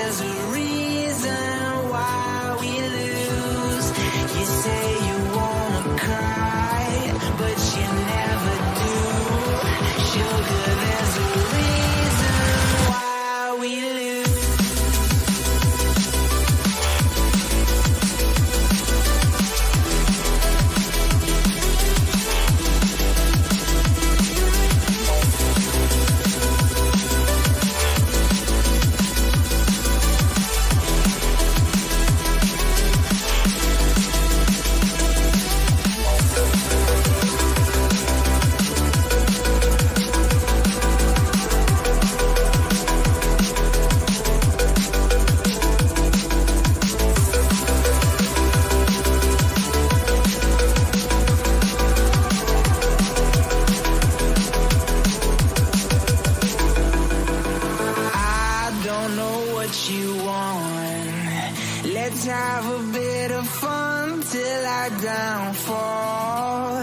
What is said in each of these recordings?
there's a reason why we lose. You say you wanna cry, but you never do. Sugar, there's a reason why we lose. Have a bit of fun till I downfall.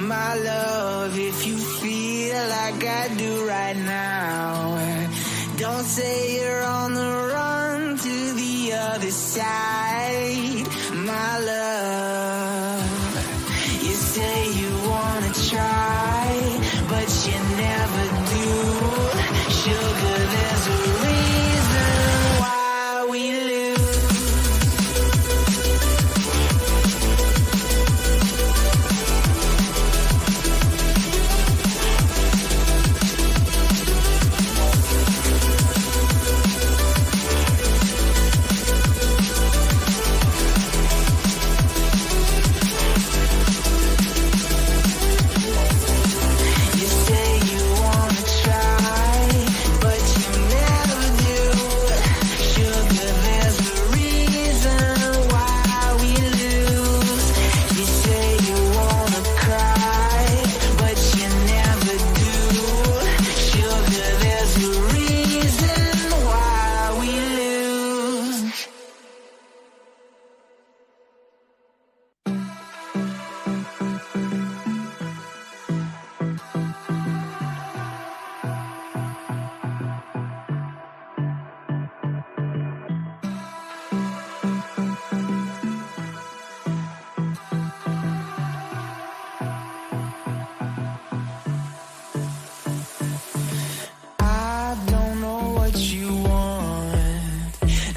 My love, if you feel like I do right now, don't say you're on the run to the other side. My love, you say you wanna try, but you never do. Sugar, there's a reason why we lose.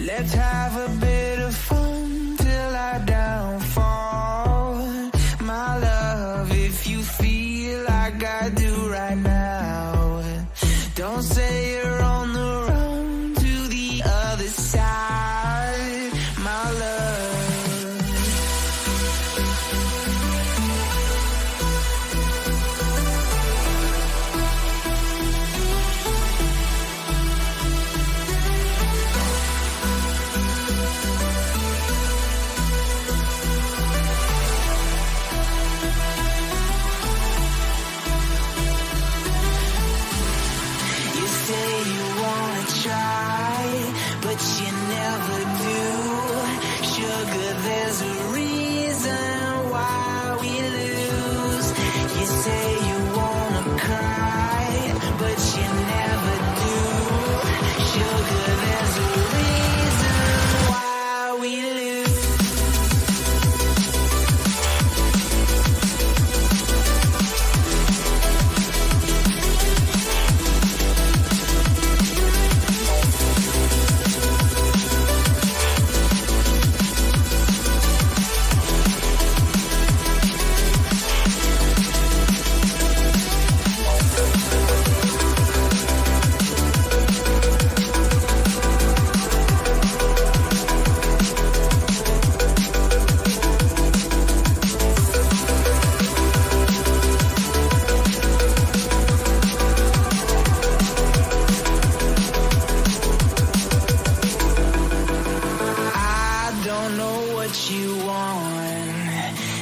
Let's have a bit of fun till I downfall. My love, if you feel like I do right now, don't say you're on the run to the other side. My love. But you never do. Sugar, there's a reason why we lose. You say you wanna cry, but you never do. Sugar, there's a reason why we lose.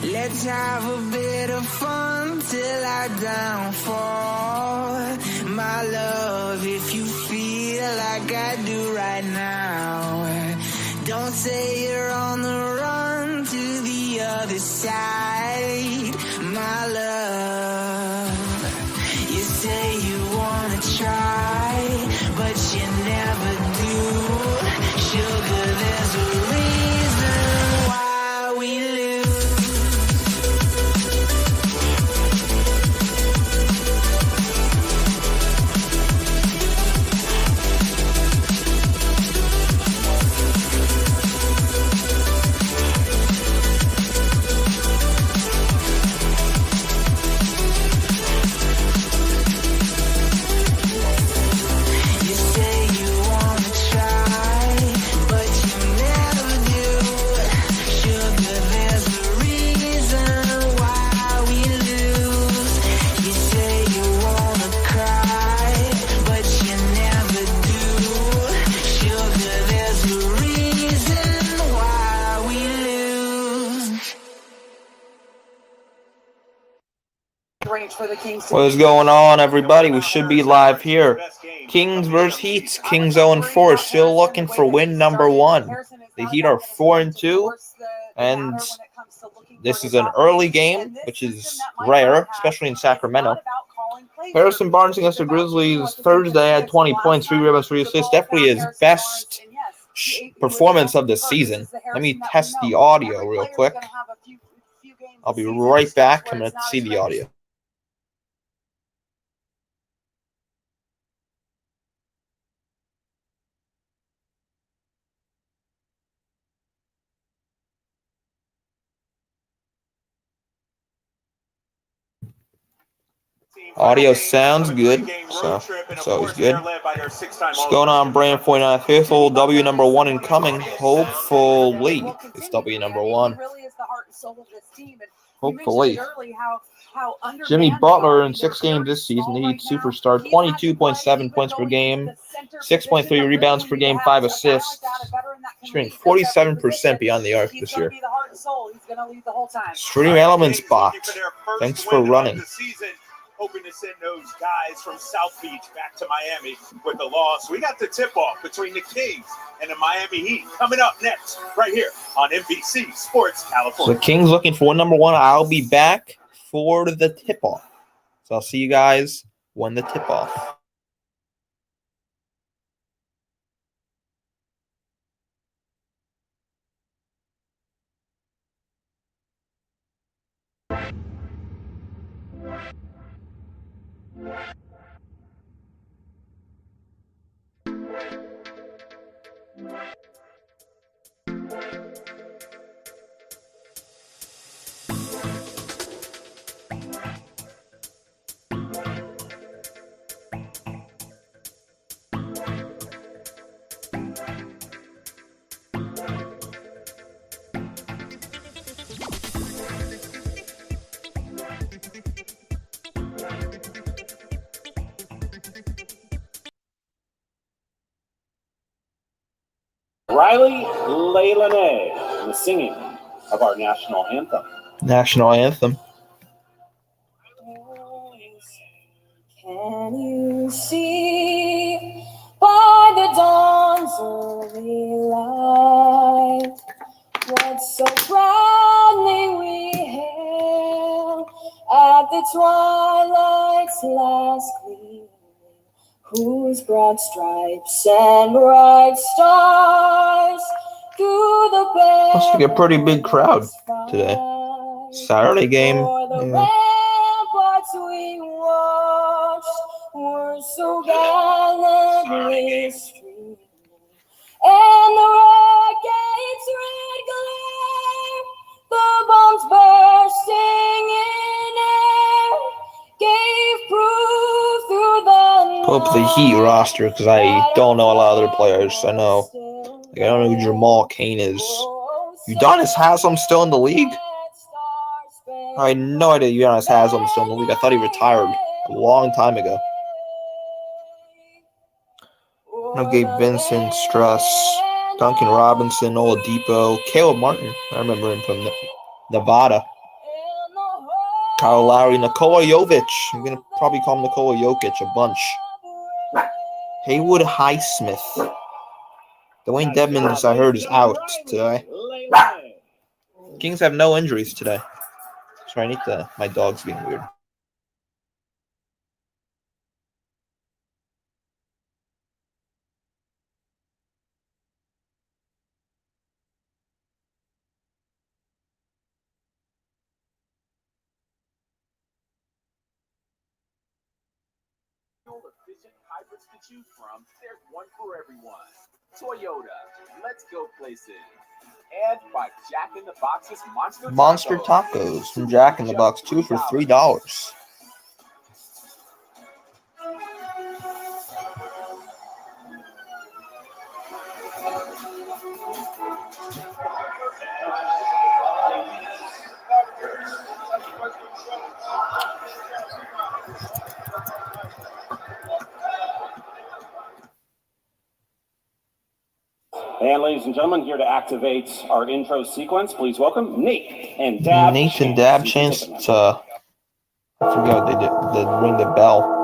Let's have a bit of fun till I downfall. My love, if you feel like I do right now, don't say you're on the run to the other side. My love, you say you wanna try, but you never do. What is going on, everybody? We should be live here. Kings versus Heat. Kings 0-4, still looking for win number 1. The Heat are 4-2, and this is an early game, which is rare, especially in Sacramento. Harrison Barnes against the Grizzlies Thursday had 20 points, 3 rebounds, 3 assists. Definitely his best performance of the season. Let me test the audio real quick. I'll be right back. I'm going to see the audio. Audio Sounds good, so it's always good. What's going on, Brand 49 Faithful? W number 1 incoming. Hopefully, it's W number 1. Hopefully. Jimmy Butler in 6 games this season, the Heat superstar, 22.7 points per game, 6.3 rebounds per game, 5 assists, shooting 47% beyond the arc this year. Stream Elements bot. Thanks for running. Hoping to send those guys from South Beach back to Miami with the loss. We got the tip-off between the Kings and the Miami Heat coming up next right here on NBC Sports California. The Kings looking for win number 1. I'll be back for the tip-off. So I'll see you guys when the tip-off. Riley Leilane, the singing of our national anthem. National anthem. Can you see by the dawn's early light what so proudly we hailed at the twilight's last gleaming, whose broad stripes and bright stars through the bay. Must be a pretty big crowd today. Saturday game. Yeah. We watched were so gallantly streaming, and the rocket's red glare, the bombs bursting in air, gave proof through the Pull up the Heat roster because I don't know a lot of other players. I don't know who Jamal Cain is. Udonis Haslam's still in the league? I had no idea Udonis Haslam's still in the league. I thought he retired a long time ago. No, Gabe Vincent, Struss, Duncan Robinson, Oladipo, Caleb Martin. I remember him from Nevada. Kyle Lowry, Nikola Jovic. I'm going to probably call him Nikola Jokic a bunch. Haywood Highsmith. Dwayne Dedmon, I heard, is out today. Kings have no injuries today. Sorry, my dog's being weird. Efficient hybrids to choose from, there's one for everyone. Toyota, let's go places. And by Jack in the Box's Monster Tacos from Jack in the Box, 2 for $3. And ladies and gentlemen, here to activate our intro sequence, please welcome Nate and Dab. Nathan Dab Chance. I forget what they did. They ring the bell.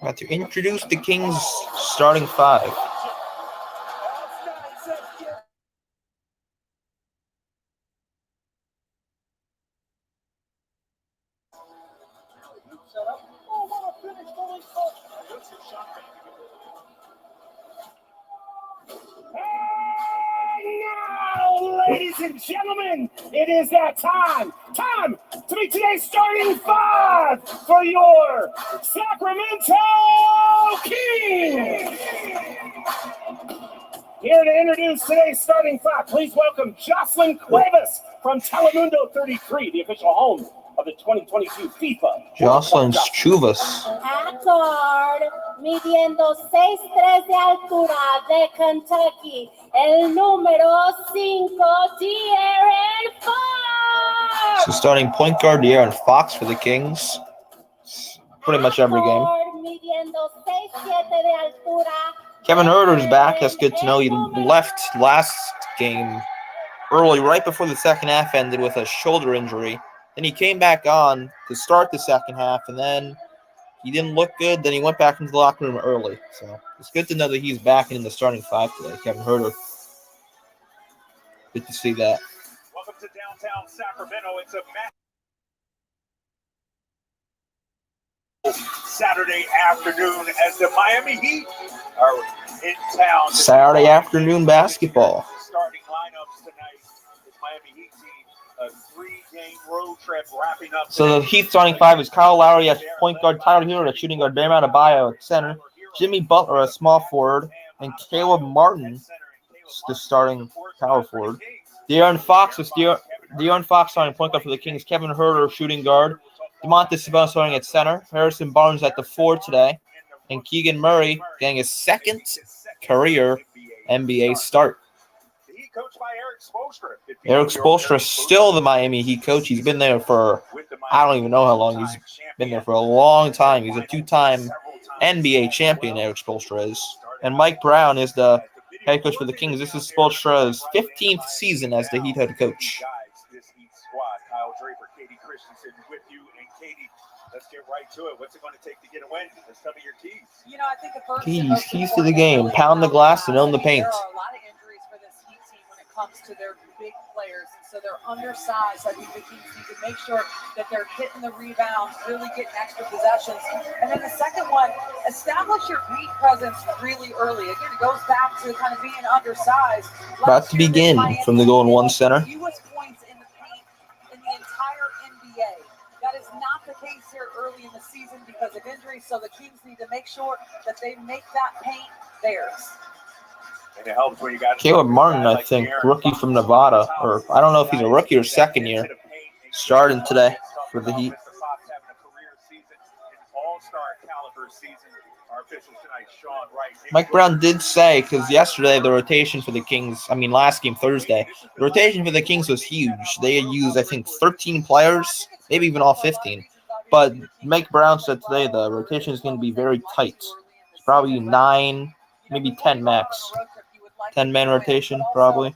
About to introduce the Kings starting five. Ladies and gentlemen, it is that time to meet today's starting five for your Sacramento Kings. Here to introduce today's starting five, please welcome Jocelyn Cuevas from Telemundo 33, the official home of the 2022 FIFA. Jocelyn's Chuvas. Accord, midiendo 6'3" de altura de Kentucky, el número 5, De'Aaron Fox. So starting point guard De'Aaron Fox for the Kings. Pretty much every game. Accord, midiendo 6'7" de altura. Kevin Herter's back. That's good to know. He left last game early, right before the second half ended with a shoulder injury. Then he came back on to start the second half, and then he didn't look good. Then he went back into the locker room early. So it's good to know that he's back in the starting five today, Kevin Herter. Good to see that. Welcome to downtown Sacramento. It's a Saturday afternoon as the Miami Heat are in town. Saturday afternoon basketball. Starting lineups tonight. This Miami Heat team, a 3-game road trip wrapping up. So the Heat starting five is Kyle Lowry at point guard, Tyler Hero at shooting guard, Bam Adebayo at center, Jimmy Butler at small forward, and Caleb Martin, the starting power forward. De'Aaron Fox is De'Aaron Fox starting point guard for the Kings, Kevin Herter shooting guard, DeMontis Sabonis starting at center, Harrison Barnes at the 4 today, and Keegan Murray getting his second career NBA start. Coached by Eric Spoelstra is still the Miami Heat coach. He's been there for, I don't even know how long. He's been there for a long time. He's a 2-time NBA champion, Eric Spoelstra is. And Mike Brown is the head coach for the Kings. This is Spoelstra's 15th season as the Heat head coach. This Heat squad, Kyle Draper, Katie Christensen with you. And Katie, let's get right to it. What's it going to take to get a win? Let's tell me your keys. You know, I think the first Keys to the game. Pound the glass and own the paint. There are a lot of injuries for this Heat team when it comes to their big players, and so they're undersized. I think the Kings need to make sure that they're hitting the rebounds, really getting extra possessions. And then the second one, establish your beat presence really early. Again, it goes back to kind of being undersized. About to begin from the Golden One Center. Fewest points in the paint in the entire NBA. That is not the case here early in the season because of injuries. So the Kings need to make sure that they make that paint theirs. And it helps when you got Caleb Martin, I think, rookie from Nevada, or I don't know if he's a rookie or second year, starting today for the Heat. Mike Brown did say, because yesterday the rotation for the Kings, last game Thursday, the rotation for the Kings was huge. They had used, I think, 13 players, maybe even all 15. But Mike Brown said today the rotation is going to be very tight. It's probably 9, maybe 10 max. 10-man rotation, probably.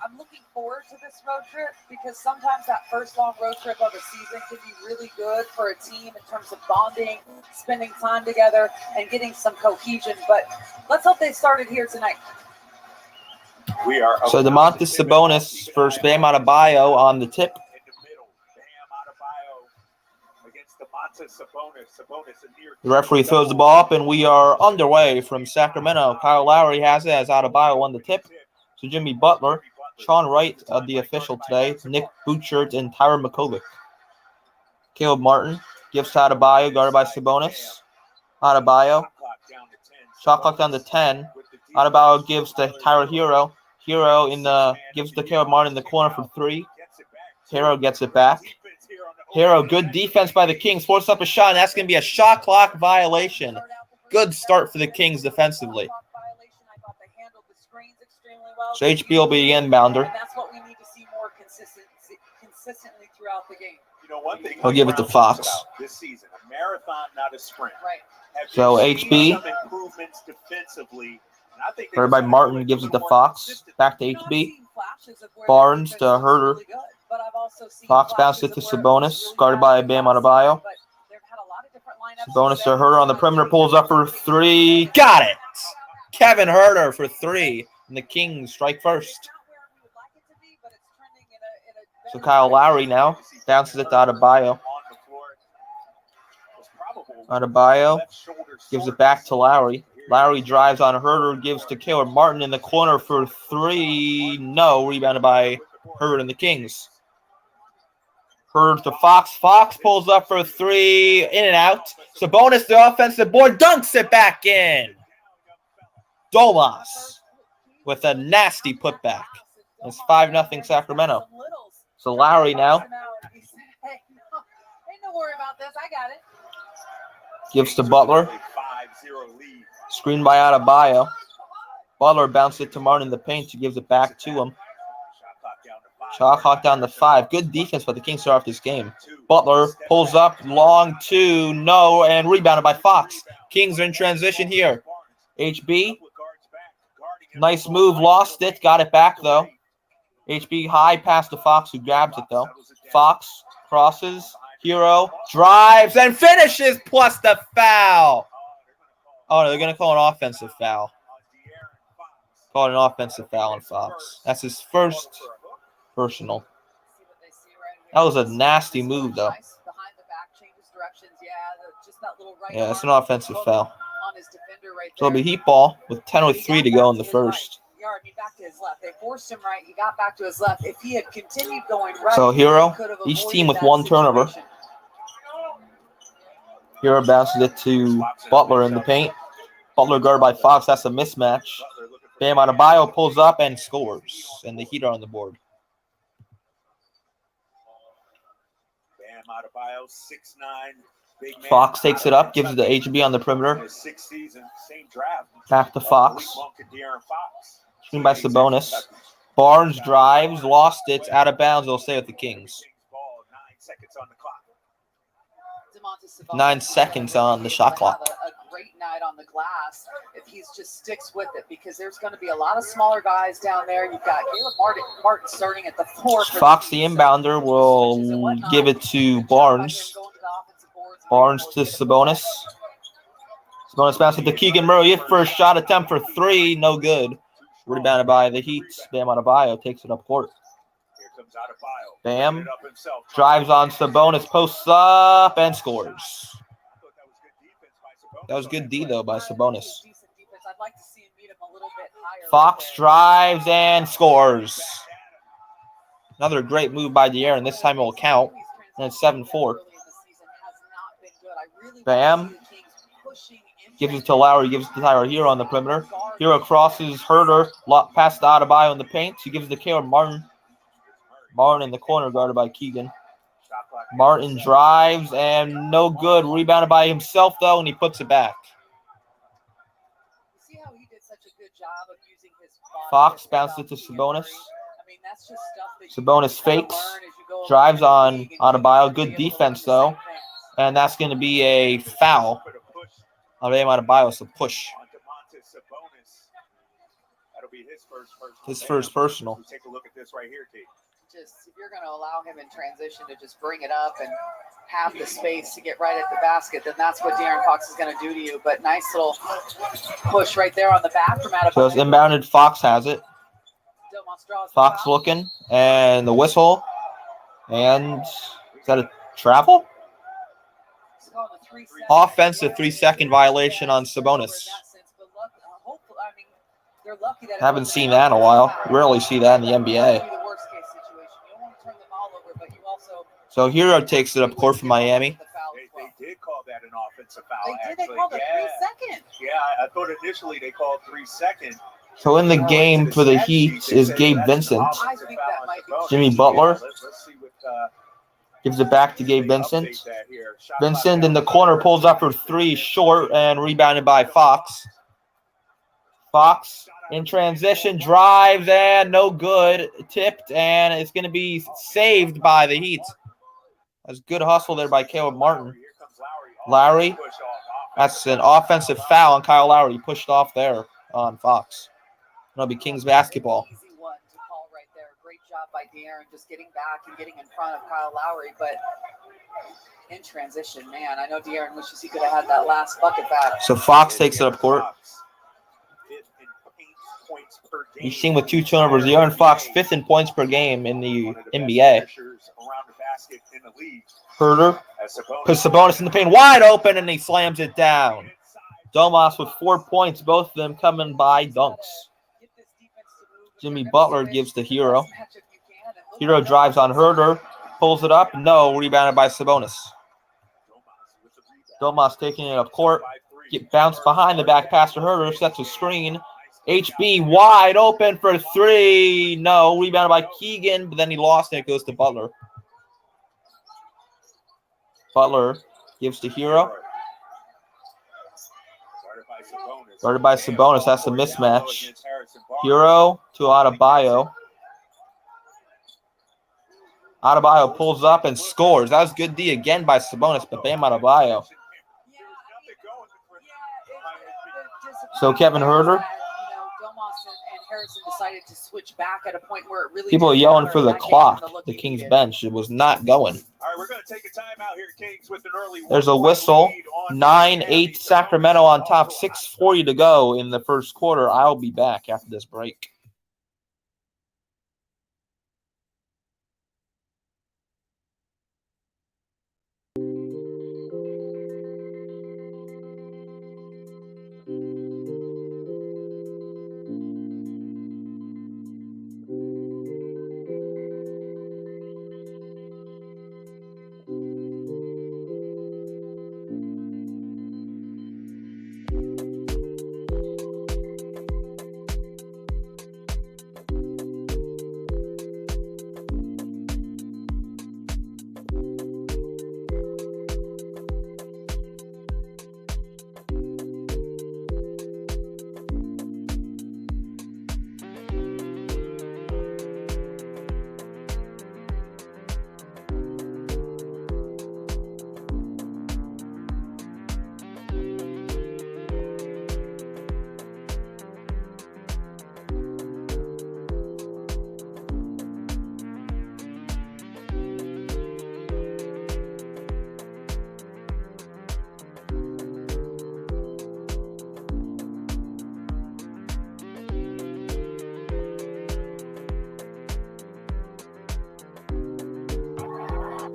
forward to this road trip because sometimes that first long road trip of a season can be really good for a team in terms of bonding, spending time together, and getting some cohesion. But let's hope they started here tonight. We are So Domantas Sabonis versus Bam Adebayo on the tip. in the middle. Bam Adebayo against Domantas Sabonis. Sabonis a near. The referee throws the ball up, and we are underway from Sacramento. Kyle Lowry has it as Adebayo on the tip. So Jimmy Butler, Sean Wright, the official today, Nick Bouchard, and Tyron McCovic. Caleb Martin gives to Adebayo, guarded by Sabonis. Adebayo, shot clock down to 10. Adebayo gives to Tyler Hero. Hero gives to Caleb Martin in the corner for 3. Hero gets it back. Hero, good defense by the Kings, forced up a shot, and that's going to be a shot clock violation. Good start for the Kings defensively. So HB will be the inbounder. And that's what we need to see more consistently throughout the game. You know, one thing He'll give it to Fox. this season, a marathon, not a sprint. Right. So Have you seen HB, some improvements defensively? And I think guarded by Martin, gives it to Fox. Back to HB. Barnes to Herter. Fox bounced it to Sabonis, guarded by Bam Adebayo. Sabonis to Herter on the perimeter, pulls up for 3. Got it! Kevin Herter for 3. And the Kings strike first. So Kyle Lowry now bounces it to Adebayo. Adebayo gives it back to Lowry. Lowry drives on Herter, gives to Caleb Martin in the corner for 3. No, rebounded by Herter and the Kings. Herter to Fox. Fox pulls up for 3. In and out. Sabonis, the offensive board, dunks it back in. Domas with a nasty putback. It's 5-0 Sacramento. So Lowry now gives to Butler. Screen by Adebayo. Butler bounced it to Martin in the paint. He gives it back to him. Shot clock down to 5. Good defense by the Kings start off this game. Butler pulls up, long 2, no, and rebounded by Fox. Kings are in transition here. HB. Nice move, lost it, got it back though. HB high pass to Fox, who grabs it though. Fox crosses, Hero drives and finishes, plus the foul. Oh no, they're gonna call an offensive foul. Call it an offensive foul on Fox. That's his first personal. That was a nasty move though. Yeah, it's an offensive foul. So it'll be heat ball with 10:03 to go in the first. Back to his left. They forced him right. He got back to his left. If he had continued going right, so Hero, each team with 1 turnover. Hero bounces it to Butler in the paint. Butler guarded by Fox. That's a mismatch. Bam Adebayo pulls up and scores. And the Heat are on the board. Bam Adebayo, 6'9". Fox takes it up, gives it to HB on the perimeter. Back to Fox. Screen by Sabonis. Barnes drives, lost it, it's out of bounds. It'll stay with the Kings. 9 seconds on the shot clock. A great night on the glass if he just sticks with it, because there's going to be a lot of smaller guys down there. You've got Caleb Martin starting at the 4. Fox, the inbounder, will give it to Barnes. Barnes to Sabonis. Sabonis bounces to Keegan Murray. His first shot attempt for 3, no good. Rebounded by the Heat. Bam Adebayo takes it up court. Bam drives on Sabonis, posts up, and scores. That was good D, though, by Sabonis. Fox drives and scores. Another great move by De'Aaron. This time it will count. And it's 7-4. Bam gives it to Lowry, gives it to Tyler Hero on the perimeter. Hero crosses Herter, past Adebayo in the paint. He gives it to Caleb Martin. Martin in the corner, guarded by Keegan. Martin drives and no good. Rebounded by himself though, and he puts it back. Fox bounced it to Sabonis. Sabonis fakes, drives on Adebayo. Good defense though, and that's going to be a foul. Bam Adebayo, so push. His first personal. Take a look at this right here, Kate. Just if you're going to allow him in transition to just bring it up and have the space to get right at the basket, then that's what De'Aaron Fox is going to do to you. But nice little push right there on the back from Adebayo. So it's inbounded. Fox has it. Fox looking, and the whistle. And is that a travel? Offensive 3-second violation on Sabonis. Haven't seen that in a while. Rarely see that in the NBA. So Hero takes it up court for Miami. They did call that an offensive foul. They called it 3 seconds. Yeah, I thought initially they called 3 seconds. So in the game for the Heat is Gabe Vincent. I think that might be Jimmy Butler Let's see what gives it back to Gabe Vincent. Vincent in the corner pulls up for 3, short, and rebounded by Fox. Fox in transition, drives, and no good. Tipped, and it's going to be saved by the Heat. That's good hustle there by Caleb Martin. Lowry, that's an offensive foul on Kyle Lowry. He pushed off there on Fox. It'll be Kings basketball. Easy one to call right there. Great job by De'Aaron just getting back and getting in front of Kyle Lowry, but in transition, man, I know De'Aaron wishes he could have had that last bucket back. So Fox takes it up court. He's seen with 2 turnovers. De'Aaron Fox 5th in points per game in the NBA. Herter puts Sabonis in the paint wide open, and he slams it down. Domas with 4 points, both of them coming by dunks. Jimmy Butler gives to Hero. Hero drives on Herter, pulls it up. No, rebounded by Sabonis. Domas taking it up court. Get bounced behind the back pass to Herter, sets a screen. HB wide open for 3. No, rebounded by Keegan, but then he lost and it goes to Butler. Butler gives to Hero. Guarded by Sabonis. That's a mismatch. Hero to Adebayo. Adebayo pulls up and scores. That was good D again by Sabonis, but Bam Adebayo. So Kevin Herter. Decided to switch back at a point where it really people are yelling for the clock. The Kings bench. It was not going. All right, we're going to take a timeout here, Kings, with an early. There's a whistle. 9-8 Sacramento on top. 6:40 to go in the first quarter. I'll be back after this break.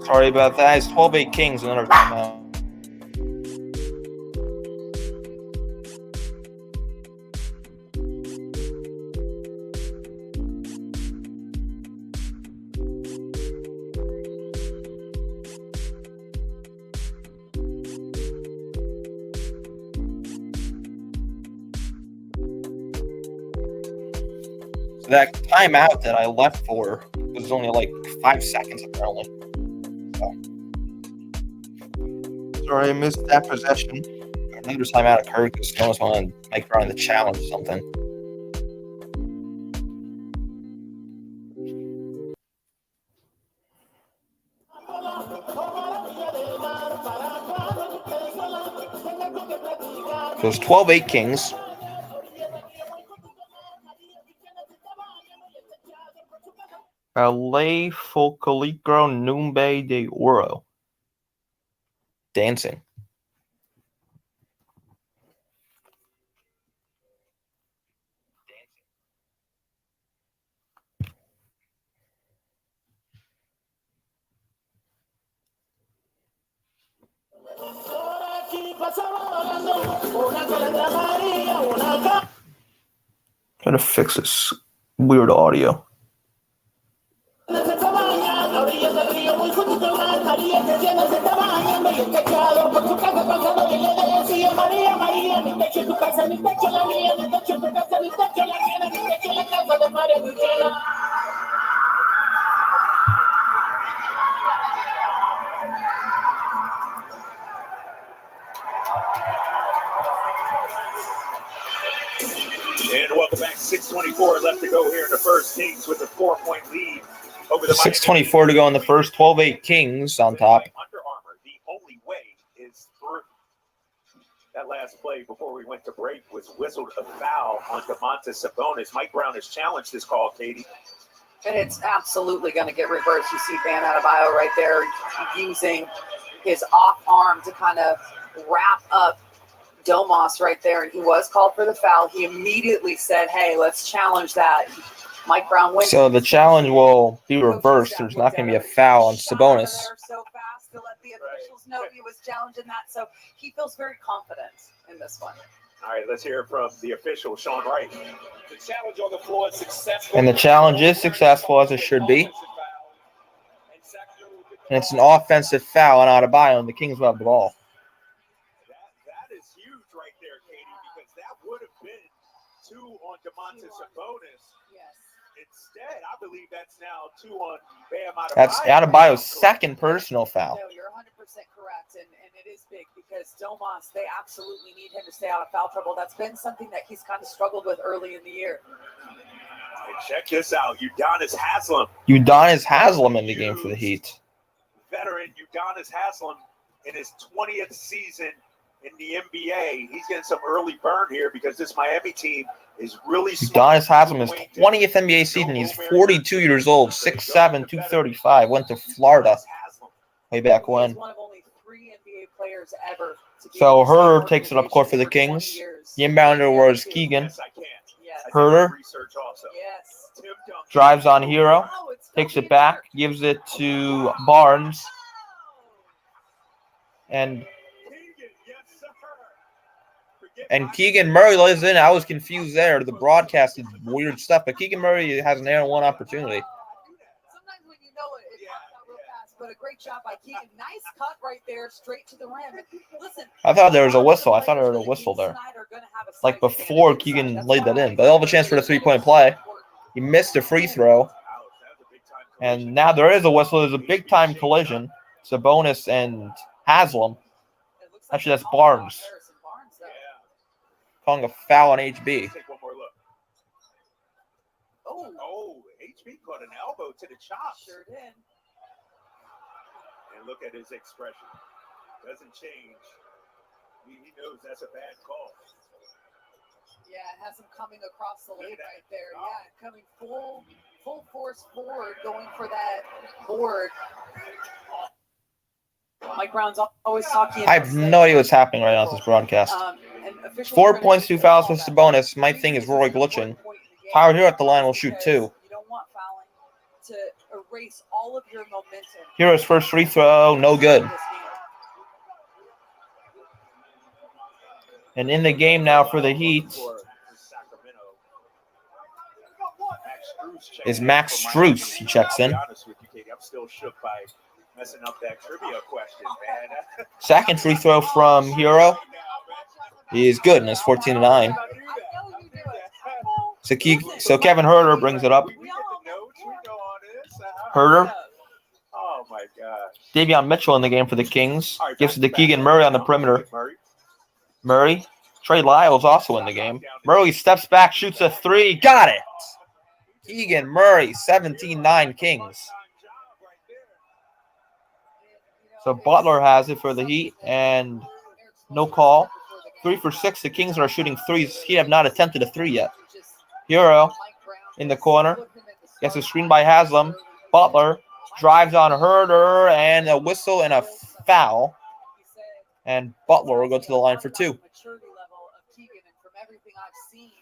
Sorry about that. It's 12-8 Kings. Another timeout. That timeout that I left for was only like 5 seconds apparently. Sorry, I missed that possession. Another timeout occurred because someone was on Mike running the challenge or something. So it's 12-8 Kings. Ballet Folclorico Numbe de Oro. Dancing. Try to fix this weird audio. And welcome back. 6:24 left to go here in the first. Kings with a 4-point lead over the 6:24 to go in the first. 12-8 Kings on top. Under Armour. The only way is through. That last play before we went to break was whistled a foul on Domantas Sabonis. Mike Brown has challenged this call, Katie. And it's absolutely going to get reversed. You see Bam Adebayo right there using his off arm to kind of wrap up Domas right there. And he was called for the foul. He immediately said, hey, let's challenge that. Mike Brown went. So the challenge will be reversed. There's not going to be a foul on Sabonis. So fast to let the officials know he was challenging that. So he feels very confident in this one. All right, let's hear from the official, Sean Wright. The challenge on the floor is successful. And the challenge is successful, as it should be. And it's an offensive foul on Adebayo, and the Kings will have the ball. That is huge right there, Katie, because that would have been 2 on Domantas Sabonis. Yes. Instead, I believe that's now 2 on Bam Adebayo. That's Adebayo's second personal foul. No, you're 100% correct, and it is big because Domas, they absolutely need him to stay out of foul trouble. That's been something that he's kind of struggled with early in the year. And check this out, Udonis Haslem. Udonis Haslem in the game for the Heat. Veteran Udonis Haslem in his 20th season in the NBA. He's getting some early burn here because this Miami team is really strong. Udonis Haslem is 20th NBA season. He's 42 years old, 6'7", 235. Went to Florida way back when. He's one of only 3 NBA players ever to be So able to stay Herder on takes it up court for the vacation Kings. 20 years. The inbounder was Keegan. Yes, I can. Yes. I did Herder research also. Yes. Tim Duncan. drives on Hero, Oh, it's takes still it back, gives it to Barnes, and Keegan, yes, sir. Forget And my- Keegan Murray lays in. I was confused there. The broadcast is weird stuff, but Keegan Murray has an air and one opportunity. Sometimes when you know it, it pops out real fast. But a great job by Keegan. Nice cut right there, straight to the rim. Listen, I thought there was a whistle. I thought I heard a whistle there. Like before Keegan laid that in. But they'll have a chance for the three-point play. He missed a free throw. And now there is a whistle. There's a big-time collision. Sabonis and Haslem. Actually, that's Barnes. Calling a foul on HB. Take one more look. Oh, HB caught an elbow to the chop. Sure did. And look at his expression. Doesn't change. He knows that's a bad call. Yeah, it has him coming across the lane right there. Yeah, coming full force forward, going for that board. Mike Brown's always talking. I have no idea what's happening right now with this broadcast. 4 points, 2 fouls for Sabonis. My thing is Roy glitching. Howard here at the line will shoot 2. You don't want fouling to erase all of your momentum. Hero's first free throw, no good. And in the game now for the Heat is Max Strus. He checks in. I'm still shook by messing up that trivia question, man. Second free throw from Hero. He is good, and it's 14-9. So Kevin Herder brings it up. Herder. Oh my gosh. Davion Mitchell in the game for the Kings. Gives it to Keegan Murray on the perimeter. Murray. Trey Lyles also in the game. Murray steps back, shoots a 3. Got it. Keegan Murray, 17-9 Kings. So Butler has it for the Heat, and no call. 3 for 6. The Kings are shooting threes. He have not attempted a 3 yet. Hero in the corner. Gets a screen by Haslam. Butler drives on Herder, and a whistle and a foul. And Butler will go to the line for 2. Maturity level of Keegan, and from everything I've seen,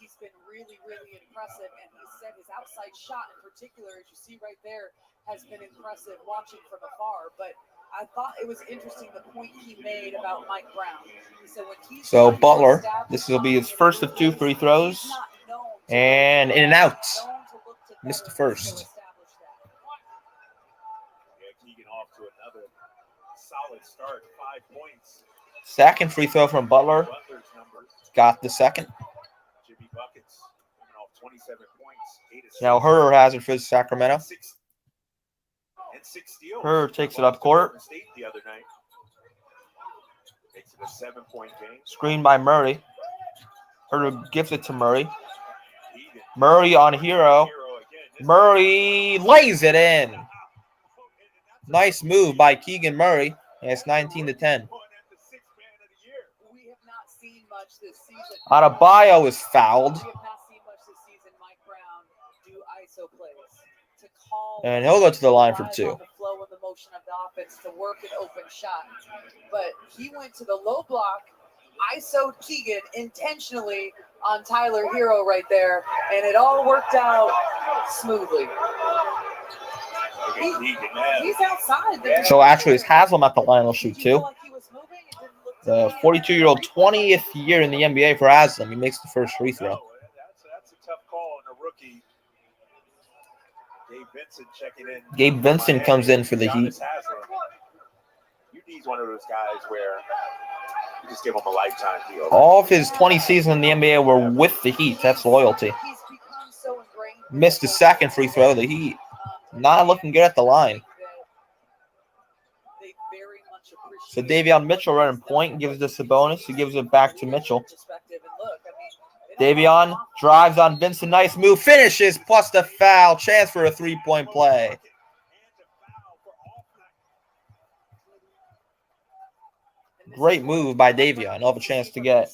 he's been really, really impressive. And he said his outside shot in particular, as you see right there, has been impressive watching from afar. But I thought it was interesting the point he made about Mike Brown. He said when he's So Butler, this will be his first of 2 free throws. And in and out. Missed the first. Keegan off to another solid start, 5 points. Second free throw from Butler. Got the second. Jimmy buckets coming off 27 points. 8 assists. Now Herder has it for Sacramento. 6 steals. Herder takes it up court. State the other night. Makes it a 7-point game. Screen by Murray. Herder gives it to Murray. Murray on Hero. Murray lays it in. Nice move by Keegan Murray. And it's 19-10. Adebayo is fouled. And he'll go to the line for 2. The flow and the motion of the offense to work an open shot. But he went to the low block, ISO Keegan intentionally on Tyler Hero right there, and it all worked out smoothly. He's outside. So actually, it's Haslam at the line will shoot 2. The 42-year-old, 20th year in the NBA for Haslam. He makes the first free throw. That's a tough call on a rookie. Gabe Vincent checking in. Gabe Vincent comes in for the Heat. UD's one of those guys where you just give him a lifetime deal. All of his 20 seasons in the NBA were with the Heat. That's loyalty. Missed the second free throw. The Heat not looking good at the line. So Davion Mitchell running point, gives this a bonus. He gives it back to Mitchell. Davion drives on Vincent. Nice move. Finishes plus the foul. Chance for a 3-point play. Great move by Davion. He'll have a chance to get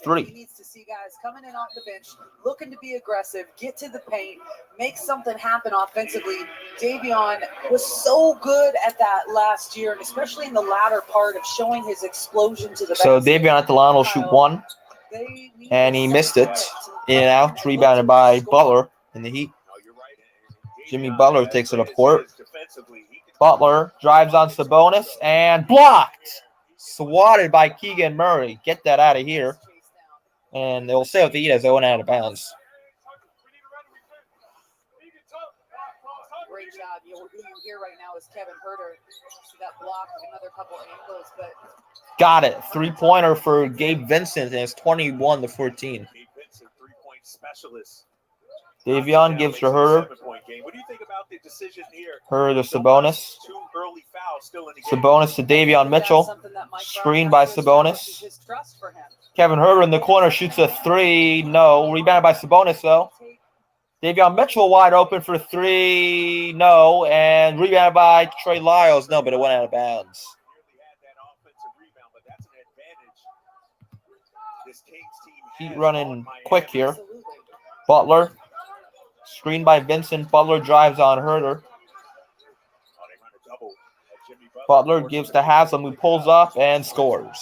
3. He needs to see guys coming in off the bench, looking to be aggressive, get to the paint, make something happen offensively. Davion was so good at that last year, and especially in the latter part of showing his explosion to the basket. So Davion at the line will shoot 1. And he missed it. In and out. Rebounded by Butler in the Heat. Jimmy Butler takes it up court. Butler drives on Sabonis and blocked. Swatted by Keegan Murray. Get that out of here. And they'll say with the Heat as they went out of bounds. Great job. Who you hear right now is Kevin Herder. See that block, another couple angles, but got it. 3-pointer for Gabe Vincent, and it's 21-14. Gabe Vincent, 3-point specialist. Davion gives to Herder. What do you think about the decision here? Herder to Sabonis. 2 early fouls still in the game. Sabonis to Davion Mitchell. Screen by Sabonis. Kevin Herder in the corner shoots a 3. No. Rebounded by Sabonis, though. Davion Mitchell wide open for 3. No. And rebounded by Trey Lyles. No, but it went out of bounds. Heat running quick here. Butler. Screen by Vincent. Butler drives on Herder. Butler gives to Haslam, who pulls up and scores.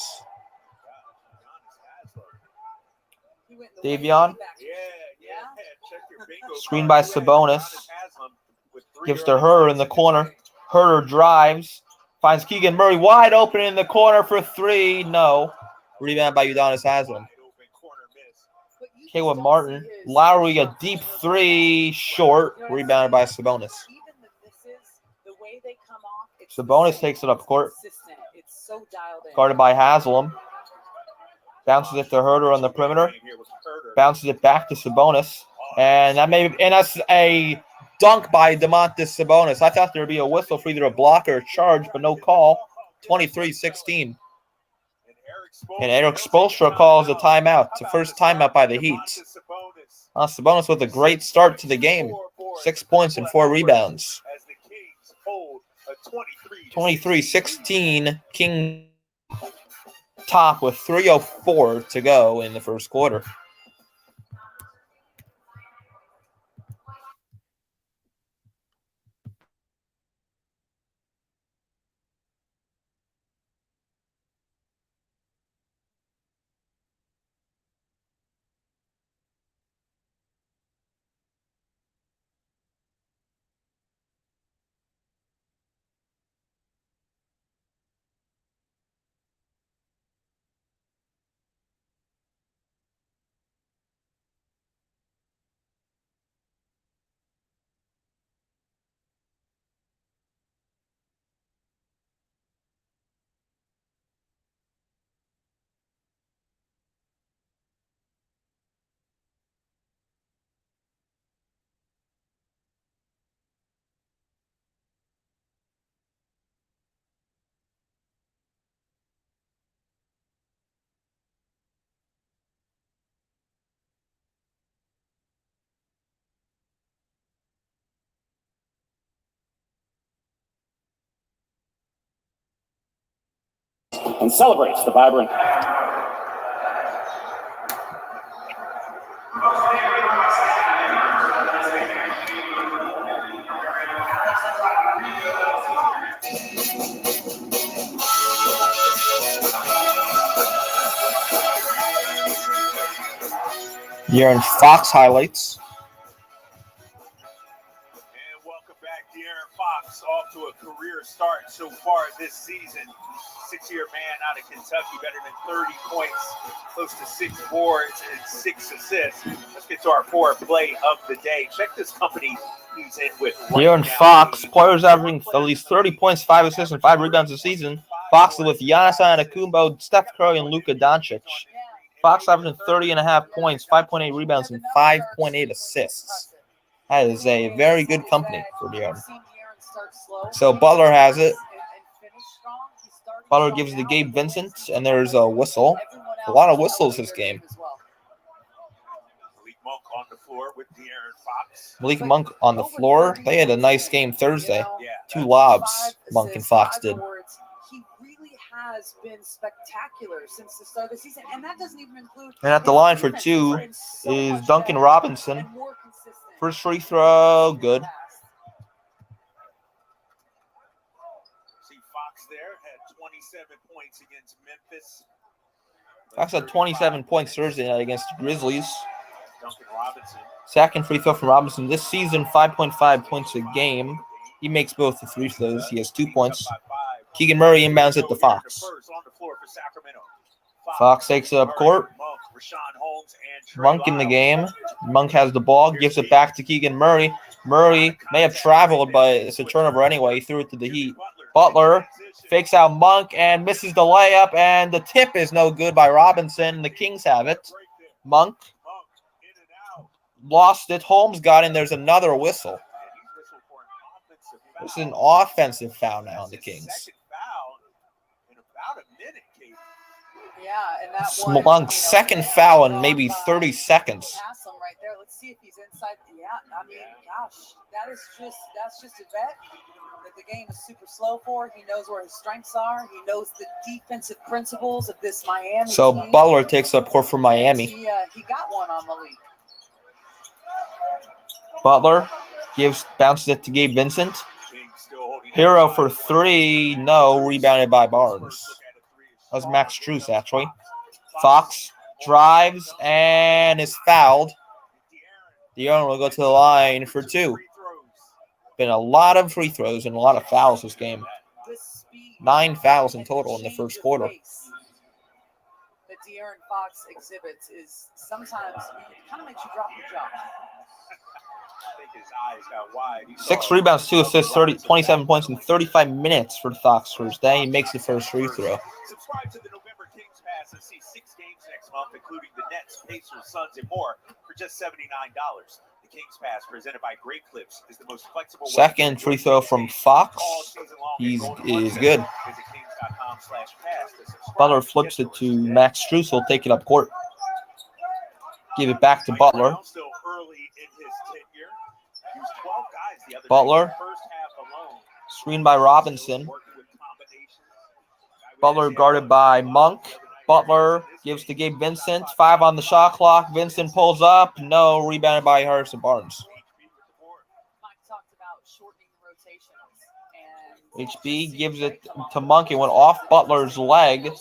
Davion. Screen by Sabonis. Gives to Herder in the corner. Herder drives. Finds Keegan Murray wide open in the corner for 3. No. Rebound by Udonis Haslam. Caleb Martin. Lowry a deep 3 short. Rebounded by Sabonis. Sabonis takes it up court. Guarded by Haslam. Bounces it to Herder on the perimeter. Bounces it back to Sabonis. And that's a dunk by DeMontis Sabonis. I thought there would be a whistle for either a block or a charge, but no call. 23-16. And Eric Spoelstra calls a timeout. It's the first timeout by the Heat. Sabonis with a great start to the game. 6 points and 4 rebounds. 23-16. King top with 3:04 to go in the first quarter. and celebrates the vibrant. You're in Fox highlights. And welcome back, De'Aaron Fox, off to a career start so far this season. 6-year man out of Kentucky, better than 30 points, close to 6 boards and 6 assists. Let's get to our forward play of the day. Check this company he's in with. You're in Fox. Players averaging at least 30 points, 5 assists, and 5 rebounds a season. Fox with Giannis Antetokounmpo, Steph Curry, and Luka Doncic. Fox averaging 30.5 points, 5.8 rebounds, and 5.8 assists. That is a very good company for De'Aaron. So Butler has it. Butler gives it to Gabe Vincent, and there's a whistle. A lot of whistles this game. Malik Monk on the floor with De'Aaron Fox. Malik Monk on the floor. They had a nice game Thursday. 2 lobs Monk and Fox did. He really has been spectacular since the start of the season, and that doesn't even include. And at the line for 2 is Duncan Robinson. First free throw, good. See Fox there had 27 points against Memphis. Fox had 27 points Thursday night against the Grizzlies. Duncan Robinson. Second free throw from Robinson this season, 5.5 points a game. He makes both the free throws. He has 2 points. Keegan Murray inbounds it to Fox. Fox takes it up court. Monk in the game. Monk has the ball, gives it back to Keegan Murray. Murray may have traveled, but it's a turnover anyway. He threw it to the Heat. Butler fakes out Monk and misses the layup, and the tip is no good by Robinson. The Kings have it. Monk lost it. Holmes got in. There's another whistle. This is an offensive foul now on the Kings. Yeah, and that one, Monk's second foul in maybe 30 seconds. Pass him right there. Let's see if he's inside. Yeah, I mean, gosh, that's just a bet that the game is super slow for. He knows where his strengths are. He knows the defensive principles of this Miami So team. Butler takes up court for Miami. He got one on Malik. Butler bounces it to Gabe Vincent. Hero for 3, no, rebounded by Barnes. That was Max Strus, actually. Fox drives and is fouled. De'Aaron will go to the line for 2. Been a lot of free throws and a lot of fouls this game. 9 fouls in total in the first quarter. That De'Aaron Fox exhibits is sometimes kind of makes you drop your jaw. 6 rebounds, 2 assists, 27 points in 35 minutes for Fox Thursday. He makes the first free throw. Subscribe to the November Kings Pass and see 6 games next month, including the Nets, Pacers, Suns, and more for just $79. The Kings Pass, presented by Great Clips, is the most flexible. Second free throw from Fox. He is good. Butler flips it to Max Strus. He'll take it up court. Give it back to Butler. Butler. Screened by Robinson. Butler guarded by Monk. Butler gives to Gabe Vincent. 5 on the shot clock. Vincent pulls up. No. Rebounded by Harrison Barnes. HB gives it to Monk. It went off Butler's leg.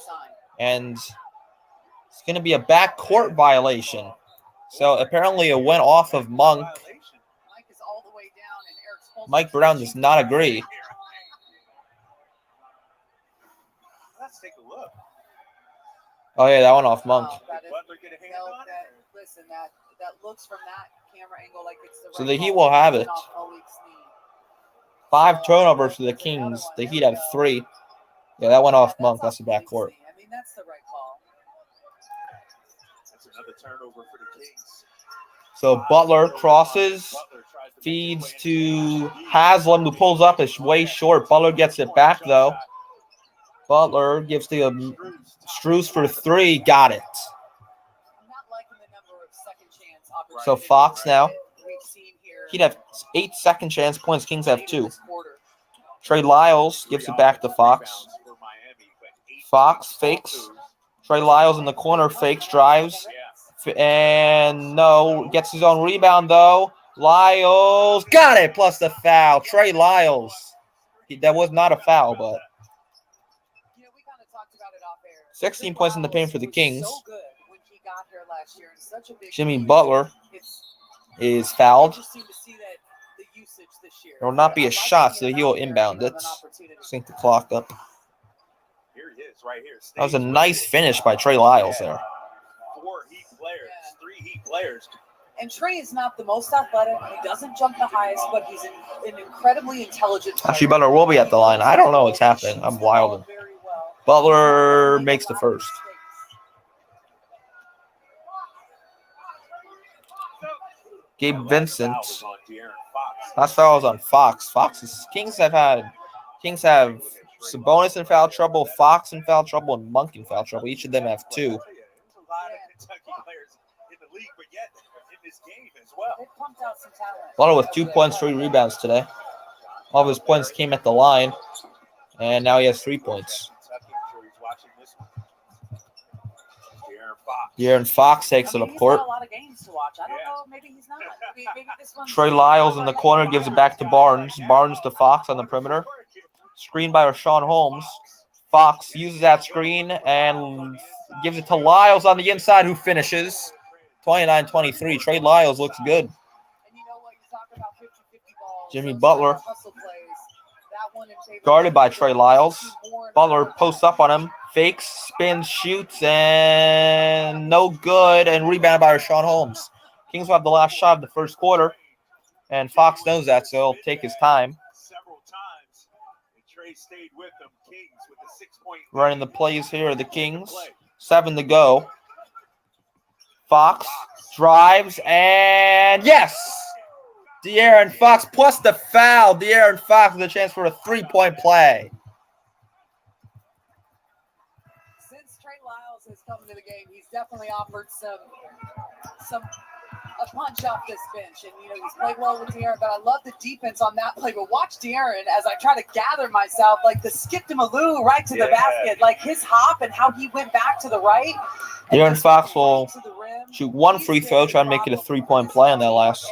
And it's going to be a backcourt violation. So apparently it went off of Monk. Mike Brown does not agree. Let's take a look. Oh, yeah, that went off Monk. Listen, that looks from that camera angle like it's the So the Heat will have it. 5 turnovers for the Kings. The Heat have 3. Yeah, that went off Monk. That's the backcourt. I mean, that's the right call. That's another turnover for the Kings. So Butler crosses, feeds to Haslam, who pulls up. It's way short. Butler gets it back, though. Butler gives to Strus for 3. Got it. So Fox now. He'd have 8 second chance points. Kings have 2. Trey Lyles gives it back to Fox. Fox fakes. Trey Lyles in the corner fakes, drives. And no, gets his own rebound though. Lyles got it, plus the foul. Trey Lyles. That was not a foul, but You know, we kind of talked about it off air. 16 points in the paint for the Kings. So good when he got here last year, and such a big Jimmy piece. Butler It's is fouled. interesting to see that the usage this year. There will not be I a like shot, so seeing him he'll out there inbound have it. an opportunity. Sync the clock up. Here he is, right here. That was a nice finish by Trey Lyles there. 4 Heat players, 3 Heat players. And Trey is not the most athletic. He doesn't jump the highest, but he's an incredibly intelligent player. Actually, Butler will be at the line. I don't know what's happening. I'm wilding. Butler makes the first. Gabe Vincent. Last foul was on Fox. Kings have Sabonis in foul trouble, Fox in foul trouble, and Monk in foul trouble. Each of them have 2. There's a lot of Kentucky players in the league, but yet in this game as well. They pumped out some talent. Butler with 2 points, 3 rebounds today. All of his points came at the line, and now he has 3 points. De'Aaron Fox takes it up court. A lot of games to watch. I don't know. Maybe he's not. Maybe this one's Trey Lyles in the corner gives it back to Barnes. Barnes to Fox on the perimeter. Screen by Rashawn Holmes. Fox uses that screen and gives it to Lyles on the inside, who finishes. 29-23. Trey Lyles looks good. And you know what? You talk about 50-50 balls. Jimmy Those Butler hustle plays. That one in favor guarded by of Trey Lyles. Butler posts up on him, fakes, spins, shoots, and no good, and rebounded by Rashawn Holmes. Kings will have the last shot of the first quarter, and Fox knows that, so he'll take his time. Several times, and Trey stayed with them. Kings with a 6-point lead. Running the plays here are the Kings. 7 to go. Fox drives, and yes! De'Aaron Fox plus the foul. De'Aaron Fox with a chance for a 3-point play. Since Trey Lyles has come into the game, he's definitely offered a punch off this bench, and you know he's played well with De'Aaron. But I love the defense on that play. But watch De'Aaron as I try to gather myself, like the skip to Malou right to the basket, like his hop and how he went back to the right. De'Aaron Fox will shoot 1 free throw, try to make it a 3-point play on that last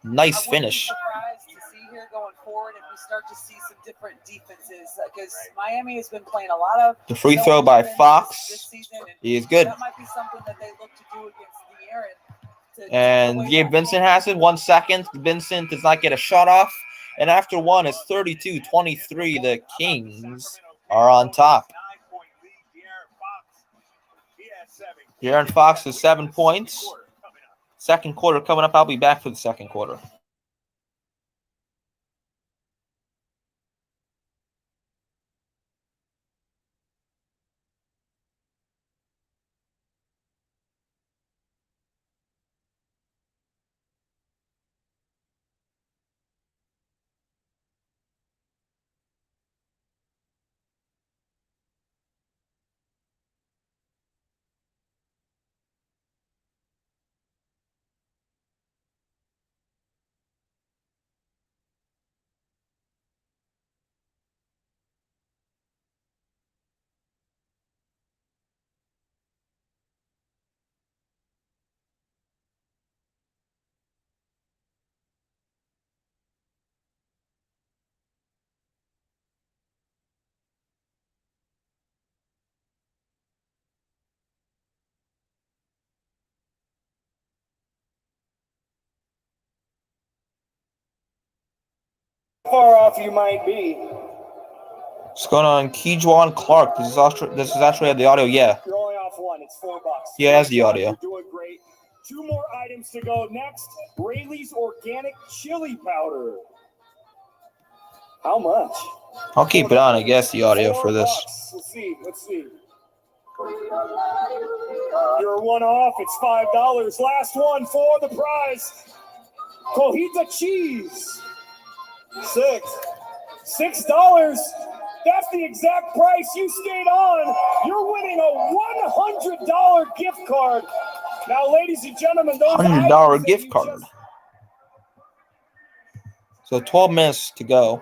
nice finish. Surprised to see here going forward if we start to see some different defenses, because Miami has been playing a lot of The free throw by Fox this season, and he is good. that might be something that they look to do against De'Aaron. And Gabe Vincent has it. 1 second. Vincent does not get a shot off. And after 1, it's 32-23. The Kings are on top. De'Aaron Fox has 7 points. Second quarter coming up. I'll be back for the second quarter. Far off you might be. What's going on? Kejuan Clark. This is actually the audio. Yeah. You're only off 1. It's $4. Yeah, it has the audio. You're doing great. 2 more items to go. Next, Rayleigh's organic chili powder. How much? I'll keep it on, I guess, the audio for this. $4. Let's see. You're 1 off. It's $5. Last one for the prize. Cojita cheese. $6. That's the exact price you stayed on. You're winning a $100 gift card. Now, ladies and gentlemen, those $100 gift card. So 12 minutes to go.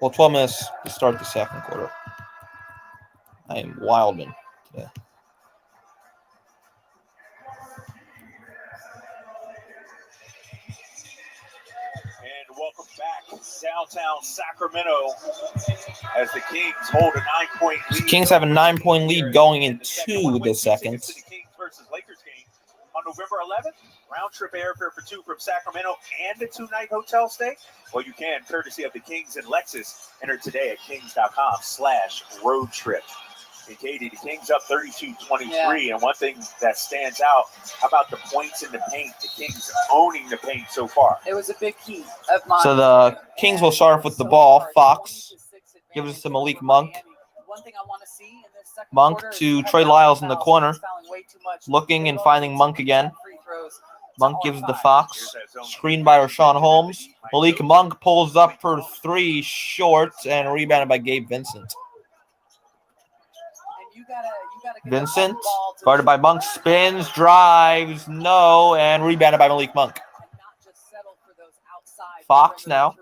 Well, 12 minutes to start the second quarter. I am wilding today. And welcome back to downtown Sacramento as the Kings hold a 9-point lead. Kings have a 9-point lead going into the second. The Kings versus Lakers game on November 11th. Round trip airfare for two from Sacramento and a 2-night hotel stay. Well, you can, courtesy of the Kings and Lexus. Enter today at kings.com/road trip. And Katie, the Kings up 32-23. Yeah. And one thing that stands out, how about the points in the paint? The Kings owning the paint so far. It was a big key of mine. So the Kings will start off with the ball. Fox gives it to Malik Monk. One thing I want to see in this second Monk quarter to Trey Lyles in the corner. Looking and finding Monk again. Monk gives the Fox. Screened by Rashawn Holmes. Malik Monk pulls up for three, short, and rebounded by Gabe Vincent. Vincent, guarded by Monk, spins, drives, no, and rebounded by Malik Monk. Fox now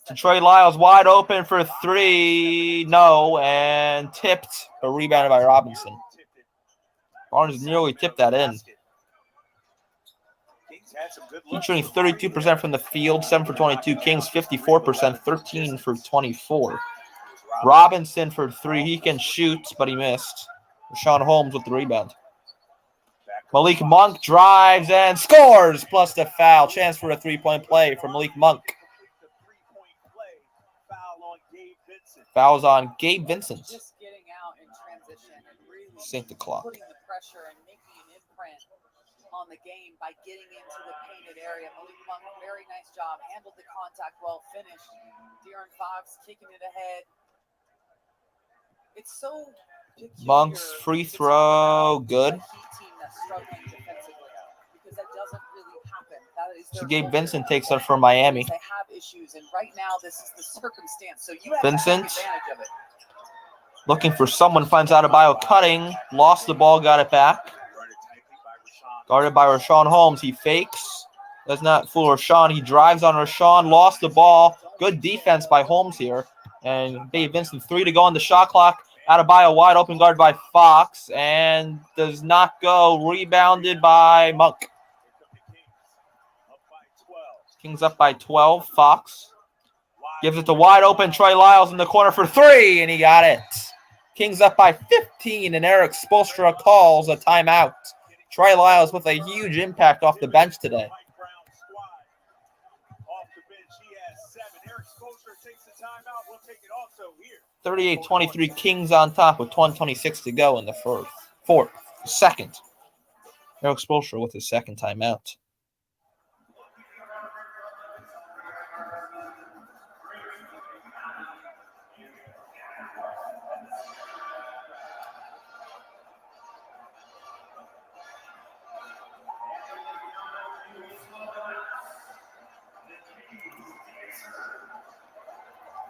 to Trey Lyles, wide open for three, no, and tipped, but rebounded by Robinson. Barnes nearly tipped that in. Featuring 32% from the field, 7 for 22. Kings 54%, 13 for 24. Robinson for three. He can shoot, but he missed. Rashawn Holmes with the rebound. Malik Monk drives and scores, plus the foul. Chance for a three-point play for Malik Monk. Fouls on Gabe Vincent. Just getting out in transition and really Sync the clock. putting the pressure and making an imprint on the game by getting into the painted area. Malik Monk, very nice job. Handled the contact well, finished. De'Aaron Fox kicking it ahead. It's so peculiar. Monk's free throw, good. Team that's struggling defensively because that doesn't really happen. That is So Gabe Vincent takes it from Miami. They have issues, and right now this is the circumstance. So you have Vincent to take advantage of it. looking for someone, finds Adebayo cutting, lost the ball, got it back. Guarded by Rashawn Holmes. He fakes. Does not fool Rashawn. He drives on Rashawn, lost the ball. Good defense by Holmes here. And Gabe Vincent, 3 to go on the shot clock. Adebayo wide open, guard by Fox, and does not go. Rebounded by Monk. Kings up by 12. Fox gives it to wide open Trey Lyles in the corner for three, and he got it. Kings up by 15, and Eric Spoelstra calls a timeout. Trey Lyles with a huge impact off the bench today. 38-23, Kings on top with 1:26 to go in the second. Eric Spoelstra with his second timeout.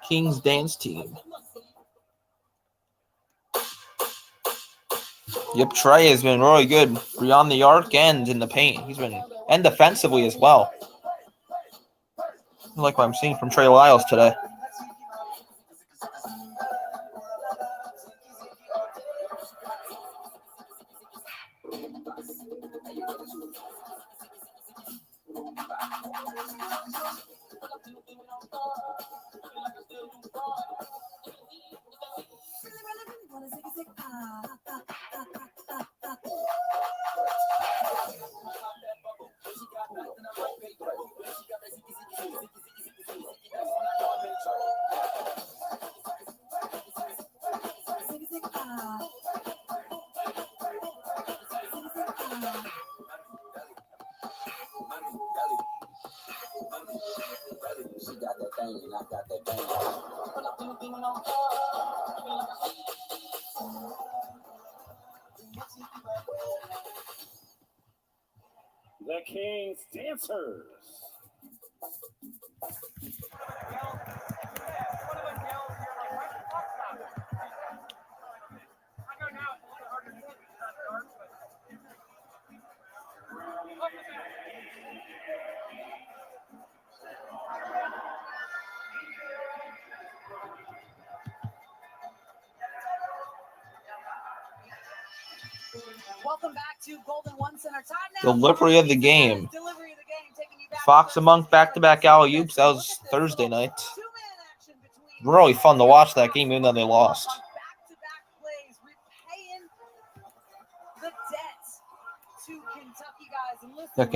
Kings dance team. Yep, Trey has been really good beyond the arc and in the paint. He's been, and defensively as well. I like what I'm seeing from Trey Lyles today. The Kings dancers. Welcome back to Golden One Center. Time now. Delivery of the game. Delivery of the game, taking you back Fox and Monk back-to-back alley-oops. That was Thursday night. Really fun to watch that game, even though they lost. Back-to-back plays, repaying the debt to Kentucky guys. And listen, The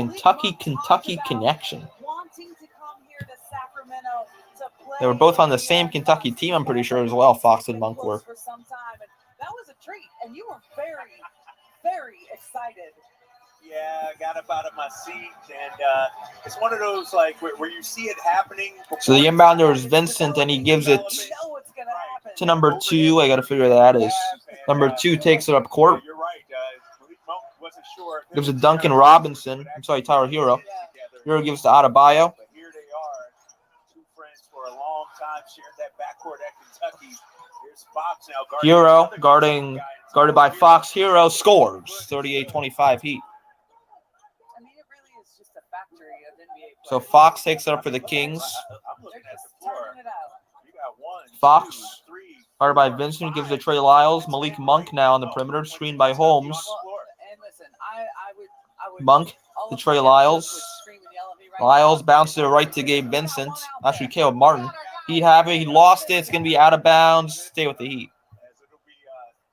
Kentucky connection. wanting to come here to Sacramento to play. They were both on the same Kentucky team, I'm pretty sure, as well. Fox and Monk were. For some time, and that was a treat, and you were very, very excited. Yeah, I got up out of my seat, and it's one of those like where you see it happening. So the inbounder is Vincent, and he gives it to number 2. I got to figure that is. Number 2 takes it up court. You're right. Monk wasn't sure. Gives it Duncan Robinson. I'm sorry, Tyler Hero. Hero gives it to Adebayo. But here they are, two friends for a long time, shared that backcourt at Kentucky. Here's Fox now guarding Hero another guarded by Fox. Hero scores 38-25 Heat. I mean, it really is just a factory of NBA So players. Fox takes it up for the Kings. I'm looking at the floor. Turning it out. You got 1, Fox, 2, 3, guarded by 4, Vincent, who gives it to 5. Trey Lyles. Malik Monk now on the perimeter, screened by Holmes. Well, and listen, I would Monk all to of Trey my Lyles. would scream and yell at me right Lyles now. bounces it right to Gabe Vincent. Actually, Caleb Martin. He'd have it. He lost it. It's going to be out of bounds. Stay with the Heat. As it'll be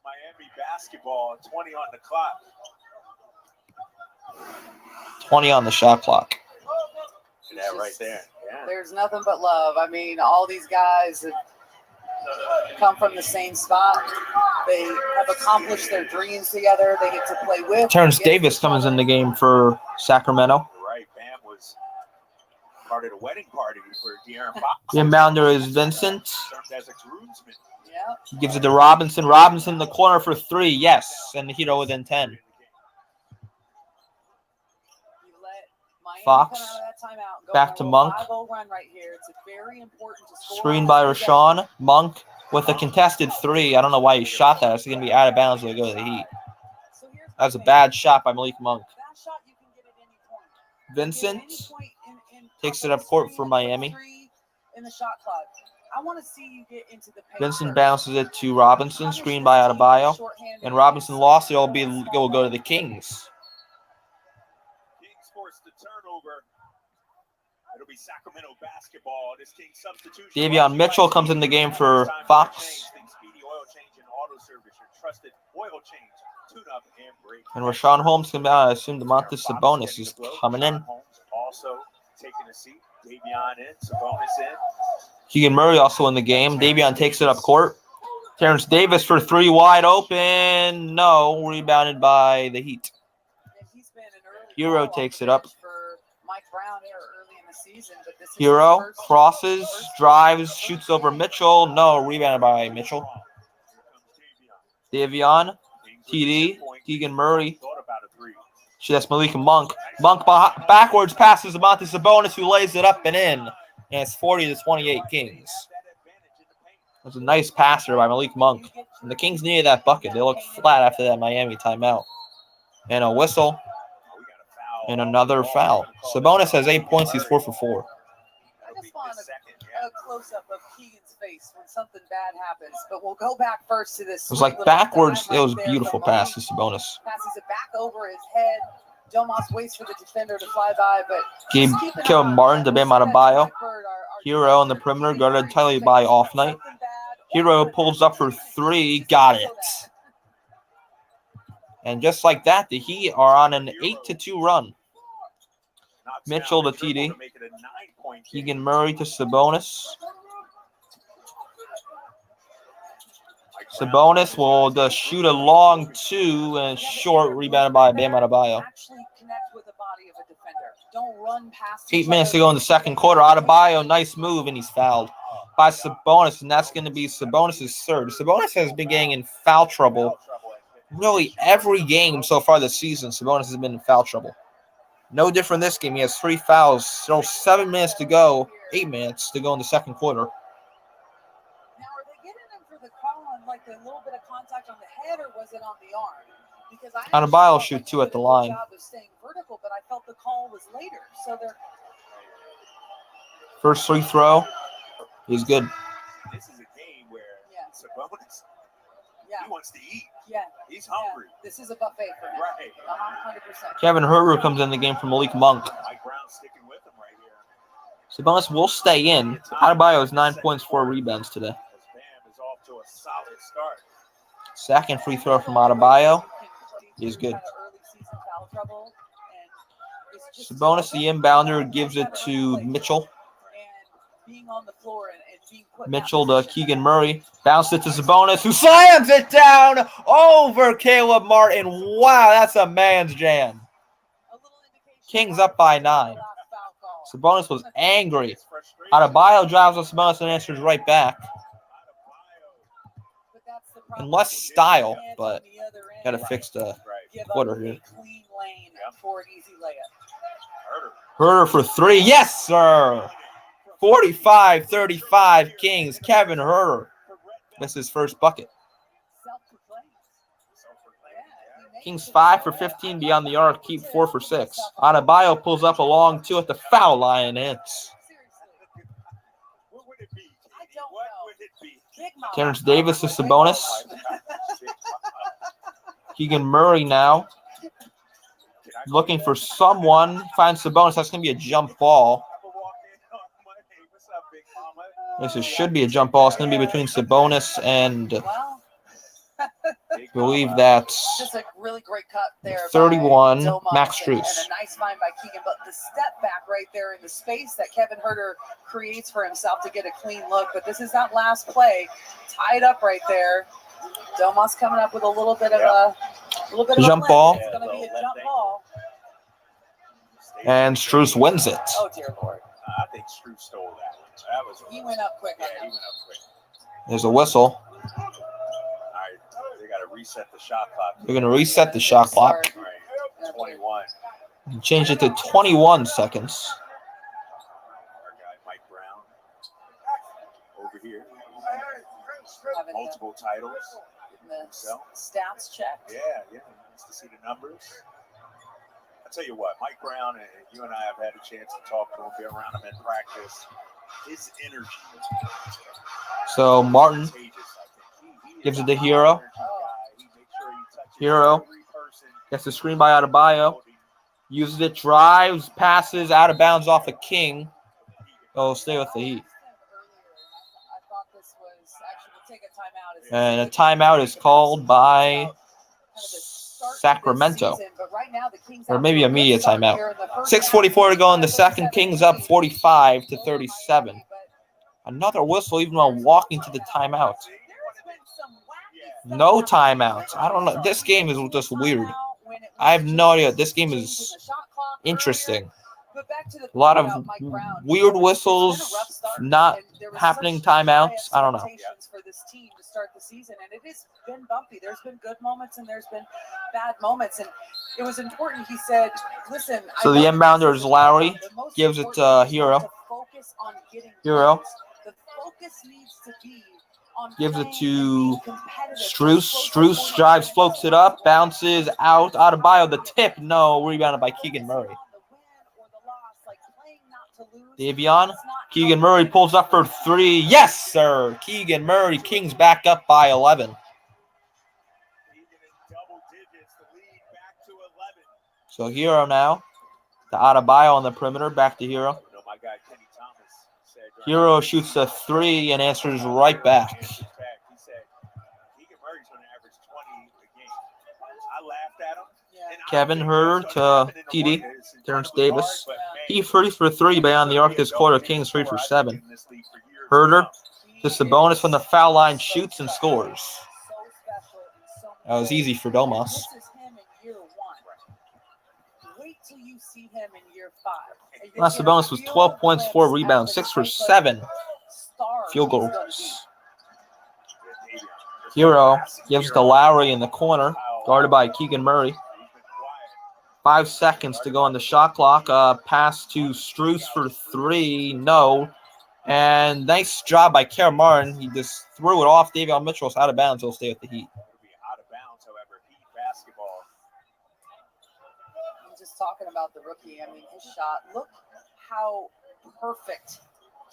Miami basketball, 20 on the clock. 20 on the shot clock. That right there. Yeah. There's nothing but love. I mean, all these guys have come from the same spot. They have accomplished their dreams together. They get to play with. Terrence against Davis each comes other. in the game for Sacramento. Right. Bam was part of the wedding party for De'Aaron Fox. The inbounder is Vincent. Served as a groomsman. Yeah. He gives it to Robinson. Robinson in the corner for 3. Yes. And the Heat are within 10. You let Miami Fox, come out of that timeout and go back on a to little Monk. 5-0 run right here. It's very important to score Screened on by this Rashawn. Monk with a contested 3. I don't know why he shot that. It's going to be out of bounds when they go to the Heat. So here's That was a my thing. bad shot by Malik Monk. That shot you can get at any point. Vincent At any point in takes it up court for Miami. In the shot clock. I want to see you get into the paint Vincent first. bounces it to Robinson. Screened by Adebayo. And Robinson lost it. It'll go to the Kings. Kings forced the turnover. It'll be Sacramento basketball. This Kings substitution. Davion Mitchell comes in the game for Fox. Speedy oil change and auto service. Your trusted oil change, tune-up, and break. And Rashawn Holmes can I assume DeMontis Sabonis is coming in. Also taking a seat. Davion in. Sabonis in. Keegan Murray also in the game. Davion takes it up court. Terrence Davis for 3 wide open. No, rebounded by the Heat. And he's been an early Hero call takes off it up. the bench for Mike Brown here early in the season, but this is his Hero first- crosses, first drives, shoots over Mitchell. No, rebounded by Mitchell. Davion, TD, Keegan Murray. Thought about a 3. That's Malik Monk. Monk backwards passes Montes Sabonis, who lays it up and in. And it's 40-28 Kings. It was a nice passer by Malik Monk. And the Kings needed that bucket. They looked flat after that Miami timeout. And a whistle. And another foul. Sabonis has 8 points. He's 4 for 4. I just want a close-up of Keegan's face when something bad happens. But we'll go back first to this. It was like backwards. It was a beautiful pass to Sabonis. Passes it back over his head. Domas waits for the defender to fly by, but Gabe just keep an Caleb eye on Martin to Bam Adebayo. Blackbird, our Hero on the perimeter, guarded entirely by Off Night. Hero pulls up for 3. Got it. And just like that, the Heat are on an 8-2 run. Mitchell to TD. Keegan Murray to Sabonis. Sabonis will just shoot a long 2 and short, rebounded by Bam Adebayo. Actually connect with the body of a defender. Don't run past 8 each minutes other. to go in the second quarter. Adebayo, nice move, and he's fouled by Sabonis, and that's going to be Sabonis' third. Sabonis has been getting in foul trouble really every game so far this season. Sabonis has been in foul trouble. No different this game. He has 3 fouls. Still 7 minutes to go. 8 minutes to go in the second quarter. Now, are they getting him for the call on like a little bit of contact on the head, or was it on the arm? Because I Adebayo actually felt shoot like 2 he at did the a good line. job of staying vertical, but I felt the call was later. So they're First free throw. He's good. This is a game where Sabonis Yeah. He wants to eat. Yeah. He's hungry. Yeah. This is a buffet for him. Right. 100%. Kevin Herter comes in the game for Malik Monk. Mike Brown sticking with him right here. Sabonis will stay in. Adebayo has 9 points, 4 rebounds today. Bam is off to a solid start. Second free throw from Adebayo. He's good. Sabonis, the inbounder, gives it to Mitchell. Mitchell to Keegan Murray. Bounced it to Sabonis, who slams it down over Caleb Martin. Wow, that's a man's jam. Kings up by 9. Sabonis was angry. Adebayo drives on Sabonis and answers right back. And less style, but got to fix the footer here. Herter for 3. Yes, sir. 45-35 Kings. Kevin Herter. That's his first bucket. Kings 5 for 15 beyond the arc. Keep 4 for 6. Adebayo pulls up a long 2 at the foul line and hits. What would it be? Terrence Davis to Sabonis. Keegan Murray now. Looking for someone. Finds Sabonis. That's going to be a jump ball. This should be a jump ball. It's going to be between Sabonis and I believe that's just a really great cut there. 31, by Max and Strus. a nice find by Keegan, but the step back right there in the space that Kevin Herter creates for himself to get a clean look. But this is that last play, tied up right there. Domas coming up with a little bit of a jump ball. It's going to be a jump ball. And Strus wins it. Oh dear Lord! I think Strus stole that one. He went up quick. Yeah, he went up quick. There's a whistle. All right, they got to reset the shot clock. They're going to reset the shot clock. Right, 21. Change it to 21 seconds. Our guy Mike Brown over here. Having Multiple titles. the stats check. Yeah, nice to see the numbers. I tell you what, Mike Brown and you and I have had a chance to talk to him, be around him in practice. His energy. So Martin contagious, I think. He gives is it to a Hero. high energy guy. He makes sure he touches Hero every person. gets the screen by Adebayo. Uses it, drives, passes, out of bounds off a King. Oh, stay with the Heat. I thought this was actually we'll take a timeout. And a timeout is called by Sacramento. Or maybe a media timeout. 6:44 to go in the second. Kings up 45-37. Another whistle even while walking to the timeout. No timeouts. I don't know. This game is just weird. I have no idea. This game is interesting. A lot of weird whistles, not happening timeouts. I don't know. For this team to start the season, and it has been bumpy. There's been good moments and there's been bad moments, and it was important. He said, "Listen." So the inbounder is Lowry, gives it to Hero. Hero the focus needs to be on gives it to Strus. Strus drives, floats it up, bounces out. Adebayo, the tip, no, rebounded by Keegan Murray. Davion, Keegan Murray pulls up for 3. Yes, sir. Keegan Murray, Kings back up by 11. So Hero now to Adebayo on the perimeter, back to Hero. Hero shoots a 3 and answers right back. Kevin Herter to TD, Terrence Davis. He 3 for 3 beyond the arc this quarter. Kings 3 for 7. Herter to Sabonis from the foul line, shoots and scores. That was easy for Domas. This is him in year 1. Wait till you see him in year 5. Last Sabonis was 12 points, 4 rebounds, 6 for 7 field goals. Hero gives it to Lowry in the corner, guarded by Keegan Murray. 5 seconds to go on the shot clock. Pass to Strus for 3. No. And nice job by Caleb Martin. He just threw it off. Davion Mitchell's out of bounds. He'll stay with the Heat. I'm just talking about the rookie. I mean, his shot. Look how perfect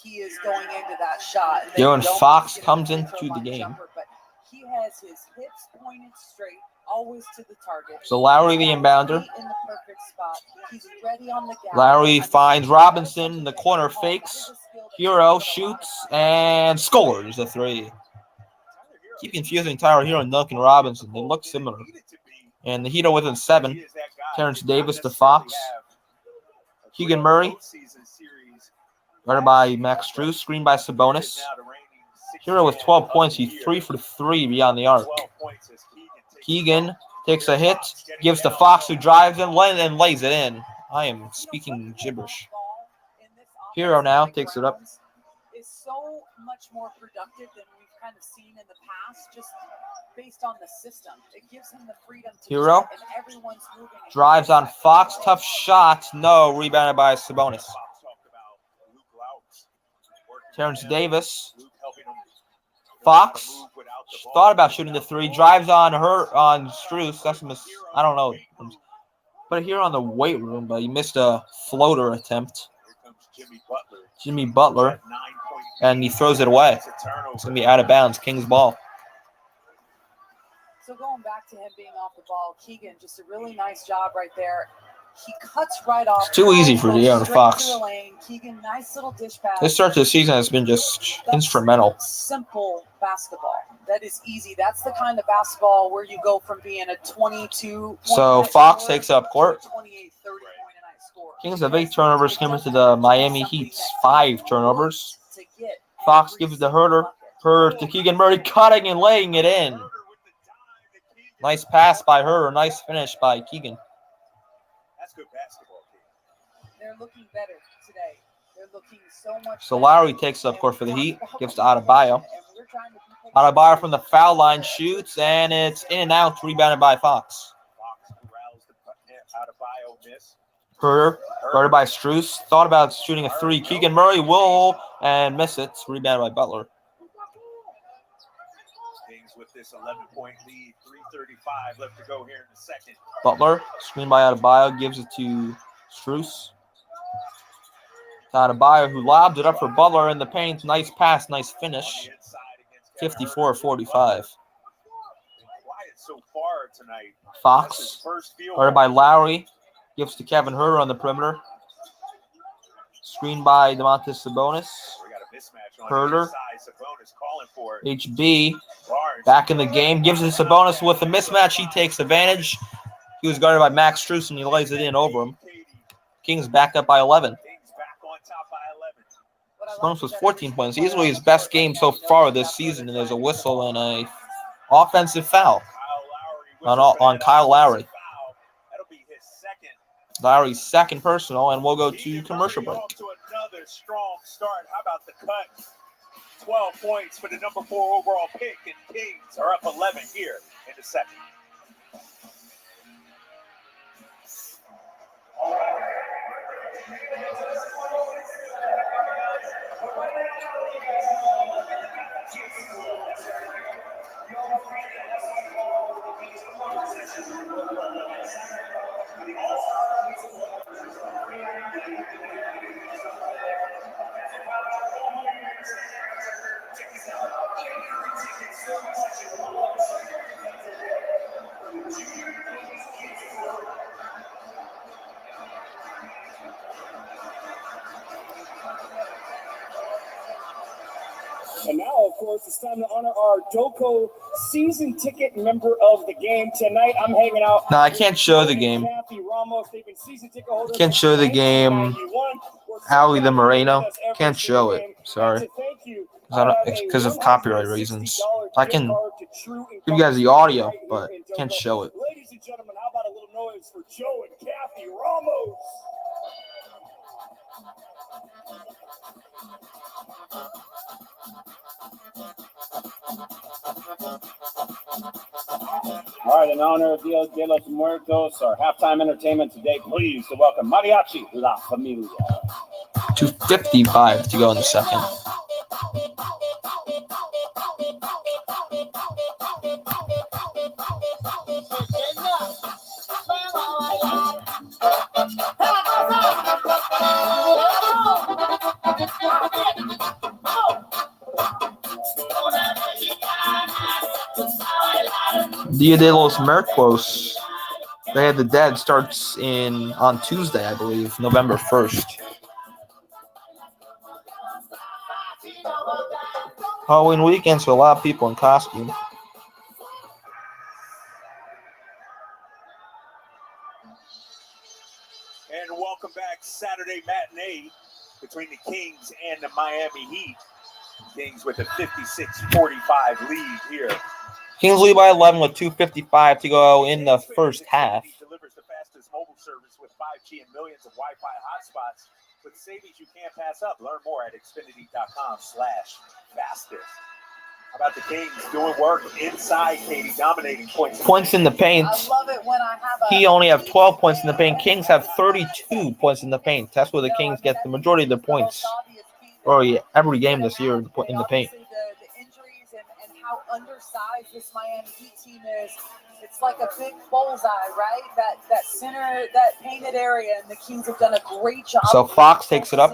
he is going into that shot. Dylan Fox comes into the game. But He has his hips pointed straight, always to the target. So Lowry, the inbounder. Feet in the perfect spot. He's ready on the gap. Lowry finds Robinson in the corner, fakes. Hero shoots and scores a three. Keep confusing Tyler Hero and Duncan Robinson. They look similar. And the Heat are within 7. Terrence Davis to Fox. Keegan Murray. Guarded by Max Strus. Screen by Sabonis. Hero with 12 points. He's 3 for 3 beyond the arc. Keegan takes a hit. Gives to Fox, who drives in and lays it in. I am speaking gibberish. Hero now takes it up. Is so much more productive than we've kind of seen in the past, just based on the system. It gives him the freedom to Hero and everyone's moving. drives on Fox, tough shot, no, rebounded by Sabonis. Terrence Davis, Fox thought about shooting the three, drives on Strus. That's a miss. I don't know. Put it here on the weight room, but he missed a floater attempt. Jimmy Butler, and he throws it away. It's going to be out of bounds. Kings ball. So going back to him being off the ball, Keegan, just a really nice job right there. He cuts right off. It's too easy for De'Aaron Fox. Keegan, nice little dish pass. This start to the season has been just instrumental. Simple basketball. That is easy. That's the kind of basketball where you go from being a 22. So Fox takes up court. 28, 30 point a night score. Kings have 8 turnovers coming to the Miami Heat's 5 turnovers. Fox gives it to Herter. Herter to Keegan Murray, cutting and laying it in. Nice pass by Herter. Nice finish by Keegan. That's good basketball. They're looking better today. They're looking so much. So Lowry takes up court for the Heat. Gives to Adebayo. Adebayo from the foul line shoots, and it's in and out. Rebounded by Fox. Herter, guarded by Strus. Thought about shooting a three. Keegan Murray will and miss it. Rebounded by Butler. Kings with this 11-point lead, 3:35 left to go here in the second. Butler, screen by Adebayo, gives it to Strus. Adebayo, who lobs it up for Butler in the paint. Nice pass, nice finish. 54-45. So far tonight. Fox, guarded by Lowry, gives to Kevin Herter on the perimeter. Screen by Domantas Sabonis. Herter. HB back in the game. Gives it to Sabonis with a mismatch. He takes advantage. He was guarded by Max Strus, and he lays it in over him. Kings back up by 11. Sabonis was 14 points. Easily his best game so far this season, and there's a whistle and a offensive foul on Kyle Lowry. Lowry's second personal, and we'll go to commercial break. Another strong start. How about the cut? 12 points for the number 4 overall pick, and Kings are up 11 here in the second. And now, of course, it's time to honor our Doco season ticket member of the game. Tonight, I'm hanging out. No, I can't show the game. Kathy Ramos, they've been season ticket holders. Can't show the game. Howie the Moreno. Can't show it. Sorry. Because of copyright reasons. I can give you guys the audio, but can't show it. Ladies and gentlemen, how about a little noise for Joe and Kathy Ramos? All right, in honor of Dia de los Muertos, our halftime entertainment today, please to welcome Mariachi La Familia. 2:55 to go in the second. Dia de los Muertos. Day of the Dead starts on Tuesday, I believe, November 1st. Halloween weekend, so a lot of people in costume. And welcome back, Saturday matinee between the Kings and the Miami Heat. Kings with a 56-45 lead here. Kings lead by 11 with 2:55 to go in the first half. Delivers the fastest mobile service with 5G and millions of Wi-Fi hotspots with savings you can't pass up. Learn more at Xfinity.com/fastest. How about the Kings doing work inside, Katie, dominating points. Points in the paint. I love it when I have He only have 12 points in the paint. Kings have 32 points in the paint. That's where the Kings get the majority of their points. Or every game this year in the paint. The injuries and how undersized this Miami Heat team is. It's like a big bullseye, right? That center, that painted area, and the Kings have done a great job. So Fox takes it up.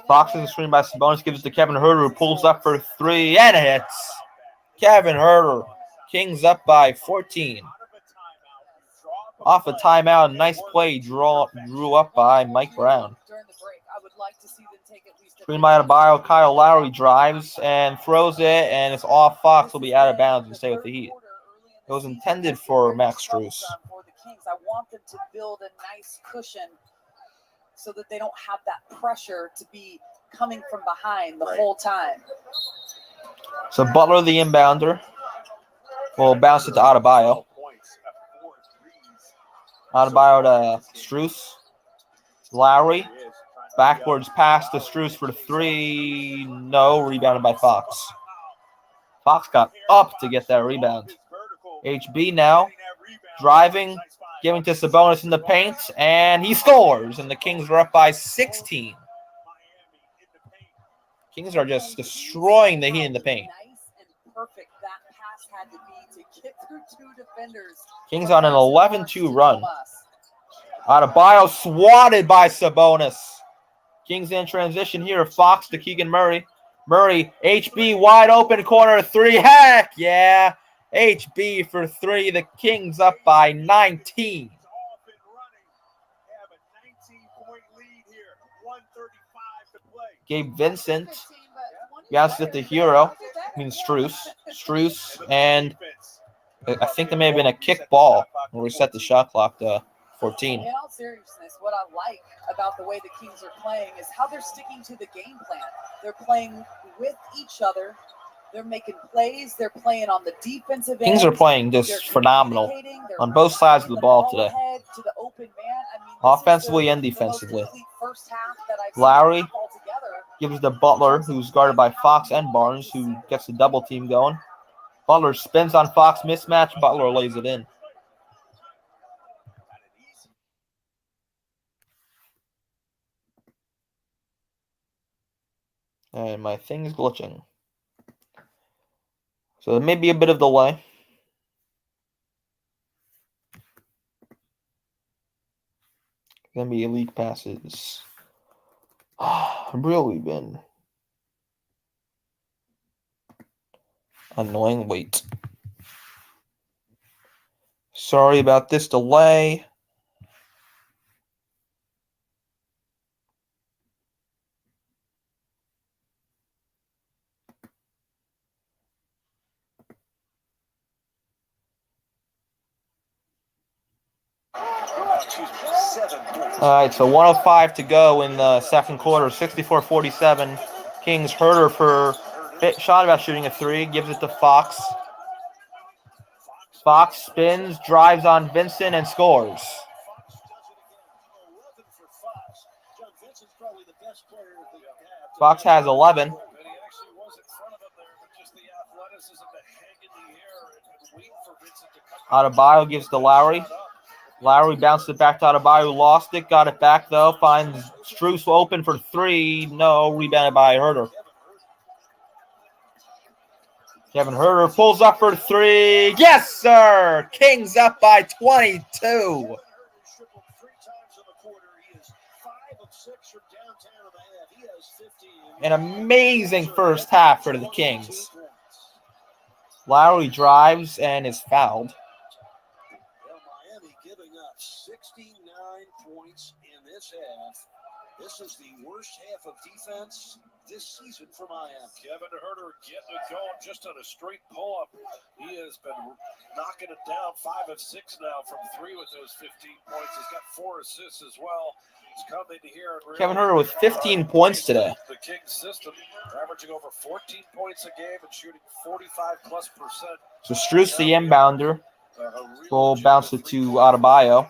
Fox is Fox screened by Sabonis, gives it to Kevin Huerter, who pulls up for 3 and hits. Kevin Huerter. Kings up by 14. Off a timeout, nice play drew up by Mike Brown. Screen by Adebayo, Kyle Lowry drives and throws it, and it's off. Fox will be out of bounds and stay with the Heat. It was intended for Max Strus. I want them to build a nice cushion so that they don't have that pressure to be coming from behind the whole time. So Butler, the inbounder, will bounce it to Adebayo. Adebayo to Strus. Lowry. Backwards pass to Strus for 3. No, rebounded by Fox. Fox got up to get that rebound. HB now driving, giving to Sabonis in the paint, and he scores. And the Kings are up by 16. Kings are just destroying the Heat in the paint. Perfect that pass had to be to get through 2 defenders. Kings on an 11-2 run. Adebayo swatted by Sabonis. Kings in transition here. Fox to Keegan Murray. Murray, HB wide open corner 3. Heck yeah. HB for 3. The Kings up by 19. Gabe Vincent bounces it to Hero. Strus, and I think there may have been a kick ball when we set the shot clock to 14. In all seriousness, what I like about the way the Kings are playing is how they're sticking to the game plan. They're playing with each other. They're making plays. They're playing on the defensive end. Kings are playing just phenomenal on both sides of the ball today. Offensively and defensively. Lowry gives to Butler, who's guarded by Fox and Barnes, who gets the double team going. Butler spins on Fox mismatch. Butler lays it in. And my thing is glitching. So there may be a bit of delay. Gonna be elite passes. Really been annoying. Wait. Sorry about this delay. All right, so 1:05 to go in the second quarter. 64-47. Kings. Huerter for shot about shooting a 3. Gives it to Fox. Fox spins, drives on Vincent, and scores. Fox has 11. Adebayo gives to Lowry. Lowry bounced it back to Adebayo, lost it, got it back though, finds Strus open for 3. No, rebounded by Huerter. Kevin Huerter pulls up for 3. Yes, sir! Kings up by 22. An amazing first half for the Kings. Lowry drives and is fouled. Well, Miami giving up 69 points in this half. This is the worst half of defense this season for Miami. Kevin Herter getting it going just on a straight pull-up. He has been knocking it down 5 of 6 now from 3 with those 15 points. He's got 4 assists as well. He's coming here and really, Kevin Herter with 15 points today. The Kings system, averaging over 14 points a game and shooting 45+%. So Strus, the inbounder, will bounce it to Adebayo.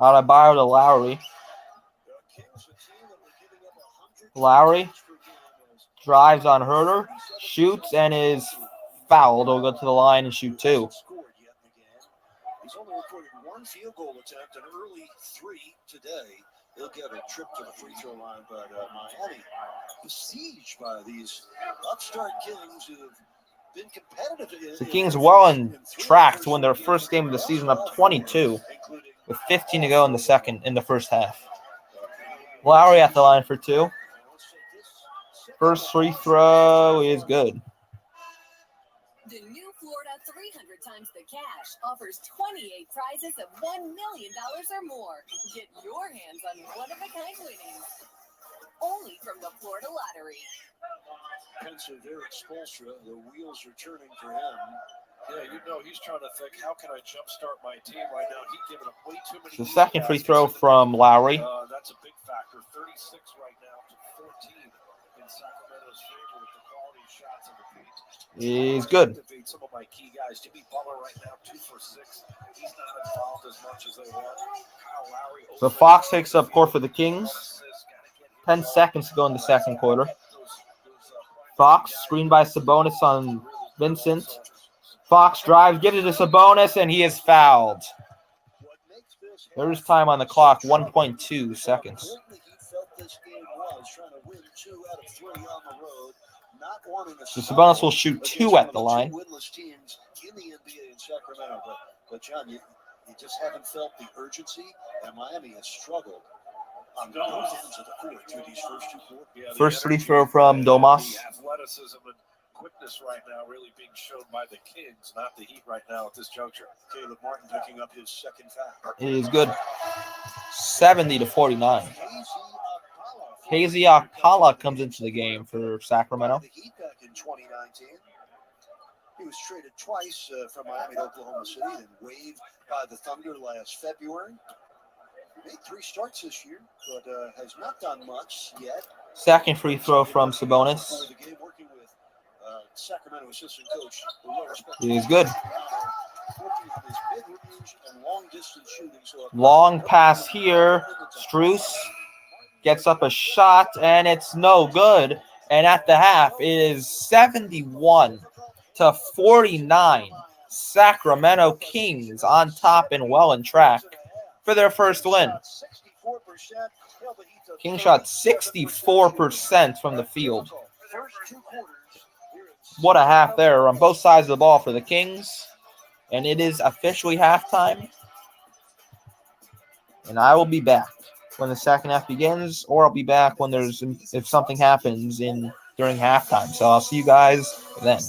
Adebayo to Lowry. Lowry drives on Herter, shoots, and is fouled. He'll go to the line and shoot 2. He's only recorded 1 field goal attempt, an early 3 today. He'll get a trip to the free throw line, but Miami besieged by these upstart Kings who have been competitive. The Kings well on track to win their first game of the season, up 22, with 15 to go in the first half. Lowry at the line for 2. First free throw is good. The new Florida 300 times the cash offers 28 prizes of $1 million or more. Get your hands on one-of-a-kind winnings. Only from the Florida Lottery. Pensive Eric Spoelstra, the wheels are turning for him. Yeah, you know he's trying to think, how can I jumpstart my team right now? He's giving up way too many. The second free throw from Lowry. That's a big factor. 36 right now to 14 in Sacramento's favor with the quality shots in the paint. Is good. Some of my key guys. Jimmy Butler right now 2 for 6. He's not involved as much as they want. Kyle Lowry. So Fox takes up court for the Kings. 10 seconds to go in the second quarter. Fox screened by Sabonis on Vincent. Fox drives, gives it to Sabonis, and he is fouled. There's time on the clock, 1.2 seconds. So Sabonis will shoot 2 at the line. But John, you just haven't felt the urgency, and Miami has struggled on both ends of the court through these first 2 quarters. Yeah, first free throw from Domas. The athleticism and quickness right now really being shown by the Kings, not the Heat right now at this juncture. Caleb Martin picking up his second foul. It is good. 70-49. Casey Okpala comes into the game for Sacramento. The Heat back in 2019. He was traded twice from Miami to Oklahoma City and waived by the Thunder last February. Made 3 starts this year, but has not done much yet. Second free throw from Sabonis. Working with Sacramento assistant coach. It is good. Long pass here. Strus gets up a shot, and it's no good. And at the half, it is 71-49. Sacramento Kings on top and well in track for their first win. Kings shot 64% from the field. What a half there on both sides of the ball for the Kings. And it is officially halftime. And I will be back when the second half begins, or I'll be back when if something happens during halftime. So I'll see you guys then.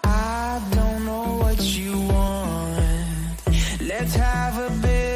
I don't know what you want. Let's have a bit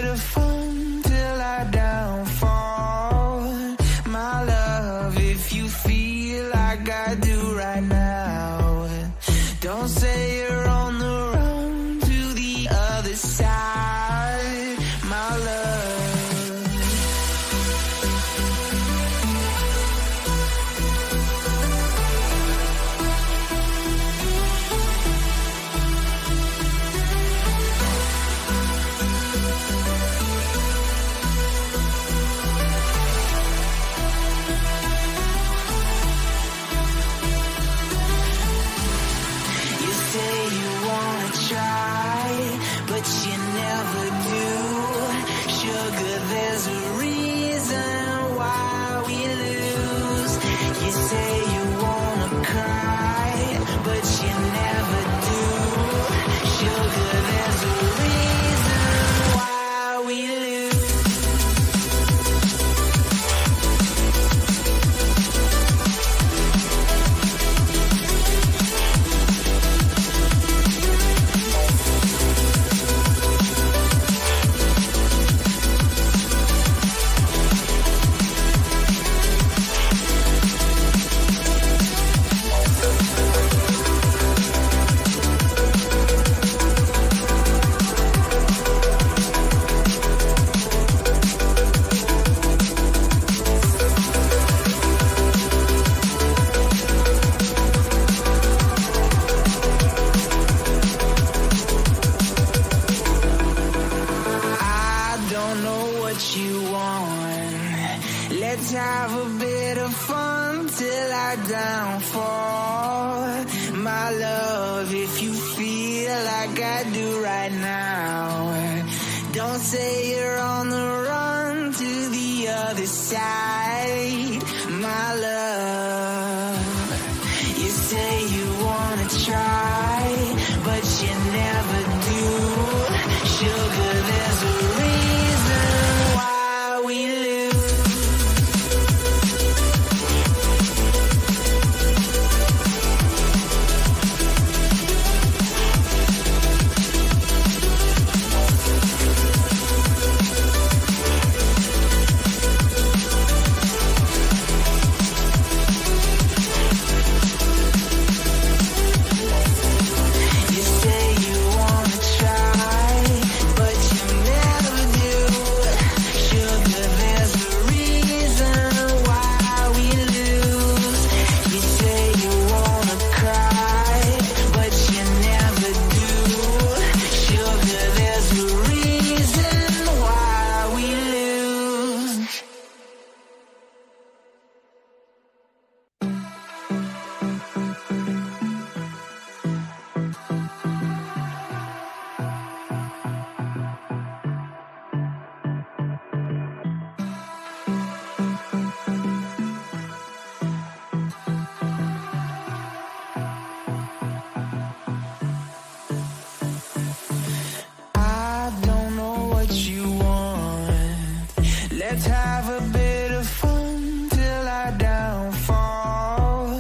what you want. Let's have a bit of fun till I downfall. My love, if you feel like I do right now, don't say you're on the run to the other side. My love, you say you wanna try, but you never do. Sugar, there's a reason why we lose. Let's have a bit of fun till I downfall.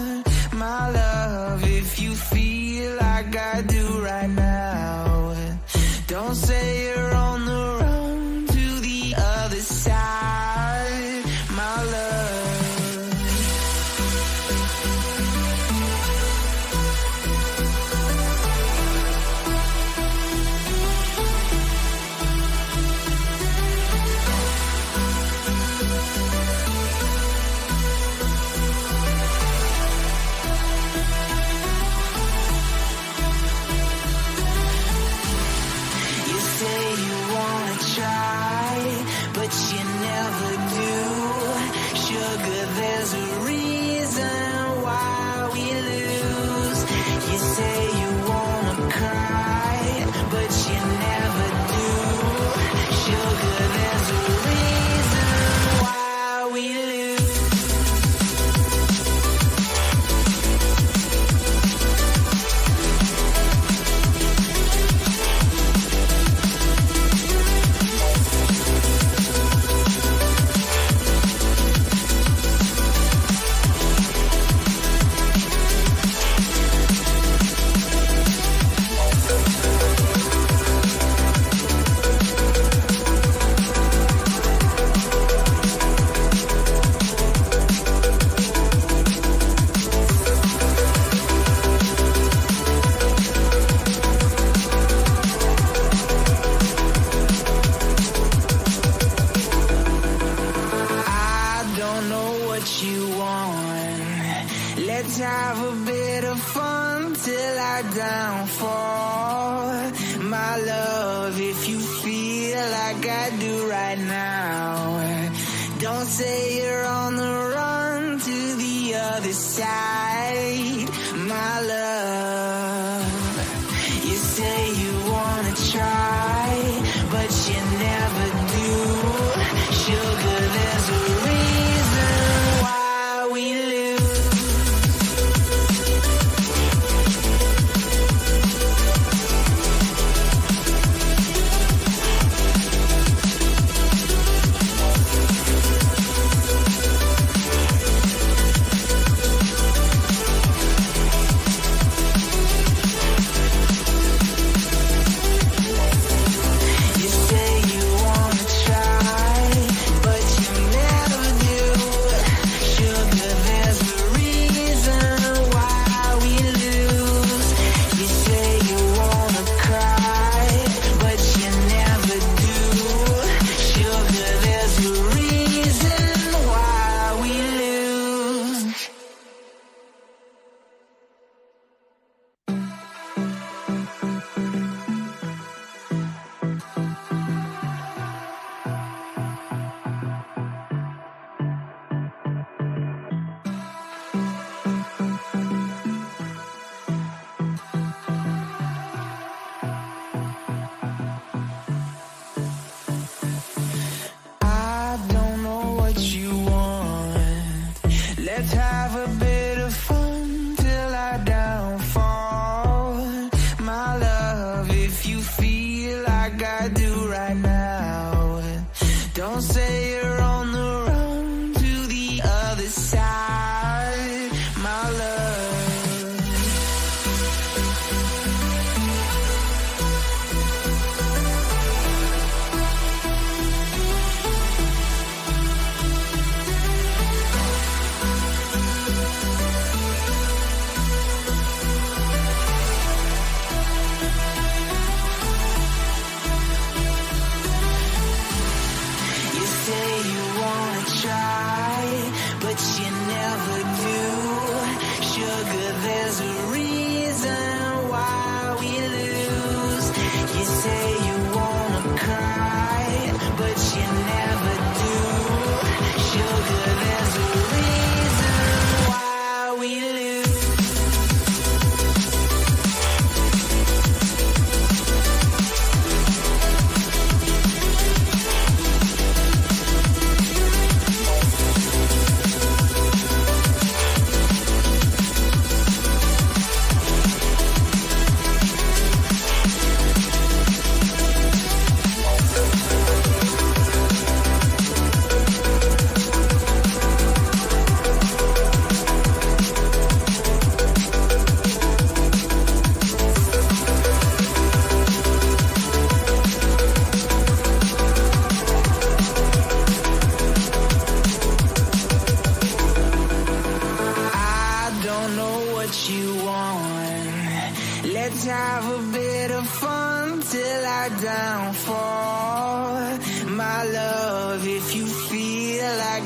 My love, if you feel like I do right now, don't say you're on the run to the other side. My love. But you never do. Sugar, there's a reason why we lose. You say you wanna cry, but you never do. Sugar, there's a reason why we lose. You want. Let's have a bit of fun till I downfall. My love, if you feel like I do right now, don't say you're on the run to the other side. My love, you say you wanna try, but you never do. Sugar, there's a reason why we lose.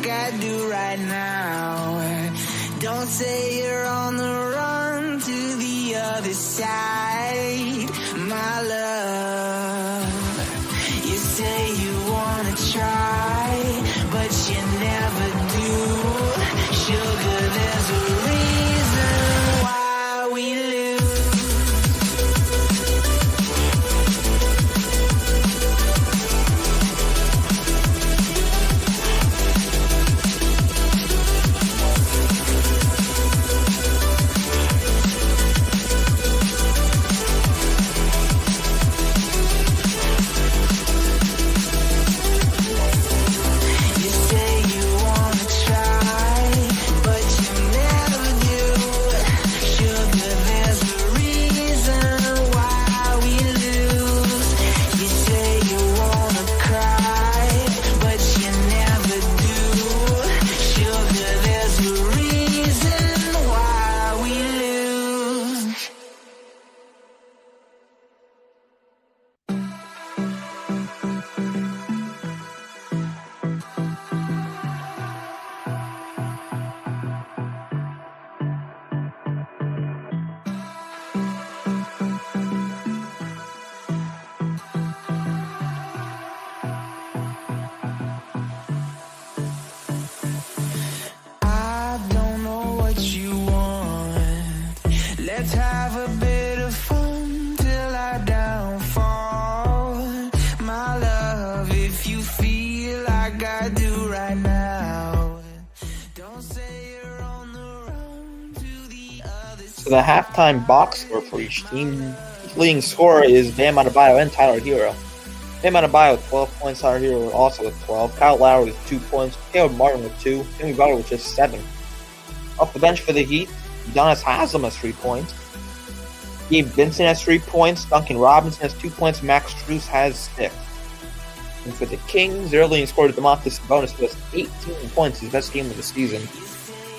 I do right now. Don't say you're on the run to the other side, my love. You say you wanna try, but you never do. Sugar, there's a reason why we lose. You say you wanna try, but you never do. Sugar, there's a reason why we lose. You say you wanna cry, but you never do. Sugar, there's a reason why we lose. I don't know what you want. Let's have a bit of fun till I downfall. My love, if you feel like I do right now, don't say you're on the run to the other So the halftime box score for each team. Each leading scorer is Bam Adebayo and Tyler Hero. Bam Adebayo with 12 points, Tyler Hero also with 12. Kyle Lowry with 2 points, Caleb Martin with 2, Jimmy Butler with just 7. Off the bench for the Heat, Udonis Haslem has 3 points. Gabe Vincent has 3 points, Duncan Robinson has 2 points, Max Strus has 6. And for the Kings, their leading scorer Domantas Sabonis with 18 points, his best game of the season.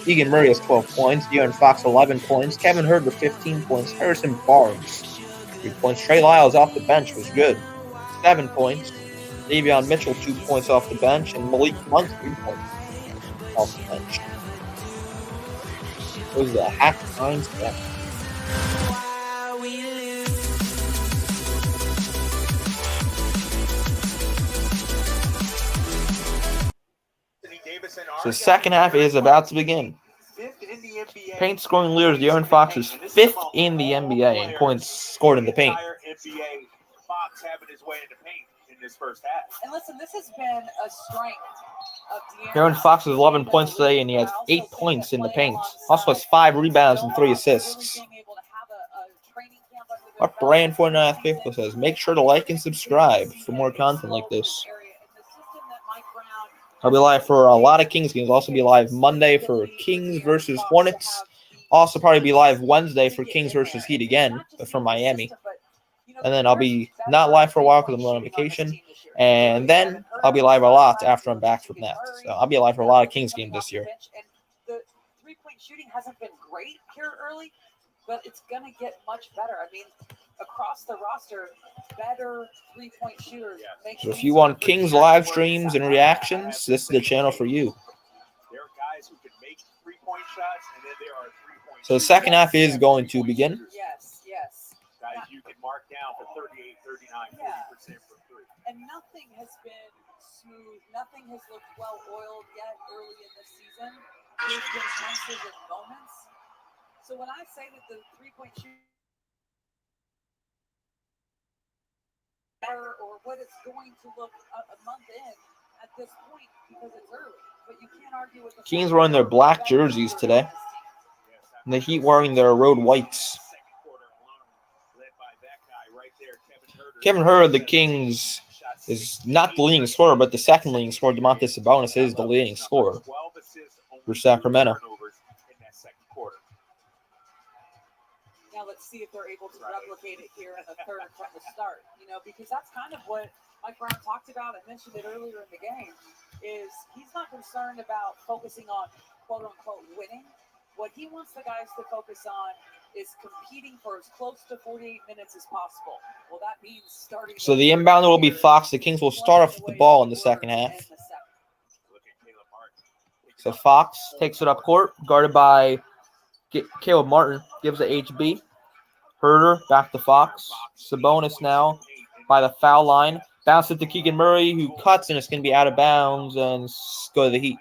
Keegan Murray has 12 points, De'Aaron Fox 11 points, Kevin Huerter with 15 points, Harrison Barnes 3 points, Trey Lyles off the bench was good, 7 points, Davion Mitchell 2 points off the bench, and Malik Monk 3 points off the bench. Those are the halftime stats. why we lose. So the second half is about to begin. Paint scoring leader De'Aaron Fox is 5th in the NBA in points scored in the paint. Fox having his way into paint in this first half. And listen, this has been a strength of De'Aaron Fox has 11 points today, and he has 8 points in the paint. Also has 5 rebounds and 3 assists. Our brand 49 Faithful says, make sure to like and subscribe for more content like this. I'll be live for a lot of Kings games. I'll also be live Monday for Kings versus Hornets. Also probably be live Wednesday for Kings versus Heat again from Miami. And then I'll be not live for a while because I'm going on vacation. And then I'll be live a lot after I'm back from that. So I'll be live for a lot of Kings games this year. The three-point shooting hasn't been great here early, but it's going to get much better. I mean, across the roster, better three-point shooters. So if you want Kings live streams and reactions, this is the channel for you. There are guys who can make three-point shots, and then there are three-point So the second half is going to begin. Yes, yes. guys you can mark down for 38, 39, 40% from three. And nothing has been smooth. Nothing has looked well-oiled yet early in the season. There's been chances and moments. So when I say that the three-point shooting or what it's going to look a month in at this point because it's early, but you can't argue with the Kings wearing their black jerseys today, and the Heat wearing their road whites. Kevin Huerter, the Kings, is not the leading scorer, but the second leading scorer, Domantas Sabonis, is the leading scorer for Sacramento. Now let's see if they're able to replicate it here in the third from the start, because that's kind of what Mike Brown talked about. I mentioned it earlier in the game, is he's not concerned about focusing on quote-unquote winning. What he wants the guys to focus on is competing for as close to 48 minutes as possible. Well, that means starting. So the inbounder will be Fox. The Kings will start off with the ball in the second half. So Fox takes it up court, guarded by Caleb Martin, gives it HB. Herter back to Fox. Sabonis now by the foul line. Bounce it to Keegan Murray, who cuts, and it's going to be out of bounds and go to the Heat.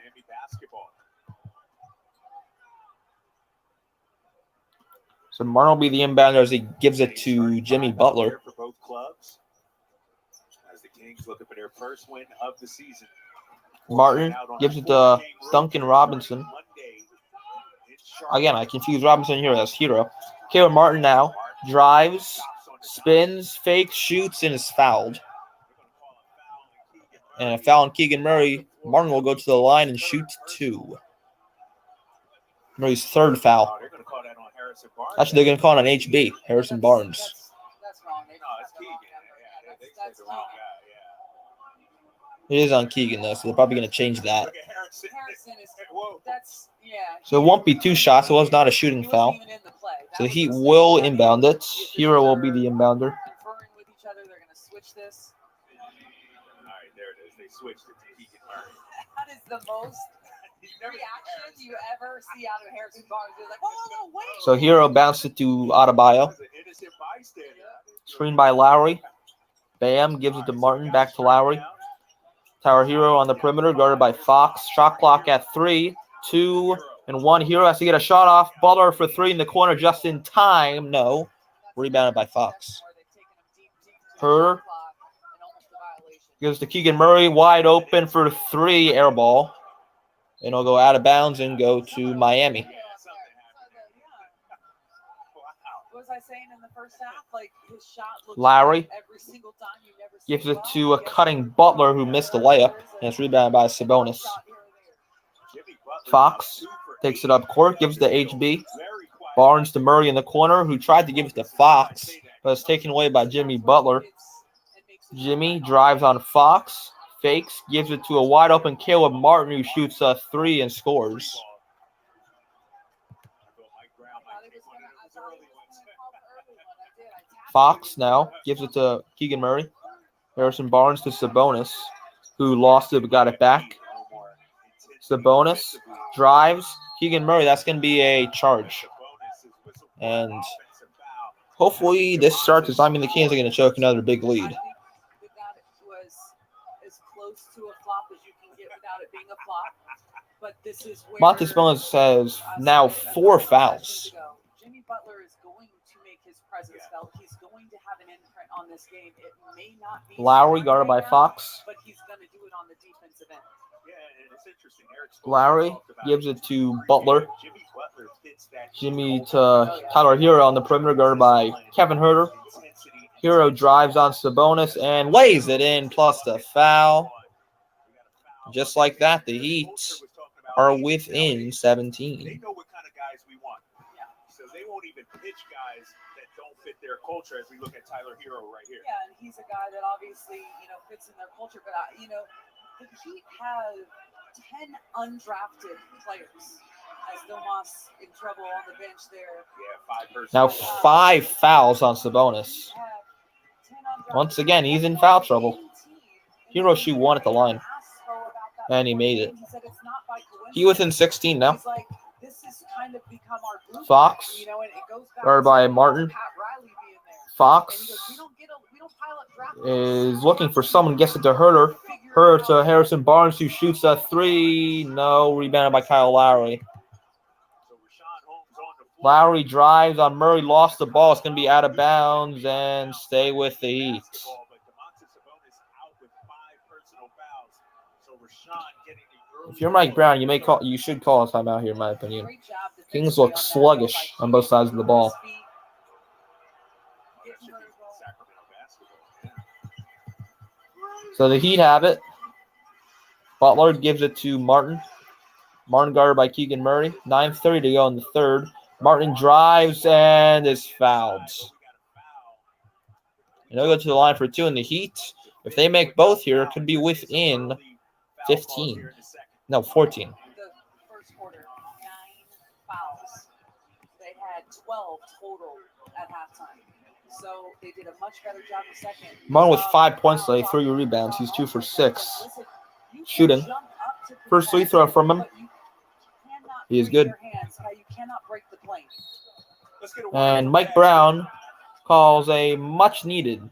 So Martin will be the inbounder as he gives it to Jimmy Butler. For both clubs, as the Kings looking for their first win of the season. Martin gives it to Duncan Robinson. Again, I confuse Robinson here as Hero. Caleb Martin now drives, spins, fakes, shoots, and is fouled. And a foul on Keegan Murray. Martin will go to the line and shoot 2. Murray's third foul. Actually, they're going to call it on HB, Harrison Barnes. That's wrong. That's Keegan. It is on Keegan, though, so they're probably going to change that. Harrison is, that's, yeah. So it won't be 2 shots. It was not a shooting foul. So the Heat will inbound it. Hero will be the inbounder. Conferring with each other, they're going to switch this. All right, there it is. They switched it to Keegan Murray. That is the most reactions you ever see out of Harrison Barnes. They're like, oh, no, wait. So Hero bounced it to Adebayo. Screen by Lowry. Bam gives it to Martin. Back to Lowry. Tower Hero on the perimeter, guarded by Fox. Shot clock at 3, 2, and 1. Hero has to get a shot off. Butler for 3 in the corner just in time. No. Rebounded by Fox. Herter gives to Keegan Murray. Wide open for 3. Air ball. And it'll go out of bounds and go to Miami. What was I saying in the first half? Like, his shot looks Lowry every single time you've never seen gives it to a cutting Butler who missed the layup, and it's rebounded by Sabonis. Fox takes it up court, gives it to HB. Barnes to Murray in the corner, who tried to give it to Fox, but it's taken away by Jimmy Butler. Jimmy drives on Fox, fakes, gives it to a wide open Caleb Martin, who shoots a 3 and scores. Fox now gives it to Keegan Murray. Harrison Barnes to Sabonis, who lost it but got it back. Sabonis drives. Keegan Murray, that's going to be a charge. And hopefully this starts as the Kings are going to choke another big lead. That was as close to a flop as you can get without it being a flop. But this is where Monty Sabonis has now 4 fouls. Jimmy Butler is going to make his presence felt. He's going to have an imprint on this game. It may not be Lowry guarded by Fox. but he's going to do it on the defensive end. Lowry gives it to Butler. Jimmy to Tyler Hero on the perimeter, guarded by Kevin Herter. Hero drives on Sabonis and lays it in, plus the foul. Just like that, the Heat are within 17. They know what kind of guys we want. So they won't even pitch guys that don't fit their culture as we look at Tyler Hero right here. Yeah, and he's a guy that obviously, fits in their culture. But, the Heat have 10 undrafted players. As Domas in trouble on the bench there. Yeah, 5 Now 5 fouls on Sabonis. Once again, he's in foul trouble. Hero shoot 1 at the line. And he made it. He within 16 now. Fox, guarded by Martin. Fox is looking for someone, gets it to Herter. Herter to Harrison Barnes, who shoots a 3. No, rebounded by Kyle Lowry. Lowry drives on Murray, lost the ball. It's going to be out of bounds and stay with the Heat. If you're Mike Brown, you should call a timeout here, in my opinion. Kings look sluggish on both sides of the ball. So the Heat have it. Butler gives it to Martin. Martin guarded by Keegan Murray. 9:30 to go in the third. Martin drives and is fouled. And they'll go to the line for 2 in the Heat. If they make both here, it could be within 15. No, 14. The first quarter, 9 fouls. They had 12 total at halftime. So they did a much better job in the second. Martin with 5 points today, 3 rebounds. He's 2 for 6. Shooting. First free throw from him. He is good. Your hands, how you cannot break the plane. And Mike Brown calls a much-needed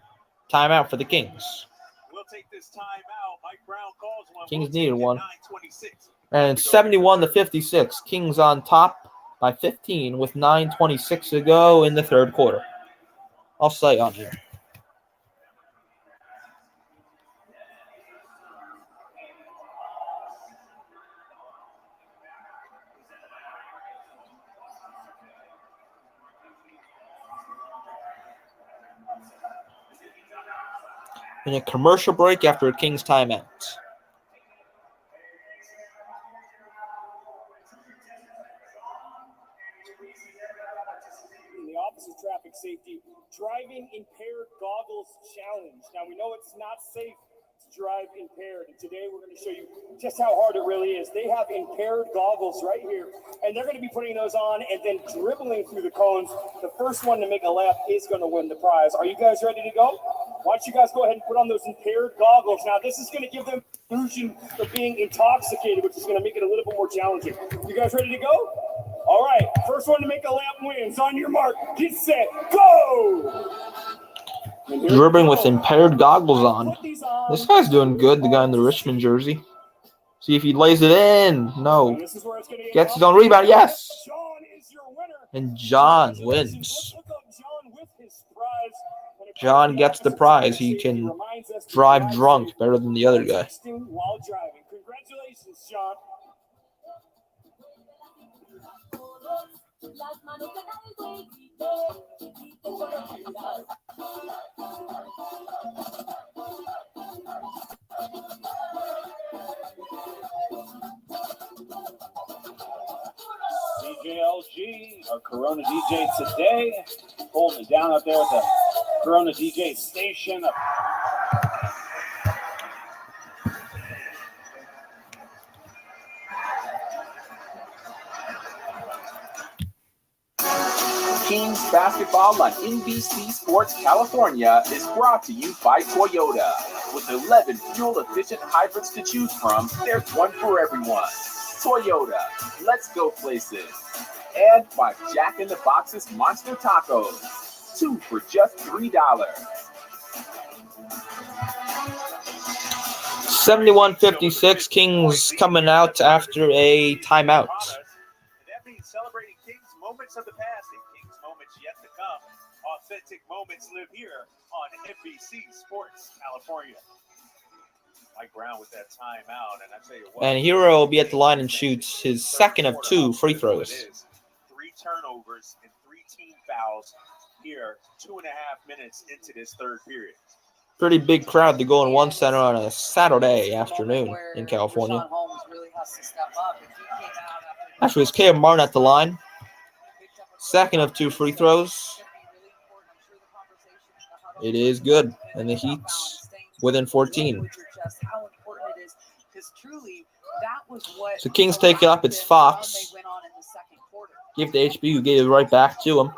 timeout for the Kings. We'll take this timeout. Mike Brown calls one. Kings We'll needed take it, one. 9:26. And 71-56. Kings on top by 15 with 9:26 to go in the third quarter. I'll say on here. And a commercial break after a Kings timeout. In the Office of Traffic Safety, driving impaired goggles challenge. Now we know it's not safe to drive impaired, and today we're going to show you just how hard it really is. They have impaired goggles right here, and they're going to be putting those on and then dribbling through the cones. The first one to make a lap is going to win the prize. Are you guys ready to go? Why don't you guys go ahead and put on those impaired goggles. Now, this is going to give them the illusion of being intoxicated, which is going to make it a little bit more challenging. You guys ready to go? All right, first one to make a lap wins. On your mark, get set, go! Dribbling with impaired goggles on. This guy's doing good, the guy in the Richmond jersey. See if he lays it in. No. Gets his own rebound. Yes! And John wins. John gets the prize. He can drive drunk better than the other guy. Congratulations, John. DJLG, our Corona DJ today, holding it down out there at the Corona DJ station. Kings basketball on NBC Sports California is brought to you by Toyota. With 11 fuel-efficient hybrids to choose from, there's one for everyone. Toyota, let's go places. And by Jack in the Box's Monster Tacos, 2 for just $3. 71-56, Kings coming out after a timeout. That means celebrating Kings moments of the past and Kings moments yet to come. Authentic moments live here on NBC Sports California. Mike Brown with that timeout, and I tell you what. And Hero will be at the line and shoots his second of 2 free throws. 3 turnovers and 3 team fouls here, 2.5 minutes into this third period. Pretty big crowd to go in one center on a Saturday afternoon in California. Actually, it's Caleb Martin at the line. Second of 2 free throws. It is good. And the Heat's within 14. So Kings take it up. It's Fox. Give to HB, who gave it right back to him.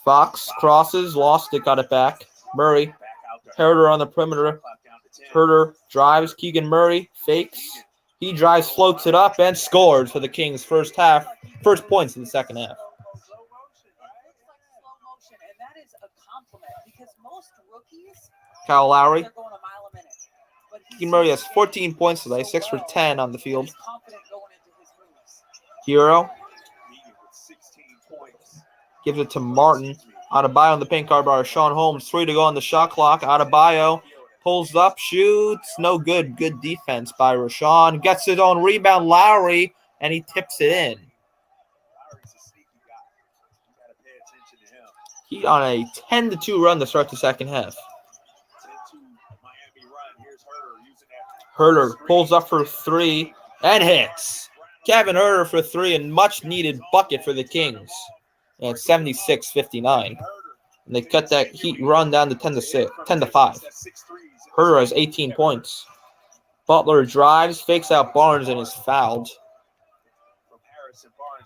Fox crosses, lost it, got it back. Murray. Herder on the perimeter. Herder drives. Keegan Murray fakes. He drives, floats it up, and scores for the Kings' first points in the second half. Kyle Lowry. Keegan Murray has 14 points today, 6 for 10 on the field. Hero gives it to Martin. Adebayo on the pink card bar. Sean Holmes, 3 to go on the shot clock. Adebayo pulls up, shoots. No good. Good defense by Rashawn. Gets his own rebound, Lowry, and he tips it in. Heat on a 10-2 run to start the second half. Herder pulls up for 3 and hits. Kevin Herder for 3, and much-needed bucket for the Kings. And it's 76-59. And they cut that Heat run down to 10-5. Herder has 18 points. Butler drives, fakes out Barnes, and is fouled.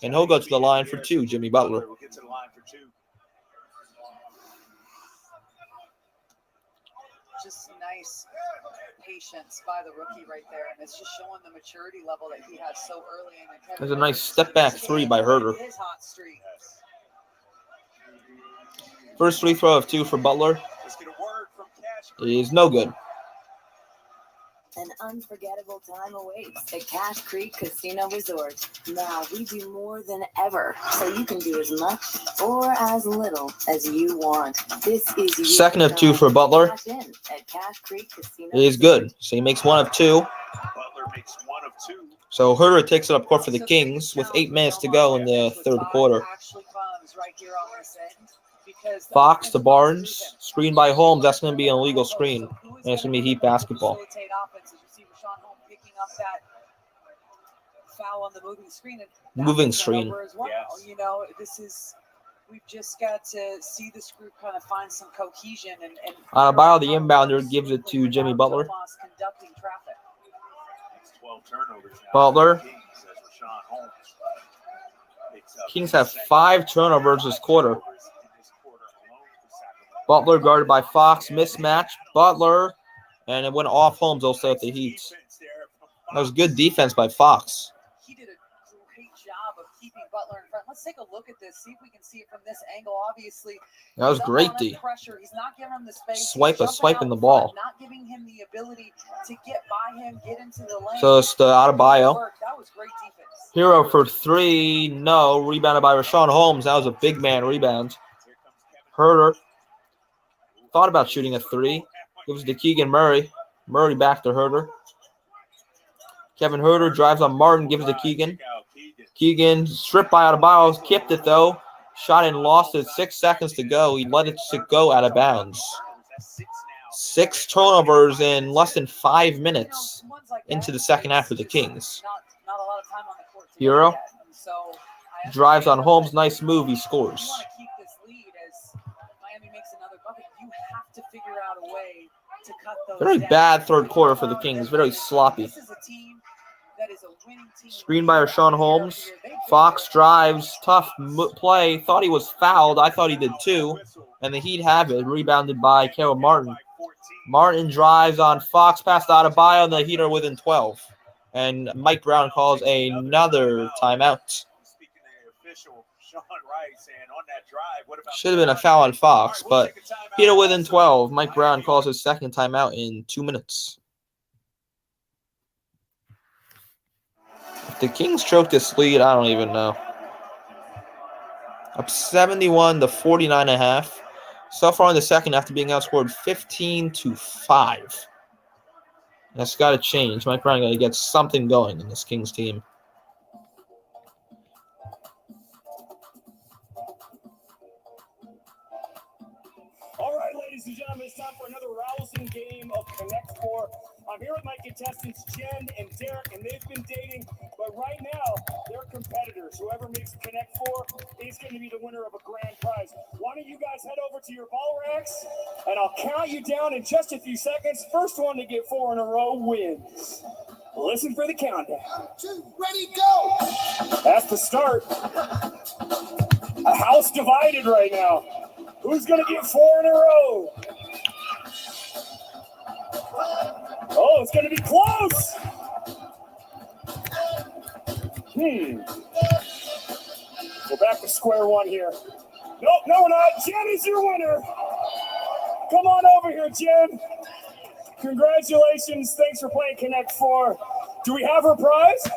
And he'll go to the line for 2, Jimmy Butler. Just nice patience by the rookie right there, and it's just showing the maturity level that he has so early in the. There's a nice step back three by Herter. His hot streak. First free throw of 2 for Butler is no good. An unforgettable time awaits at Cache Creek Casino Resort. Now we do more than ever, so you can do as much or as little as you want. This is your Second of 2 for Butler cash in at Cache Creek Casino is good. So he makes 1 of 2. Butler makes 1 of 2. So Herter takes it up court for the Kings with 8 minutes to go in the third quarter. Fox to Barnes, screen by Holmes. That's going to be an illegal screen, and it's going to be Heat basketball. Foul on the moving screen. Moving screen. Yes. You know, we've just got to see this group kind of find some cohesion and Adebayo, the inbounder, gives it to Jimmy Butler. Conducting traffic. 12 turnovers now. Butler. Kings have 5 turnovers this quarter. Butler guarded by Fox, mismatch. Butler, and it went off Holmes also at the Heat. That was good defense by Fox. He did a great job of keeping Butler in front. Let's take a look at this. See if we can see it from this angle. Obviously, that was great D. He's not giving him the space. Swiping the ball. Not giving him the ability to get by him, get into the lane. So it's the Adebayo. That was great defense. Hero for 3. No. Rebounded by Rashawn Holmes. That was a big man rebound. Herter thought about shooting a 3. Gives it to Keegan Murray. Murray back to Herter. Kevin Herter drives on Martin. Gives it to Keegan. Keegan stripped by Adebayo. Kipped it though. Shot and lost it. 6 seconds to go. He let it go out of bounds. 6 turnovers in less than 5 minutes into the second half for the Kings. Hero drives on Holmes. Nice move. He scores. Very bad third quarter for the Kings. Very sloppy. Screen by Rashawn Holmes. Fox drives. Tough play. Thought he was fouled. I thought he did too. And the Heat have it. Rebounded by Caleb Martin. Martin drives on Fox past Adebayo, and the Heat are within 12. And Mike Brown calls another timeout. Should have been a foul on Fox, but Heat are within 12. Mike Brown calls his second timeout in 2 minutes. If the Kings choke this lead, I don't even know. Up 71 to 49.5. So far in the second, after being outscored 15-5. That's got to change. Mike Brown got to get something going in this Kings team. All right, ladies and gentlemen, it's time for another rousing game of Connect Four. I'm here with my contestants, Jen and Derek, and they've been dating, but right now, they're competitors. Whoever makes Connect Four is going to be the winner of a grand prize. Why don't you guys head over to your ball racks, and I'll count you down in just a few seconds. First one to get 4 in a row wins. Listen for the countdown. 2, ready, go! That's the start. A house divided right now. Who's going to get 4 in a row? Oh, it's going to be close. We're back to square one here. Nope, no, we're not. Jen is your winner. Come on over here, Jen. Congratulations. Thanks for playing Connect 4. Do we have her prize?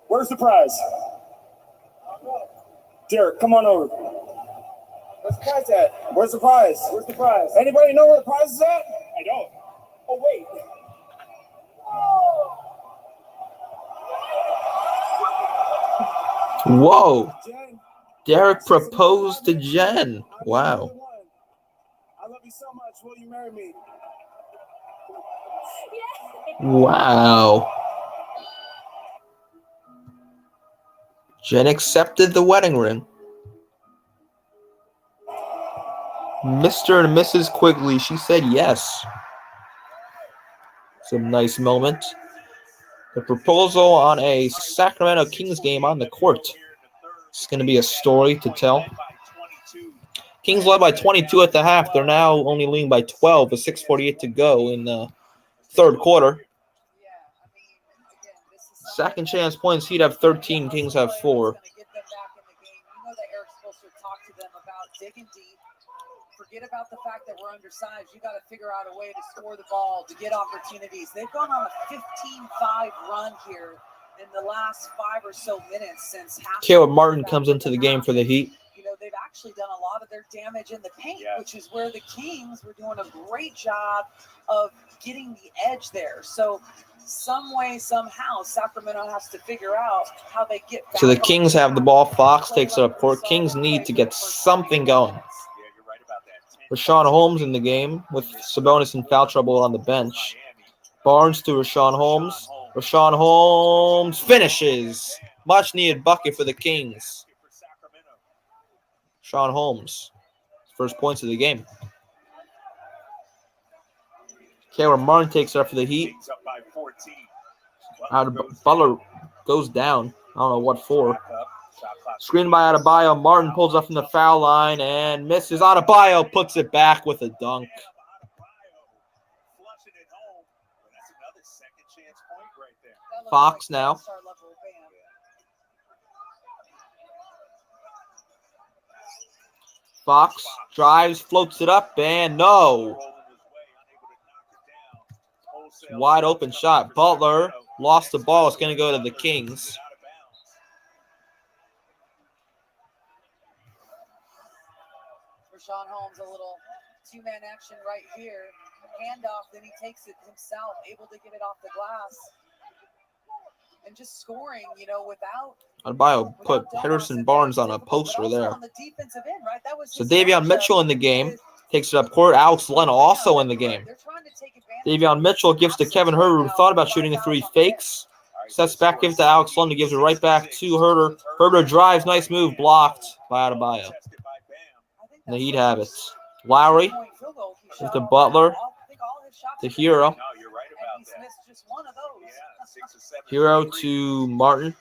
Where's the prize? Derek, come on over. Where's the prize at? Where's the prize? Where's the prize? Anybody know where the prize is at? I don't. Oh, wait. Whoa. Derek proposed to Jen. Wow. I love you so much. Will you marry me? Wow. Jen accepted the wedding ring. Mr. and Mrs. Quigley, she said yes. It's a nice moment. The proposal on a Sacramento Kings game on the court. It's going to be a story to tell. Kings led by 22 at the half. They're now only leading by 12 with 6:48 to go in the third quarter. Yeah, I mean, again, this is Second chance points. Heat have 13. Kings have 4. going to get them back in the game. You know that Eric Spoelstra talked to them about digging deep. Forget about the fact that we're undersized. You got to figure out a way to score the ball, to get opportunities. They've gone on a 15-5 run here in the last 5 or so minutes since half. Caleb Martin comes into the game for the Heat. You know, they've actually done a lot of their damage in the paint, which is where the Kings were doing a great job of getting the edge there. So some way, somehow, Sacramento has to figure out how they get back. So the Kings have the ball. Fox takes it up court. Kings need to get something going. Rashawn Holmes in the game with Sabonis in foul trouble on the bench. Barnes to Rashawn Holmes. Rashawn Holmes finishes. Much needed bucket for the Kings. Rashawn Holmes. First points of the game. Caleb Martin takes it up for the Heat. Butler goes down. I don't know what for. Screen by Adebayo. Martin pulls up from the foul line and misses. Adebayo puts it back with a dunk. Fox now. Fox drives, floats it up, and no. Wide open shot. Butler lost the ball. It's going to go to the Kings. Rashawn Holmes, a little two-man action right here. Handoff, then he takes it himself, able to get it off the glass. And just scoring, you know, without Adebayo put Harrison Barnes on a poster there. on the defensive end, right? That was So Davion Mitchell in the game. Takes it up court. Alex Len also in the game. Davion Mitchell gives to Kevin Huerter, who thought about shooting a three, fakes. Sets back, gives to Alex Len, who gives it right back to Huerter. Huerter drives, nice move, blocked by Adebayo. And the Heat have it. Lowry with the Butler. The Hero. Hero to Martin.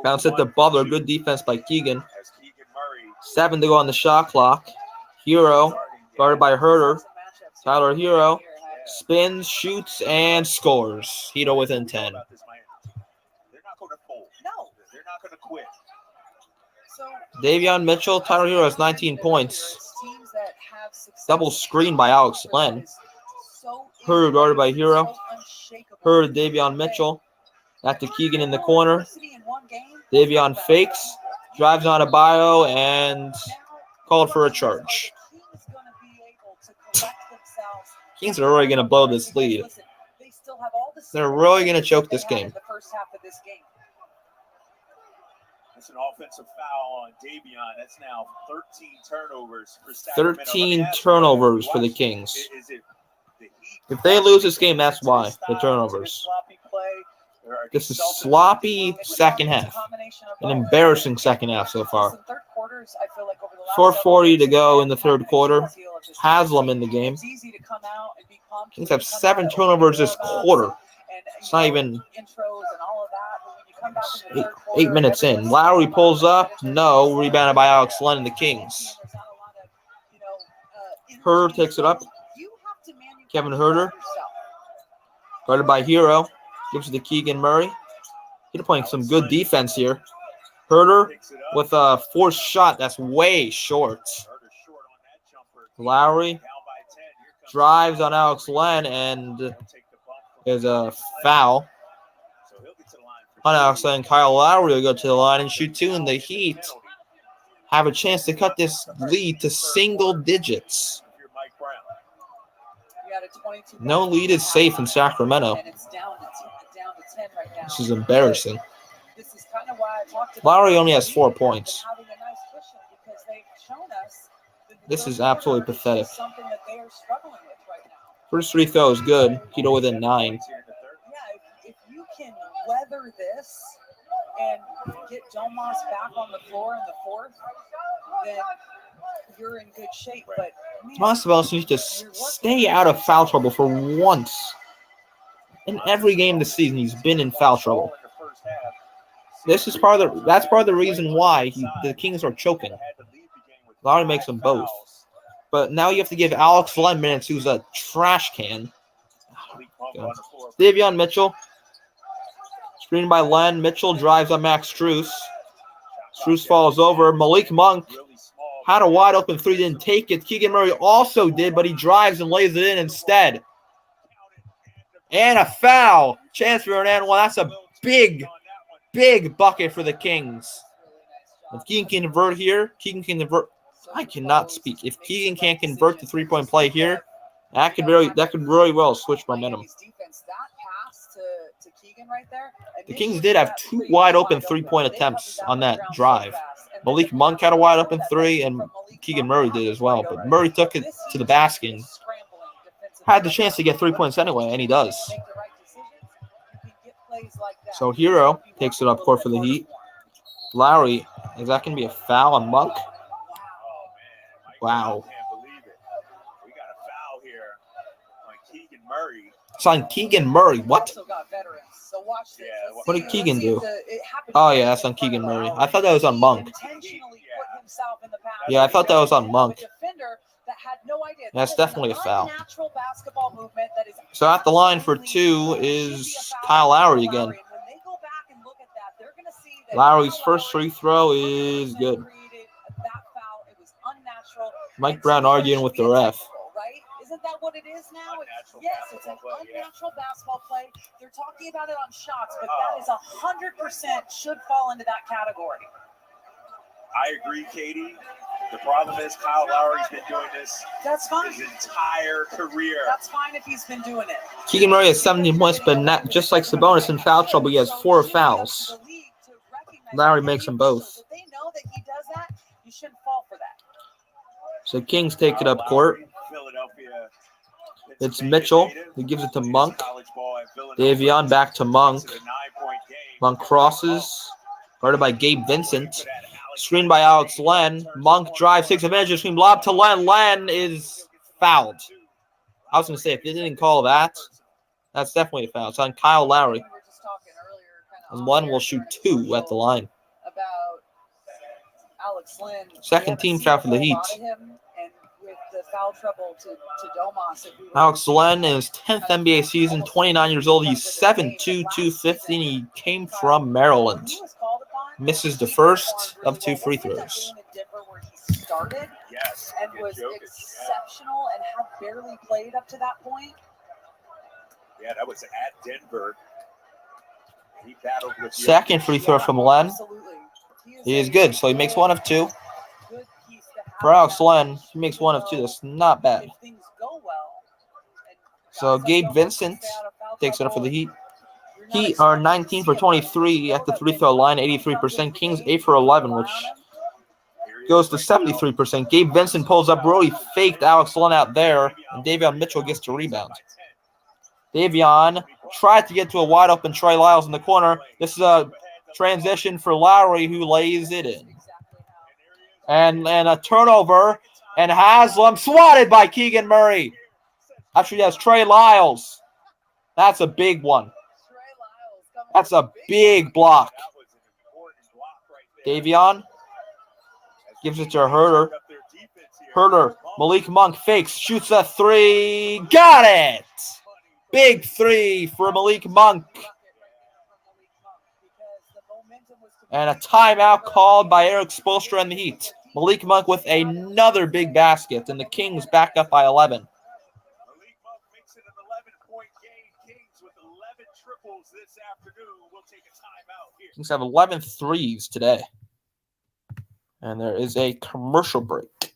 Bounce it to Butler. Good defense by Keegan. 7 to go on the shot clock. Hero, guarded by Huerter. Tyler Hero spins, shoots, and scores. Heat within 10. They're not going to fold. No. They're not going to quit. Davion Mitchell, Tyler Hero has 19 points. Double screen by Alex Len. Huerter guarded by Hero. Huerter, Davion Mitchell. Back to Keegan in the corner. Davion fakes, drives on Adebayo, and called for a charge. Kings are really going to blow this lead. They're really going to choke this game. It's an offensive foul on Davion. That's now 13 turnovers for Sacramento. 13 turnovers for the Kings. If they lose this game, that's why, the turnovers. This is sloppy second half. An embarrassing second half so far. 4:40 to go in the third quarter. Haslam in the game. Kings have 7 turnovers this quarter. It's not even 8 minutes in. Lowry pulls up. No. Rebounded by Alex Len and the Kings. Huerter takes it up. Kevin Huerter. Guarded by Hero. Gives it to Keegan Murray. He's playing some good defense here. Huerter with a forced shot that's way short. Lowry drives on Alex Len and is a foul on Alex Len. Kyle Lowry will go to the line and shoot 2, and the Heat have a chance to cut this lead to single digits. No lead is safe in Sacramento. This is embarrassing. Lowry only has 4 points. This is absolutely pathetic. First free throw is good. Heat within 9. If you can weather this and get Domas back on the floor in the fourth, then you're in good shape. But Tomas Sabonis needs to stay out of foul trouble for once. In every game this season, he's been in foul trouble. That's part of the reason why the Kings are choking. Lowry makes them both. But now you have to give Alex Len minutes, who's a trash can. Davion Mitchell. Screened by Len. Mitchell drives on Max Strus. Strus falls over. Malik Monk had a wide open three, didn't take it. Keegan Murray also did, but he drives and lays it in instead. And a foul. Chance for an and one. That's a big bucket for the Kings. If Keegan can convert here, Keegan can convert. I cannot speak. If Keegan can't convert the three-point play here, that could really well switch momentum. The Kings did have two wide open three-point attempts on that drive. Malik Monk had a wide open three, and Keegan Murray did as well. But Murray took it to the basket and had the chance to get 3 points anyway, and he does. So Hero takes it up court for the Heat. Lowry, is that going to be a foul on Monk? Wow. We got a foul here on Keegan Murray. It's on Keegan Murray. What? What did Keegan do? Oh, yeah, that's on Keegan Murray. I thought that was on Monk. Yeah, I thought that was on Monk. That's definitely a foul. So at the line for two is Kyle Lowry again. Lowry's first free throw is good. Mike Brown arguing with the ref. Isn't that what it is now? Yes, it's an unnatural basketball play. They're talking about it on shots, but that is 100% should fall into that category. I agree, Katie. The problem is Kyle Lowry's been doing this his entire career. That's fine if he's been doing it. Keegan Murray has 17 points, but not just like Sabonis in foul trouble, he has 4 fouls. Lowry makes them both. If they know that he does that, you shouldn't fall for that. So Kings take it up court. It's Mitchell who gives it to Monk. Davion back to Monk. Monk crosses. Guarded by Gabe Vincent. Screened by Alex Len. Monk drives, takes advantage of the screen. Lob to Len. Len is fouled. I was going to say, if they didn't call that, that's definitely a foul. It's on Kyle Lowry. And Len will shoot 2 at the line. Second team foul for the Heat. Alex Len in his 10th NBA season, 29 years old. He's 7'2", 250. He came from Maryland. Misses the first of 2 free throws. Yes, and was exceptional and had barely played up to that point. Yeah, that was at Denver. He battled with Second free throw from Len. He is good, so he makes 1 of 2. For Alex Len, he makes 1 of 2. That's not bad. So Gabe Vincent takes it up for the Heat. Heat are 19 for 23 at the free throw line, 83%. Kings 8 for 11, which goes to 73%. Gabe Vincent pulls up, really faked Alex Len out there, and Davion Mitchell gets to rebound. Davion tried to get to a wide open Trey Lyles in the corner. This is a transition for Lowry, who lays it in. And a turnover, and Haslam swatted by Keegan Murray. Actually, that's Trey Lyles. That's a big one. That's a big block. Davion gives it to Herter. Herter, Malik Monk fakes, shoots a 3. Got it! Big 3 for Malik Monk. And a timeout called by Eric Spoelstra and the Heat. Malik Monk with another big basket, and the Kings back up by 11. Malik Monk makes it an 11-point game. Kings with 11 triples this afternoon. We'll take a timeout here. Kings have 11 threes today. And there is a commercial break.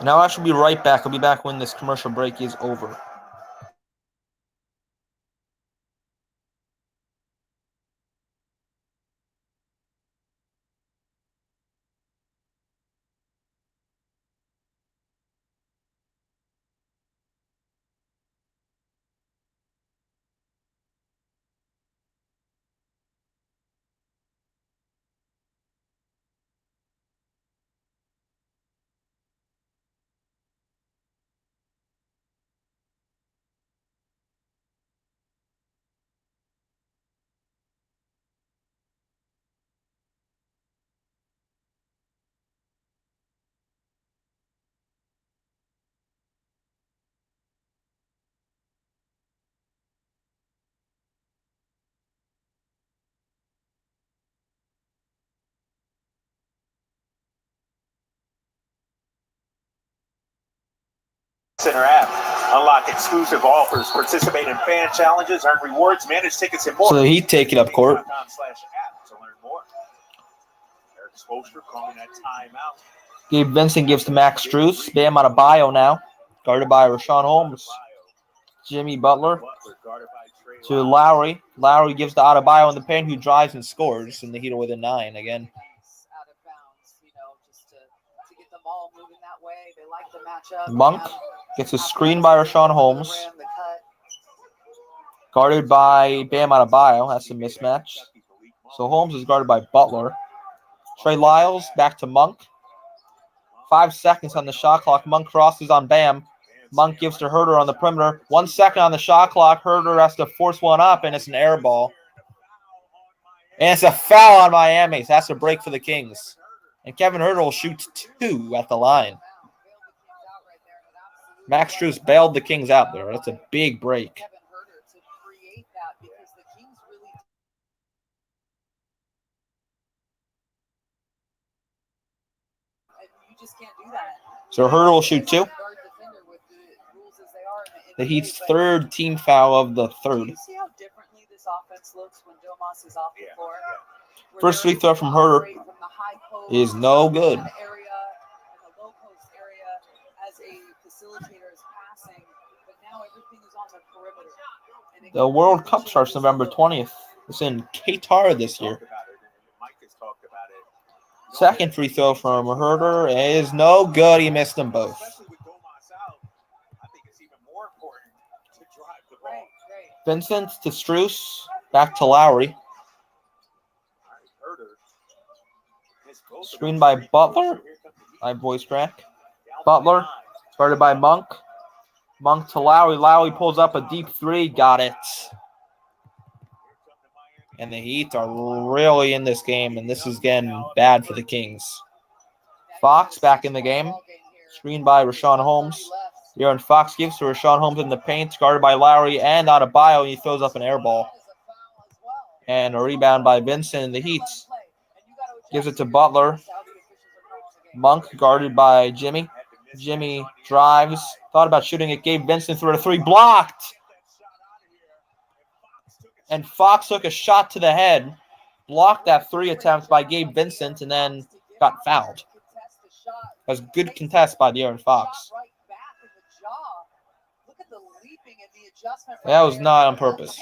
Now I shall be right back. I'll be back when this commercial break is over. Center app. Unlock exclusive offers, participate in fan challenges, earn rewards, manage tickets, and more. So the Heat take it up court. Kings.com/app to learn more. Eric Spoelstra calling that timeout. Gabe Vincent gives to Max Strus. Bam Adebayo now. Guarded by Rashawn Holmes. Jimmy Butler Guarded by Trey to Lowry. Lowry gives to Adebayo in the paint, who drives and scores. And the Heat are within 9 again. Out of bounds, just to get them all moving that way. They like the matchup. Monk gets a screen by Rashawn Holmes. Guarded by Bam Adebayo. That's a mismatch. So Holmes is guarded by Butler. Trey Lyles back to Monk. 5 seconds on the shot clock. Monk crosses on Bam. Monk gives to Herter on the perimeter. 1 second on the shot clock. Herter has to force one up, and it's an air ball. And it's a foul on Miami. So that's a break for the Kings. And Kevin Herter will shoot 2 at the line. Max Strus bailed the Kings out there. That's a big break. Just can't do that. So Herter will shoot 2. The Heat's 3rd team foul of the 3rd. You see how differently this offense looks when Domas is off the floor? First free throw from Herter is no good. The low post area as a facilitator is passing, but now everything is on the perimeter. The World Cup starts November 20th. It's in Qatar this year. Second free throw from Herter is no good. He missed them both. Vincent to Strus. Back to Lowry. Screen by Butler. My voice crack. Butler. Started by Monk. Monk to Lowry. Lowry pulls up a deep 3. Got it. And the Heat are really in this game, and this is getting bad for the Kings. Fox back in the game. Screened by Rashawn Holmes. Aaron Fox gives to Rashawn Holmes in the paint, guarded by Lowry and Adebayo, and he throws up an air ball. And a rebound by Vincent in the Heat. Gives it to Butler. Monk guarded by Jimmy. Jimmy drives. Thought about shooting it. Gabe Vincent threw a 3. Blocked. And Fox took a shot to the head. Blocked that 3 attempt by Gabe Vincent and then got fouled. It was a good contest by De'Aaron Fox. That was not on purpose.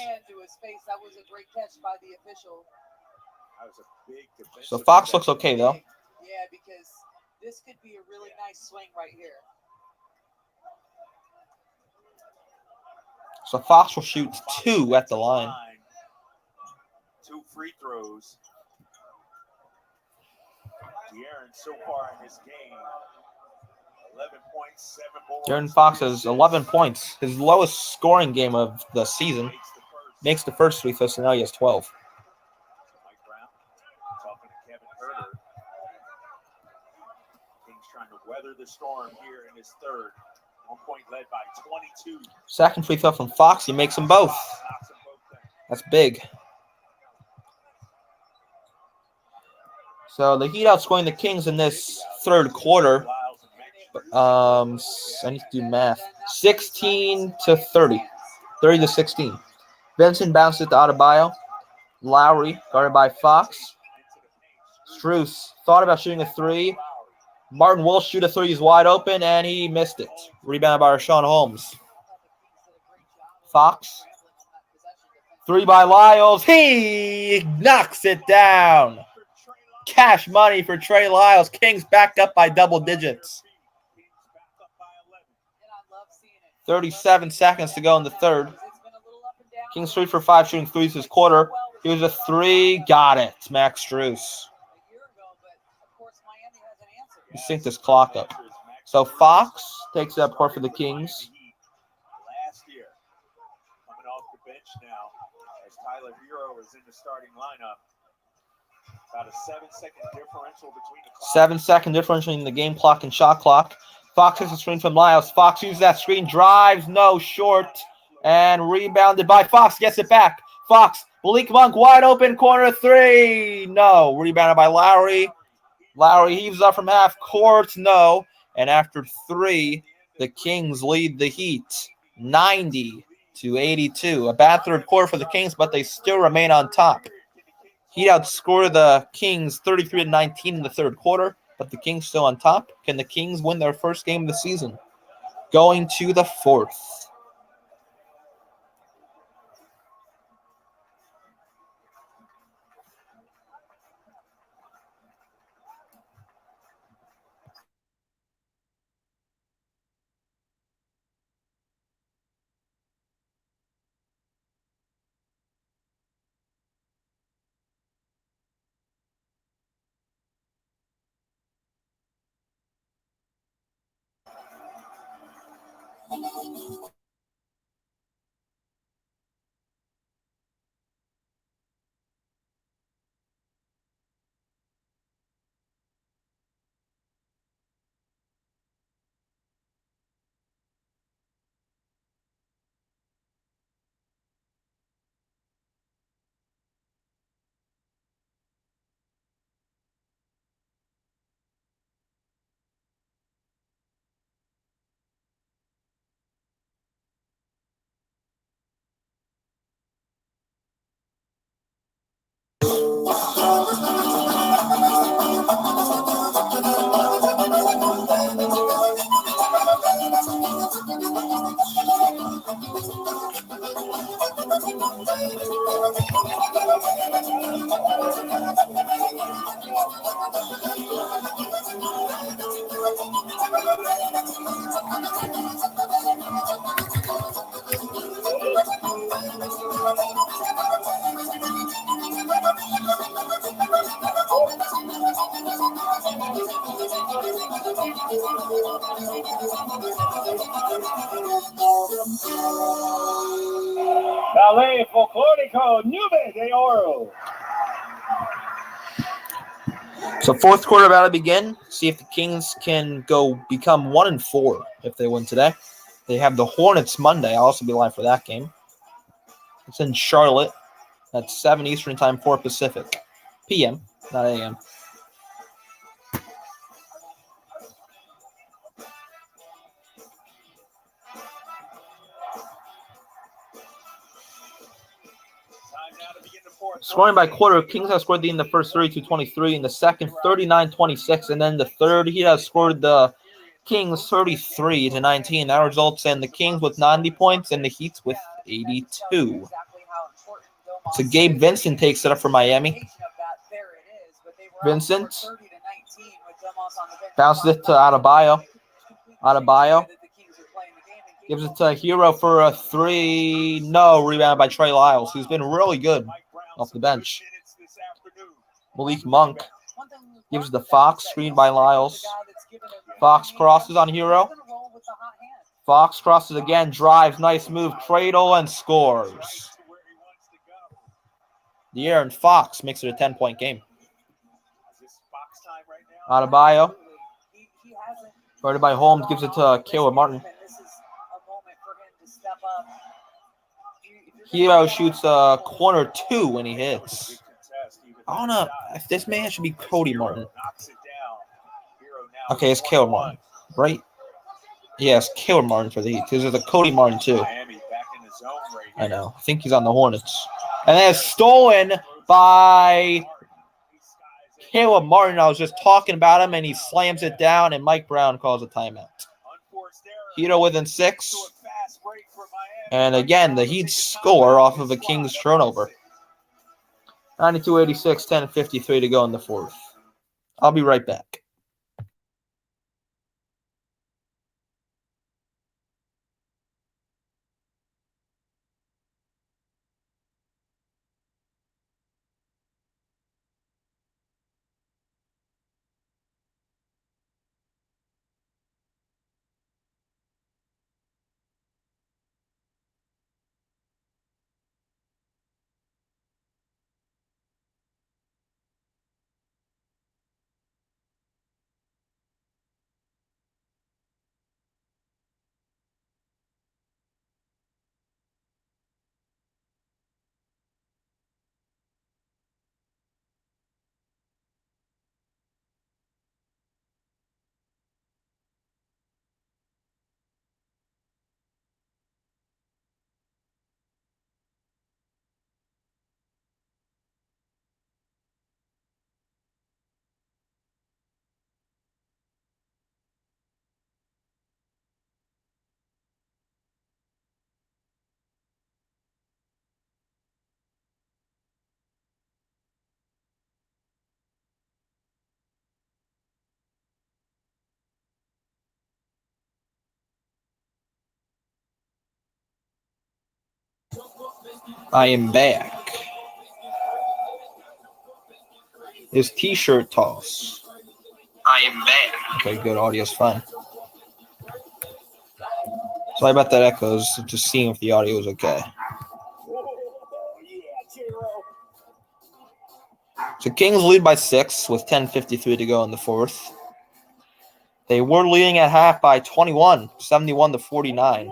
So Fox looks okay, though. Yeah, because this could be a really nice swing right here. So Fox will shoot 2 at the line. 2 free throws. De'Aaron so far in this game, 11 points, 7 boards. De'Aaron Fox has 11 points. His lowest scoring game of the season. Makes the first free throw, so now he has 12. Mike Brown talking to Kevin Herter. Kings trying to weather the storm here in his 3rd. 1 point led by 22. Second free throw from Fox. He makes them both. That's big. So the Heat outscoring the Kings in this 3rd quarter. I need to do math. 16 to 30. 30 to 16. Vincent bounced it to Adebayo. Lowry, guarded by Fox. Strus thought about shooting a 3. Martin will shoot a 3. He's wide open, and he missed it. Rebounded by Rashawn Holmes. Fox. 3 by Lyles. He knocks it down. Cash money for Trey Lyles. Kings back up by double digits. 37 seconds to go in the 3rd. Kings 3 for 5 shooting 3s this quarter. Here's a 3. Got it. Max Strus. You sync this clock up. So Fox takes that part for the Kings. Last year, coming off the bench now, as Tyler Hero is in the starting lineup. About a 7-second differential between the clock. 7-second differential in the game clock and shot clock. Fox has a screen from Lyles. Fox uses that screen, drives, no, short, and rebounded by Fox. Gets it back. Fox, Malik Monk, wide open, corner 3. No, rebounded by Lowry. Lowry heaves up from half court, no. And after 3, the Kings lead the Heat 90-82. A bad third quarter for the Kings, but they still remain on top. Heat outscored the Kings 33-19 in the third quarter, but the Kings still on top. Can the Kings win their first game of the season? Going to the fourth. Ballet Folklorico Nube de Oro. So fourth quarter about to begin. See if the Kings can become 1-4 if they win today. They have the Hornets Monday. I'll also be live for that game. It's in Charlotte. That's 7 Eastern time, 4 Pacific. PM, not AM. Scoring by quarter, Kings have scored in the first 32-23, in the second 39-26, and then the third he has scored the Kings 33-19. That results in the Kings with 90 points and the Heat with 82. So Gabe Vincent takes it up for Miami. Vincent bounces it to Adebayo. Adebayo gives it to Hero for a three. No, rebound by Trey Lyles, who's been really good off the bench. Malik Monk gives it to Fox, screened by Lyles. Fox crosses on Hero. Fox crosses again, drives, nice move, cradle, and scores. De'Aaron Fox makes it a 10-point game. Adebayo, guarded by Holmes, gives it to Caleb Martin. Hero shoots a corner 2 when he hits. I don't know if this man should be Cody Martin. Okay, it's Caleb Martin, right? Yes, Caleb Martin for the Heat. There's a Cody Martin too. I know. I think he's on the Hornets. And then it's stolen by Caleb Martin. I was just talking about him, and he slams it down, and Mike Brown calls a timeout. Hito within 6. And again, the Heat score off of a Kings turnover. 92-86, 10:53 to go in the fourth. I'll be right back. I am back. His t-shirt toss. I am back. Okay, good. Audio's fine. Sorry about that echoes. Just seeing if the audio is okay. So Kings lead by 6 with 10:53 to go in the fourth. They were leading at half by 21, 71-49.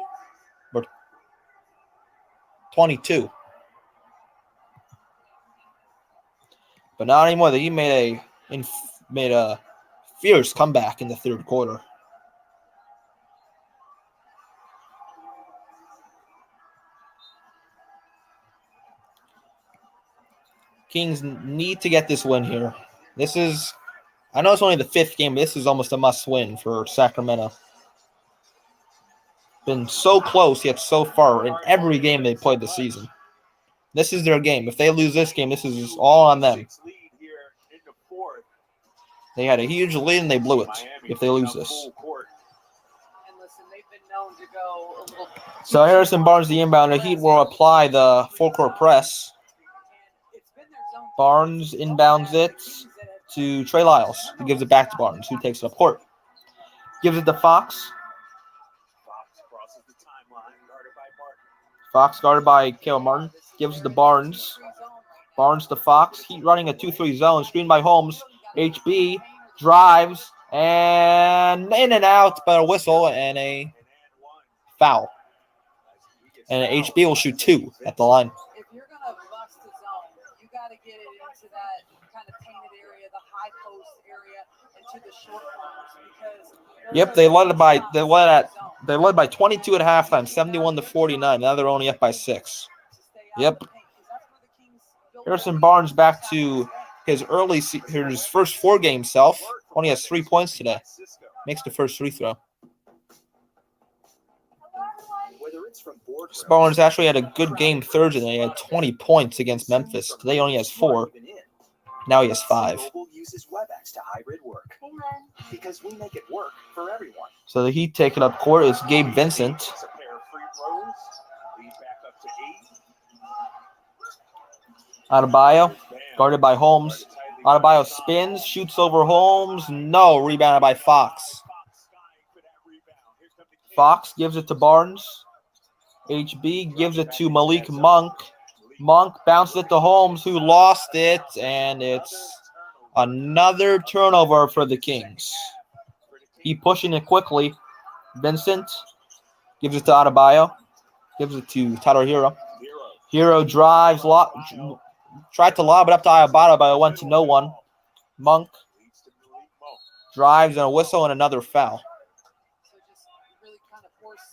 Or 22. But not anymore. He made a fierce comeback in the third quarter. Kings need to get this win here. I know it's only the 5th game, but this is almost a must-win for Sacramento. Been so close yet so far in every game they played this season. This is their game. If they lose this game, this is all on them. They had a huge lead and they blew it if they lose this. So Harrison Barnes, the inbound. The Heat will apply the full-court press. Barnes inbounds it to Trey Lyles, who gives it back to Barnes, who takes it up court. Gives it to Fox. Fox guarded by Caleb Martin. Gives it to Barnes. Barnes to Fox. Heat running a 2-3 zone. Screen by Holmes. HB drives and in and out, but a whistle and a foul. And HB will shoot 2 at the line. If you're going to bust a zone, you got to get it into that kind of painted area, the high post area, and to the short corners. Yep, they led by 22 at halftime, 71-49. Now they're only up by 6. Yep. Harrison Barnes back to his first 4-game self. Only has 3 points today. Makes the first free throw. Barnes actually had a good game Thursday. He had 20 points against Memphis. Today he only has 4. Now he has 5. So the Heat taking up court is Gabe Vincent. Adebayo, guarded by Holmes. Adebayo spins, shoots over Holmes. No, rebounded by Fox. Fox gives it to Barnes. HB gives it to Malik Monk. Monk bounces it to Holmes, who lost it, and it's another turnover for the Kings. He pushing it quickly. Vincent gives it to Adebayo. Gives it to Tyler Hero. Hero drives, tried to lob it up to Adebayo, but it went to no one. Monk drives and a whistle and another foul.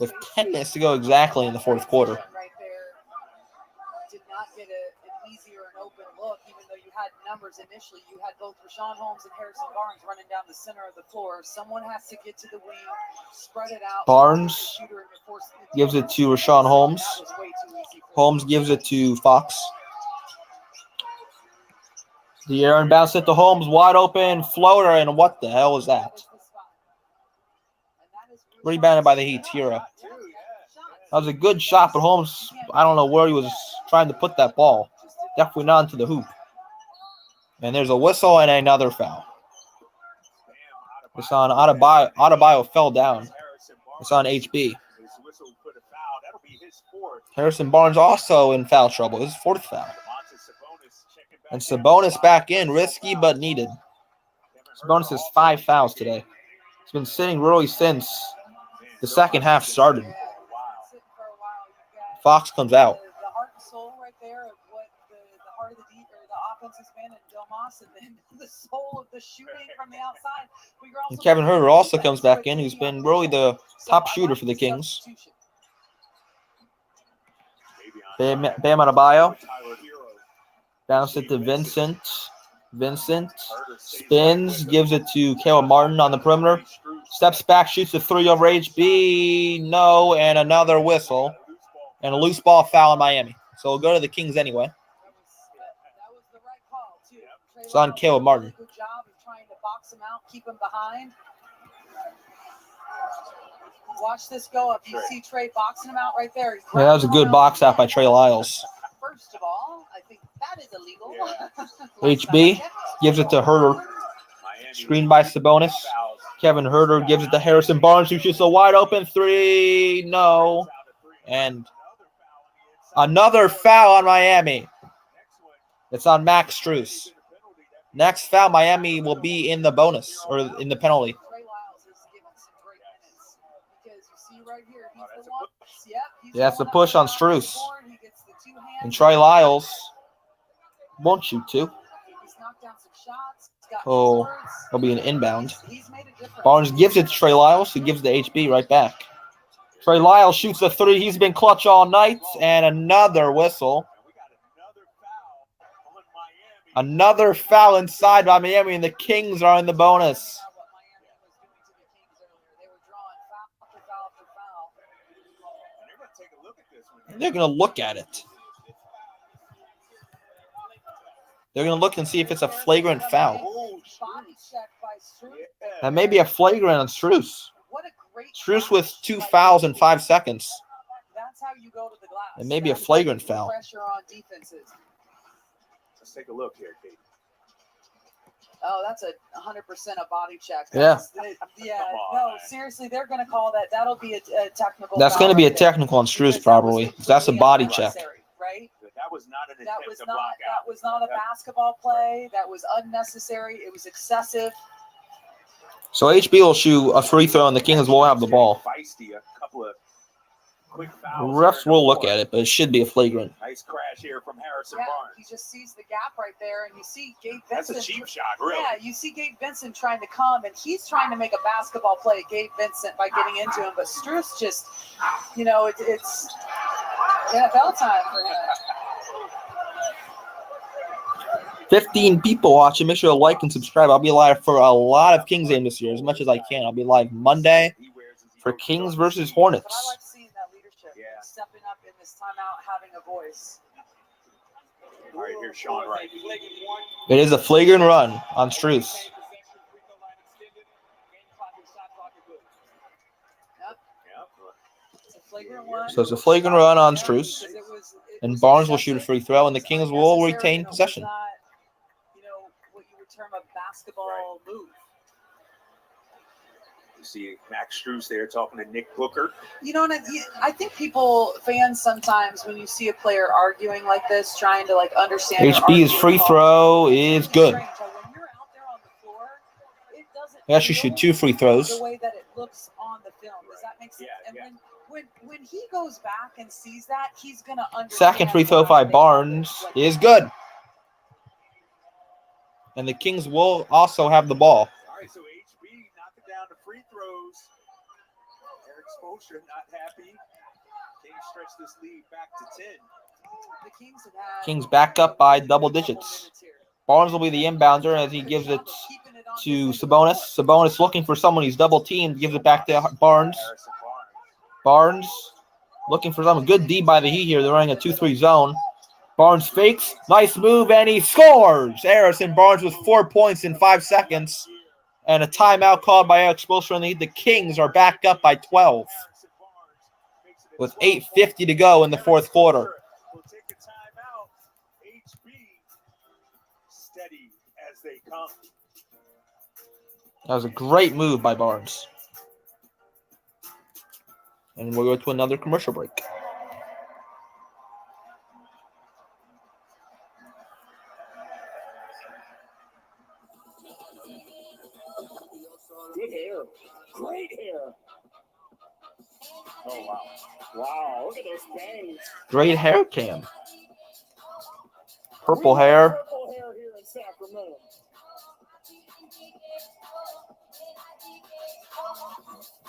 With 10 minutes to go exactly in the fourth quarter. Did not get an easy or an open look, even though you had numbers initially. You had both Rashawn Holmes and Harrison Barnes running down the center of the floor. Someone has to get to the wing, spread it out. Barnes gives it to Rashawn Holmes. Holmes gives it to Fox. The air and bounce it to Holmes, wide open floater, and what the hell is that? Rebounded by the Heat, Hero. That was a good shot, but Holmes, I don't know where he was trying to put that ball. Definitely not into the hoop. And there's a whistle and another foul. It's on Adebayo. Adebayo fell down. It's on HB. Harrison Barnes also in foul trouble. His 4th foul. And Sabonis back in. Risky, but needed. Sabonis has 5 fouls today. He's been sitting really since the second half started. Fox comes out. The heart and soul right there of what the heart of the offense has been in Domas, and then the soul of the shooting from the outside. And Kevin Huerter also comes back in, who's been really the top shooter for the Kings. Bam Adebayo. Bounce it to Vincent. Vincent spins, gives it to Caleb Martin on the perimeter. Steps back, shoots a 3 over HB. No, and another whistle. And a loose ball foul in Miami. So we'll go to the Kings anyway. It's on Caleb Martin. Good job of trying to box him out, keep him behind. Watch this go up. You see Trey boxing him out right there. Yeah, that was a good box out by Trey Lyles. First of all, I think that is illegal. HB gives it to Herter. Screen by Sabonis. Kevin Herter gives it to Harrison Barnes, who shoots a wide open three. No. And another foul on Miami. It's on Max Strus. Next foul, Miami will be in the bonus or in the penalty. Yeah, it's a push on Strus. And Trey Lyles won't shoot two. Oh, it'll be an inbound. Barnes gives it to Trey Lyles, who gives the HB right back. Trey Lyles shoots a three. He's been clutch all night. And another whistle. Another foul inside by Miami, and the Kings are in the bonus. They're going to look at it. They're going to look and see if it's a flagrant foul. That may be a flagrant on Strus. Strus with 2 fouls in 5 seconds. It may be a flagrant foul. Let's take a look here, Kate. Oh, that's a 100% a body check. Yeah. No, seriously, they're going to call that. That'll be a technical. That's going to be a technical on Strus, probably. That's a body check. Right? That was not an attempt to block out. That was not a basketball play. That was unnecessary. It was excessive. So HB will shoot a free throw, and the Kings will have the ball. Feisty, a couple of quick The fouls. refs will look at it, but it should be a flagrant. Nice crash here from Harrison Yeah, Barnes. he just sees the gap right there, and you see Gabe That's Vincent. a cheap shot, really. Yeah, you see Gabe Vincent trying to come, and he's trying to make a basketball play, Gabe Vincent, by getting into him. But Strus just, it's NFL time for him. 15 people watching. Make sure to like and subscribe. I'll be live for a lot of Kings game this year, as much as I can. I'll be live Monday for Kings versus Hornets. I like seeing that leadership, stepping up in this timeout, having a voice. All right, here's Sean Wright. It is a flagrant run on Strus. So it's a flagrant run on Strus. And Barnes will shoot a free throw, and the Kings will retain possession. What you would term a basketball move. You see Max Strus there talking to Nick Booker. I think fans sometimes, when you see a player arguing like this, trying to understand. HB's free throw is good. He actually shoot 2 free throws. The way that it looks on the film. Does that make sense? When he goes back and sees that, he's going to understand. Second free throw by Barnes is good. And the Kings will also have the ball. All right, so HB knocking down the free throws. Eric Spoelstra not happy. Kings stretch this lead back to 10. The Kings back up by double digits. Barnes will be the inbounder as he gives it to Sabonis. Sabonis looking for someone. He's double teamed. Gives it back to Barnes. Barnes looking for someone. Good D by the Heat here. They're running a 2-3 zone. Barnes fakes. Nice move, and he scores. Harrison Barnes with 4 points in 5 seconds. And a timeout called by Eric Spoelstra. The Kings are back up by 12 with 8:50 to go in the fourth quarter. We'll take a timeout. HB steady as they come. That was a great move by Barnes. And we'll go to another commercial break. Good hair. Great hair. Oh, wow. Wow, look at those bangs. Great hair cam. Purple hair. Purple hair here in Sacramento.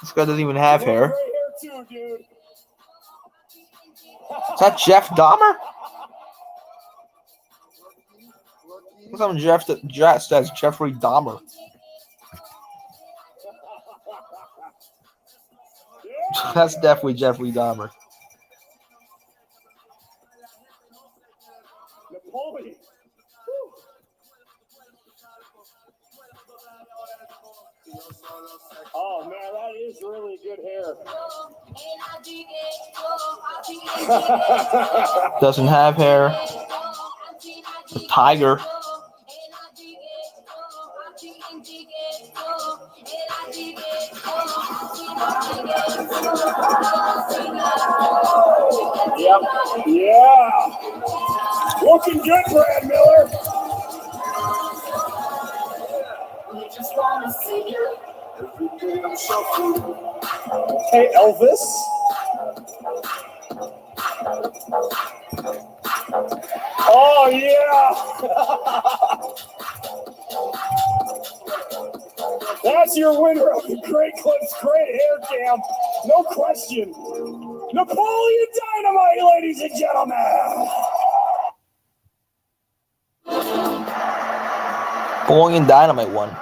This guy doesn't even have hair. Great hair too, dude. Is that Jeff Dahmer? Someone dressed as Jeffrey Dahmer. That's definitely Jeffrey Dahmer. Napoleon. Oh man, that is really good hair. Doesn't have hair. The tiger. Yep. Yeah. Looking good, Brad Miller. Hey, Elvis. Oh, yeah. That's your winner of the Great Clips Great Hair Cam. No question. Napoleon Dynamite, ladies and gentlemen. Napoleon Dynamite won.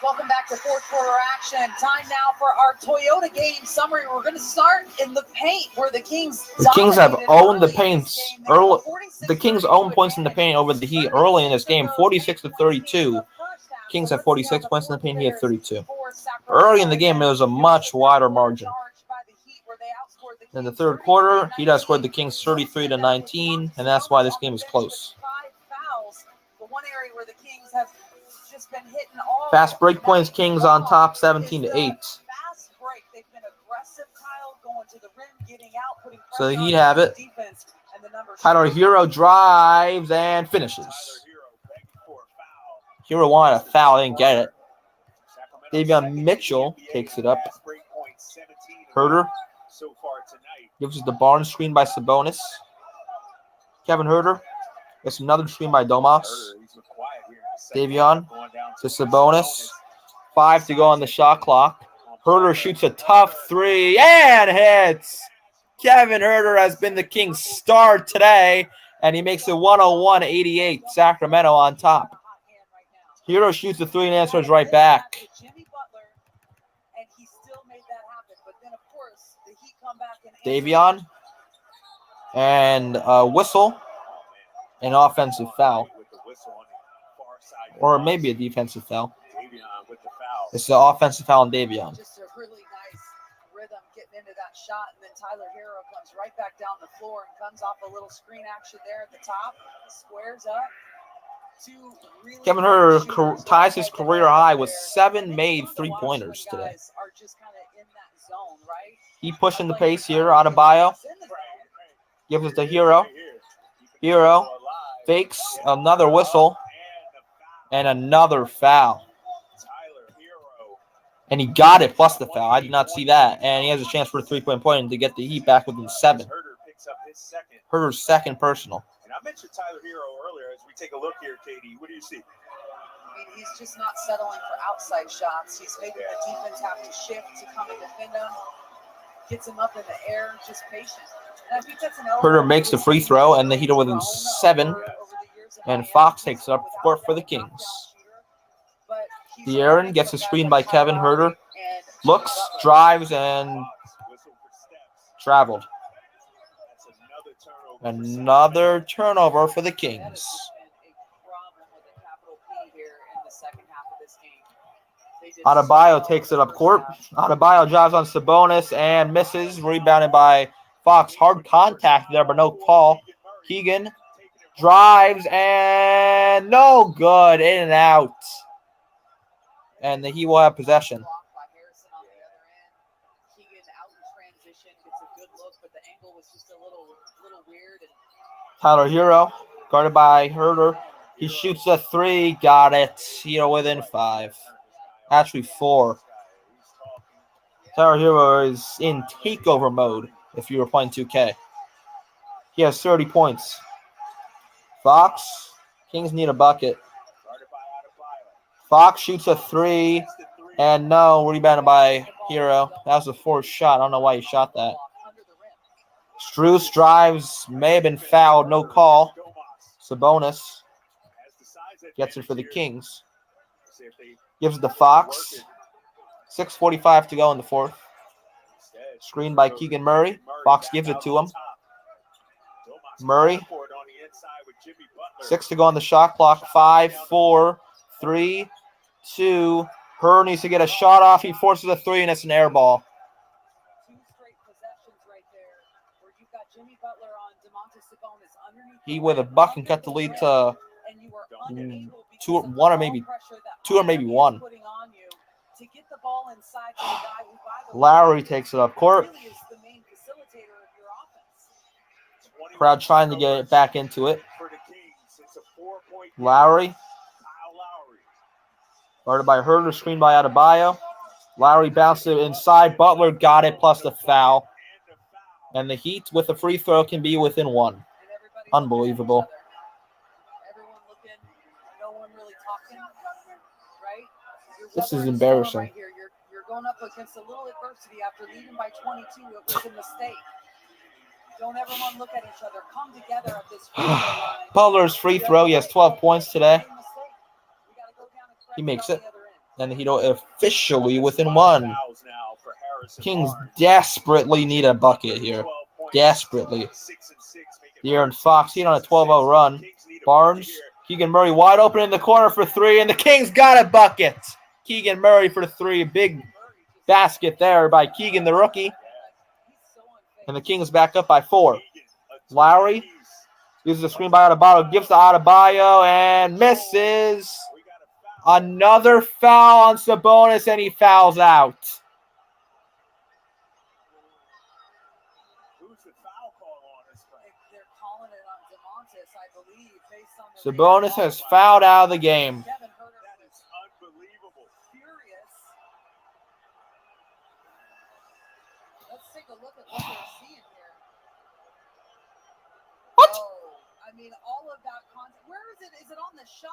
Welcome back to fourth quarter action. Time now for our Toyota game summary. We're going to start in the paint where the Kings have owned the paint. The Kings own own points in the paint over the Heat early in this game, 46-32. Kings have 46 points in the paint. He had 32. Early in the game, it was a much wider margin. In the third quarter, Heat outscored the Kings 33-19, and that's why this game is close. Fast break points, Kings on top 17-8. So the Heat have it. Tyler Hero drives and finishes. Hero wanted a foul, didn't get it. Davion Mitchell takes it up. Herter gives us the barn screen by Sabonis. Kevin Herter gets another screen by Domas. Davion to Sabonis. 5 to go on the shot clock. Herter shoots a tough three and hits. Kevin Herter has been the Kings' star today, and he makes it 101-88. Sacramento on top. Hero shoots the three and answers right back. Davion and a whistle, an offensive foul, or maybe a defensive foul. It's the offensive foul on Davion. Just a really nice rhythm getting into that shot, and then Tyler Hero comes right back down the floor and comes off a little screen action there at the top, squares up. Kevin Herter ties his career high with 7 made three-pointers today. He pushing the pace here. Adebayo gives it to Hero. Hero fakes another whistle and another foul. And he got it plus the foul. I did not see that. And he has a chance for a three-point point to get the Heat back within 7. Herter's second personal. And I mentioned Tyler Hero earlier. As we take a look here, Katie, what do you see? I mean, he's just not settling for outside shots. He's making the defense have to shift to come and defend him. Gets him up in the air, just patient. And I think that's an Herter makes the free throw, and the Heat are within 7. And Fox takes up court for the Kings. De'Aaron gets a screen by Kevin Herter. Looks, drives, and traveled. Another turnover for the Kings. Adebayo takes it up court. Adebayo drives on Sabonis and misses. Rebounded by Fox. Hard contact there, but no call. Keegan drives and no good. In and out. And he will have possession. Tyler Hero, guarded by Herter. He shoots a three. Got it. Hero within 5. Actually 4. Tyler Hero is in takeover mode if you were playing 2K. He has 30 points. Fox, Kings need a bucket. Fox shoots a three. And no, rebounded by Hero. That was a forced shot. I don't know why he shot that. Strus drives, may have been fouled, no call. Sabonis gets it for the Kings. Gives it to Fox. 6:45 to go in the fourth. Screen by Keegan Murray. Fox gives it to him. Murray. 6 to go on the shot clock. 5, 4, 3, 2, Herr needs to get a shot off. He forces a three, and it's an air ball. Two straight possessions right there where you've got Jimmy Butler on Domantas Sabonis underneath. He with a buck and cut the lead to two or maybe one. To get the ball inside to the guy who, by the way, Lowry takes it up court. really is the main facilitator of your offense. Crowd trying to get it back into it. For the Kings, it's a 4-point Lowry. Kyle Lowry. Guarded by Herter, screened by Adebayo. Lowry bounced it inside. Butler got it plus the foul. And the Heat with a free throw can be within one. Unbelievable. Everyone looking, no one really talking, right? This is embarrassing. Right here. You're going up against a little adversity after leading by 22. It was a mistake. Don't everyone look at each other. Come together at this free throw line. Butler's free throw. He has 12 points today. He makes it. And the Heat officially within one. Kings desperately need a bucket here. Desperately. De'Aaron Fox, Heat on a 12-0 run. Barnes, Keegan Murray wide open in the corner for three, and the Kings got a bucket. Keegan Murray for three. Big basket there by Keegan, the rookie. And the Kings back up by 4. Lowry uses the screen by Adebayo, gives to Adebayo, and misses. Another foul on Sabonis, and he fouls out. Sabonis has fouled out of the game. What? I mean, all of that content. Where is it? Is it on the shot?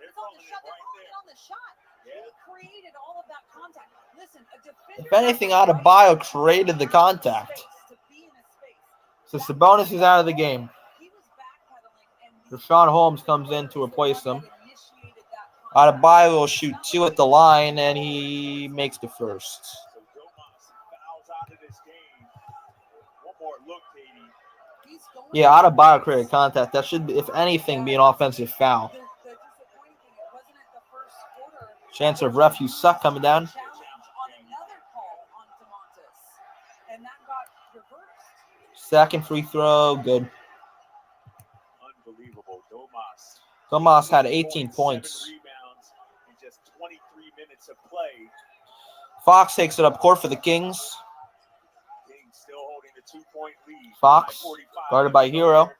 It's on the shot. They're calling it on the shot. He created all of that contact. Listen, a defender. If anything, Adebayo created the contact. So Sabonis is out of the game. Rashawn Holmes comes in to replace him. Adebayo will shoot 2 at the line, and he makes the first. Yeah, Adebayo created contact. That should, if anything, be an offensive foul. Chance of ref, you suck, coming down. Second free throw, good. Domas had 18 points. Fox takes it up court for the Kings. Fox, guarded by Hero.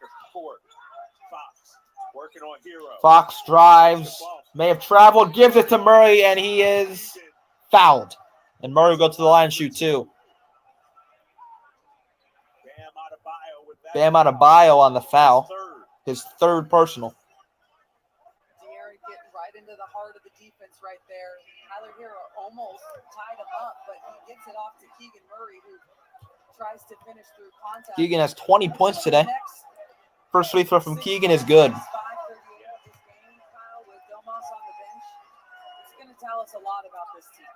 Fox drives, may have traveled, gives it to Murray, and he is fouled. And Murray will go to the line and shoot 2. Bam Adebayo on the foul. His third personal. De'Aaron getting right into the heart of the defense right there. Tyler Hero almost tied him up, but he gets it off to Keegan Murray, who tries to finish through contact. Keegan has 20 points today. First free throw from Keegan is good. With Domas on the bench, it's going to tell us a lot about this team.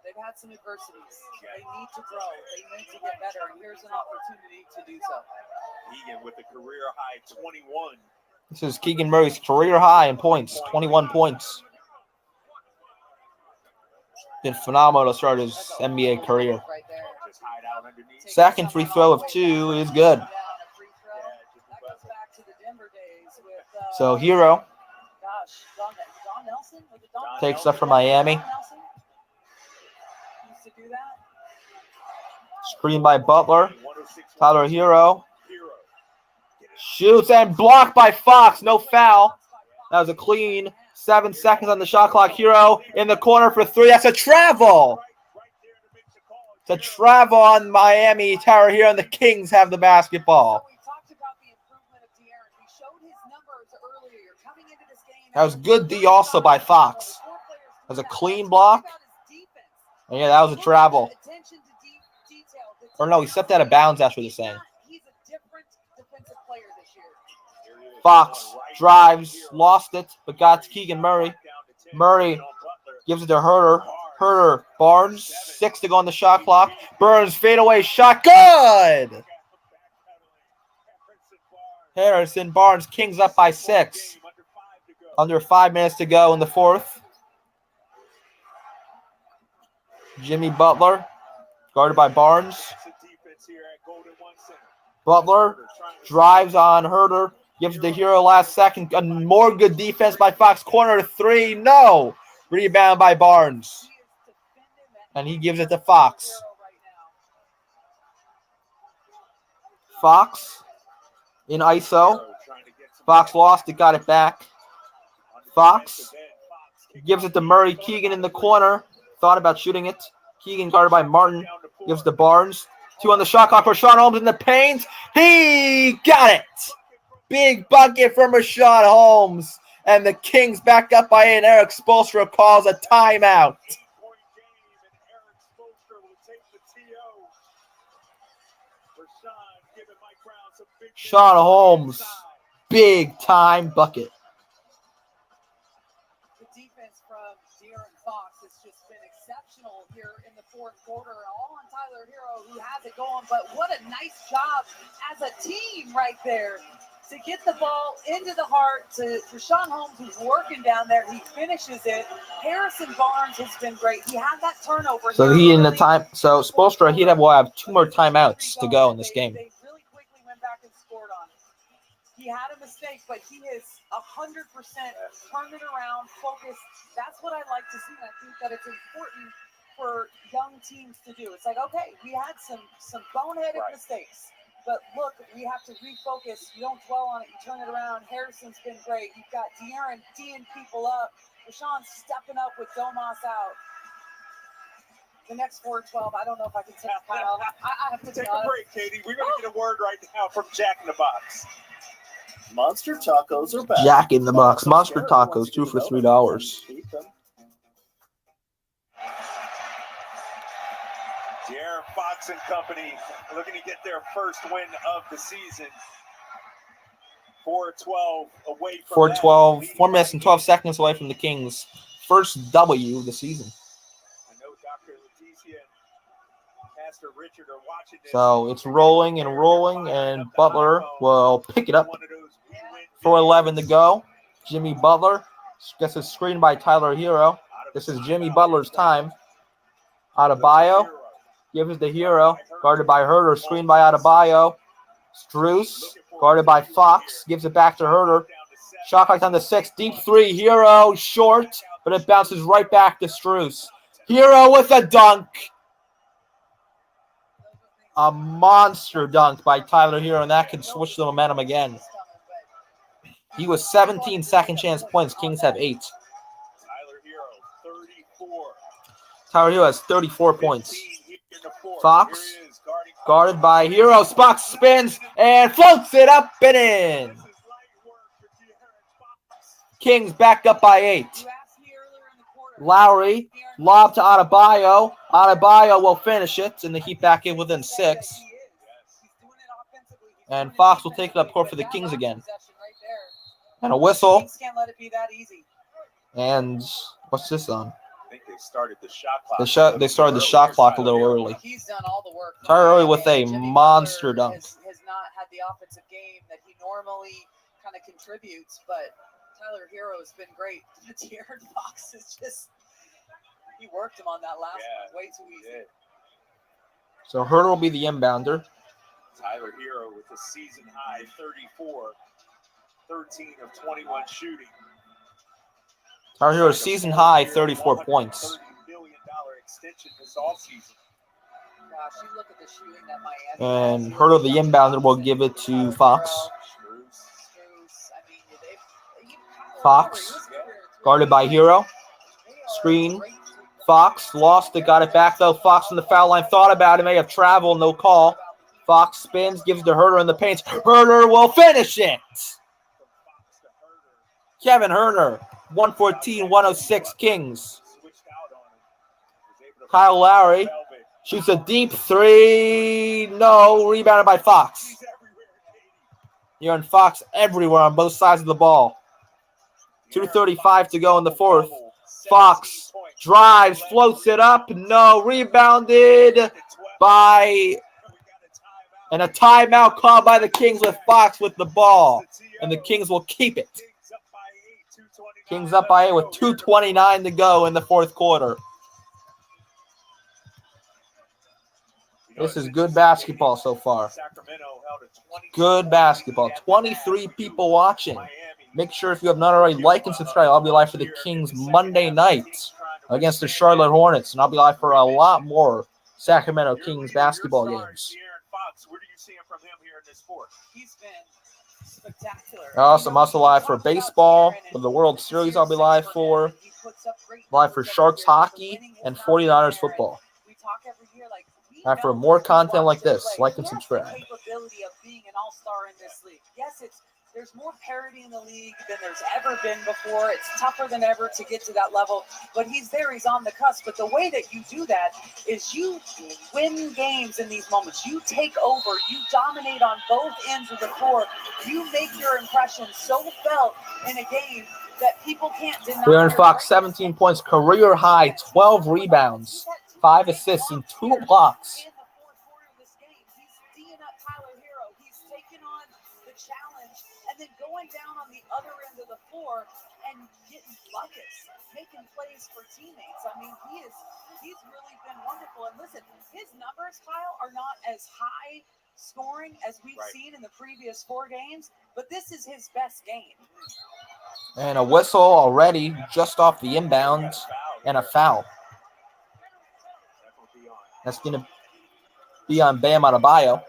They've had some adversities. They need to grow. They need to get better, and here's an opportunity to do so. Keegan with a career high 21. This is Keegan Murray's career high in points, 21 points. Been phenomenal to start his NBA career. Second free throw of 2 is good. So Hero takes up for Miami. Screen by Butler. Tyler Hero shoots and blocked by Fox. No foul. That was a clean 7 seconds on the shot clock. Hero in the corner for 3. That's a travel. It's a travel on Miami. Tyler Hero and the Kings have the basketball. That was good D also by Fox. That was a clean block. And yeah, that was a travel. Or no, he stepped out of bounds after the saying. Fox drives, lost it, but got to Keegan Murray. Murray gives it to Herter. Herter, Barnes, 6 to go on the shot clock. Burns, fadeaway shot, good! Harrison Barnes, Kings up by 6. Under 5 minutes to go in the fourth. Jimmy Butler, guarded by Barnes. Butler drives on Herter, gives the hero last second. A more good defense by Fox. Corner 3, no. Rebound by Barnes. And he gives it to Fox. Fox in ISO. Fox lost it, got it back. Fox gives it to Murray. Keegan in the corner. Thought about shooting it. Keegan guarded by Martin. Gives to Barnes. 2 on the shot clock. Rashawn Holmes in the paint. He got it. Big bucket from Rashawn Holmes. And the Kings back up by 8. Eric Spoelstra calls a timeout. Sean Holmes, big time bucket. The defense from De'Aaron Fox has just been exceptional here in the fourth quarter. All on Tyler Hero, who has it going. But what a nice job as a team right there to get the ball into the heart for Sean Holmes, who's working down there. He finishes it. Harrison Barnes has been great. He had that turnover. So So Spoelstra, will have 2 more timeouts to go in this game. They really quickly went back and scored on him. He had a mistake, but he is 100% turned it around, focused. That's what I like to see, and I think that it's important for young teams to do. It's like, okay, we had some boneheaded mistakes, but look, we have to refocus. You don't dwell on it. You turn it around. Harrison's been great. You've got De'Aaron D'ing people up. Rashawn stepping up with Domas out. The next 4-12, I don't know if I can take Kyle. I have to take a break, Katie. We're going to get a word right now from Jack in the Box. Monster tacos are back. Jack in the Box. Monster tacos, 2 for $3. De'Aaron Fox and company looking to get their first win of the season. 4-12 away from 4-12, 4 minutes and 12 seconds away from the Kings' first W of the season. I know Dr. Leticia and Pastor Richard are watching this. So it's rolling, and Butler will pick it up. 4:11 to go. Jimmy Butler gets a screen by Tyler Hero. This is Jimmy Butler's time. Adebayo gives it to Hero, guarded by Herter, screen by Adebayo. Strus, guarded by Fox, gives it back to Herter. Shot clock down to 6, deep 3, Hero short, but it bounces right back to Strus. Hero with a dunk. A monster dunk by Tyler Hero, and that can switch the momentum again. He was 17 second chance points. Kings have 8. Tyler Hero has 34 points. Fox, guarded by Hero. Spock spins and floats it up and in. Kings back up by 8. Lowry, lob to Adebayo. Adebayo will finish it, and the Heat back in within 6. And Fox will take it up court for the Kings again. And a whistle. And what's this on? I think they started the shot clock. They started the shot clock a little early. He's done all the work. Tyler early with a monster dunk. Has not had the offensive game that he normally kind of contributes, but Tyler Hero has been great. De'Aaron Fox is just, he worked him on that last one way too easy. So Herter will be the inbounder. Tyler Hero with a season high 34, 13 of 21 shooting. Tyler Hero season high 34 points. $30 million extension this offseason. Gosh, you look at the shooting that Miami And Herter, the inbounder, will give it to Fox. Fox, guarded by Hero. Screen. Fox lost it, got it back though. Fox in the foul line, thought about it, may have traveled, no call. Fox spins, gives to Herter in the paint. Herter will finish it. Kevin Herter, 114-106 Kings. Kyle Lowry shoots a deep 3. No, rebounded by Fox. You're in Fox everywhere on both sides of the ball. 2:35 to go in the fourth. Fox drives, floats it up. No, rebounded by, and a timeout called by the Kings with Fox with the ball. And the Kings will keep it. Kings up by 8 with 2:29 to go in the fourth quarter. This is good basketball so far. Good basketball. 23 people watching. Make sure if you have not already, like and subscribe. I'll be live for the Kings Monday night against the Charlotte Hornets, and I'll be live for a lot more Sacramento Kings basketball games. What do you see from him here in this sport? He's been spectacular. Awesome. I'm also live for baseball, for the World Series I'll be live for. Live for Sharks hockey and 49ers football. Live for more content like this. Like and subscribe. Capability of being an all-star in this league. Yes, there's more parity in the league than there's ever been before. It's tougher than ever to get to that level, but he's there. He's on the cusp. But the way that you do that is you win games in these moments. You take over. You dominate on both ends of the floor. You make your impression so felt in a game that people can't deny. Aaron Fox, 17 points, career high, 12 rebounds, 5 assists, and 2 blocks. And then going down on the other end of the floor and getting buckets, making plays for teammates. I mean, he's really been wonderful. And listen, his numbers, Kyle, are not as high scoring as we've seen in the previous 4 games, but this is his best game. And a whistle already just off the inbound and a foul. That's going to be on Bam Adebayo.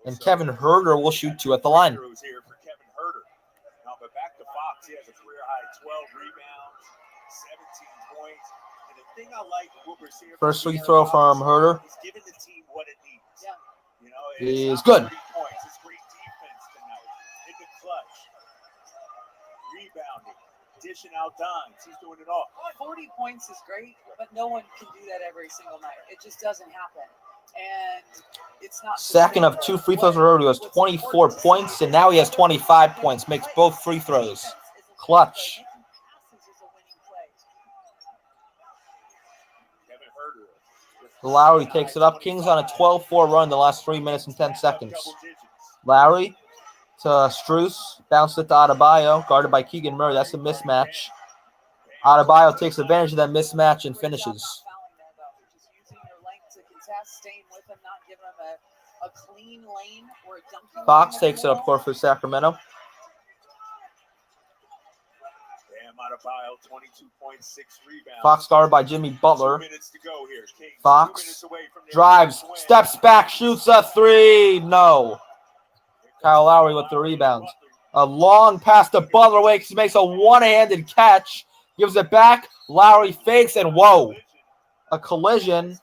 And Kevin Huerter will shoot 2 at the line. Here for Kevin Huerter. Now, but back to Fox, he has a career high 12 rebounds, 17 points. And the thing I like what we're seeing First free throw from Huerter. He's giving the team what it needs. Yeah. You know, it's good. 30 points. It's great defense tonight. In the clutch. Rebounding. Dishing out dimes. He's doing it all. 40 points is great, but no one can do that every single night. It just doesn't happen. And it's not second of 2 free throws for Huerter, who has 24 points, and now he has 25 points. Makes both free throws. Clutch. Lowry takes it up. Kings on a 12-4 run in the last 3 minutes and 10 seconds. Lowry to Strus. Bounced it to Adebayo, guarded by Keegan Murray. That's a mismatch. Adebayo takes advantage of that mismatch and finishes. Staying with him, not giving him a clean lane or a dunking. Fox takes it up court for Sacramento. Bam Adebayo, 22.6 rebounds. Fox guarded by Jimmy Butler. 2 minutes to go here. Kings, Fox drives, steps back, shoots a 3. No. Kyle Lowry with the rebound. A long pass to Butler. Wakes, makes a one-handed catch. Gives it back. Lowry fakes, and whoa. A collision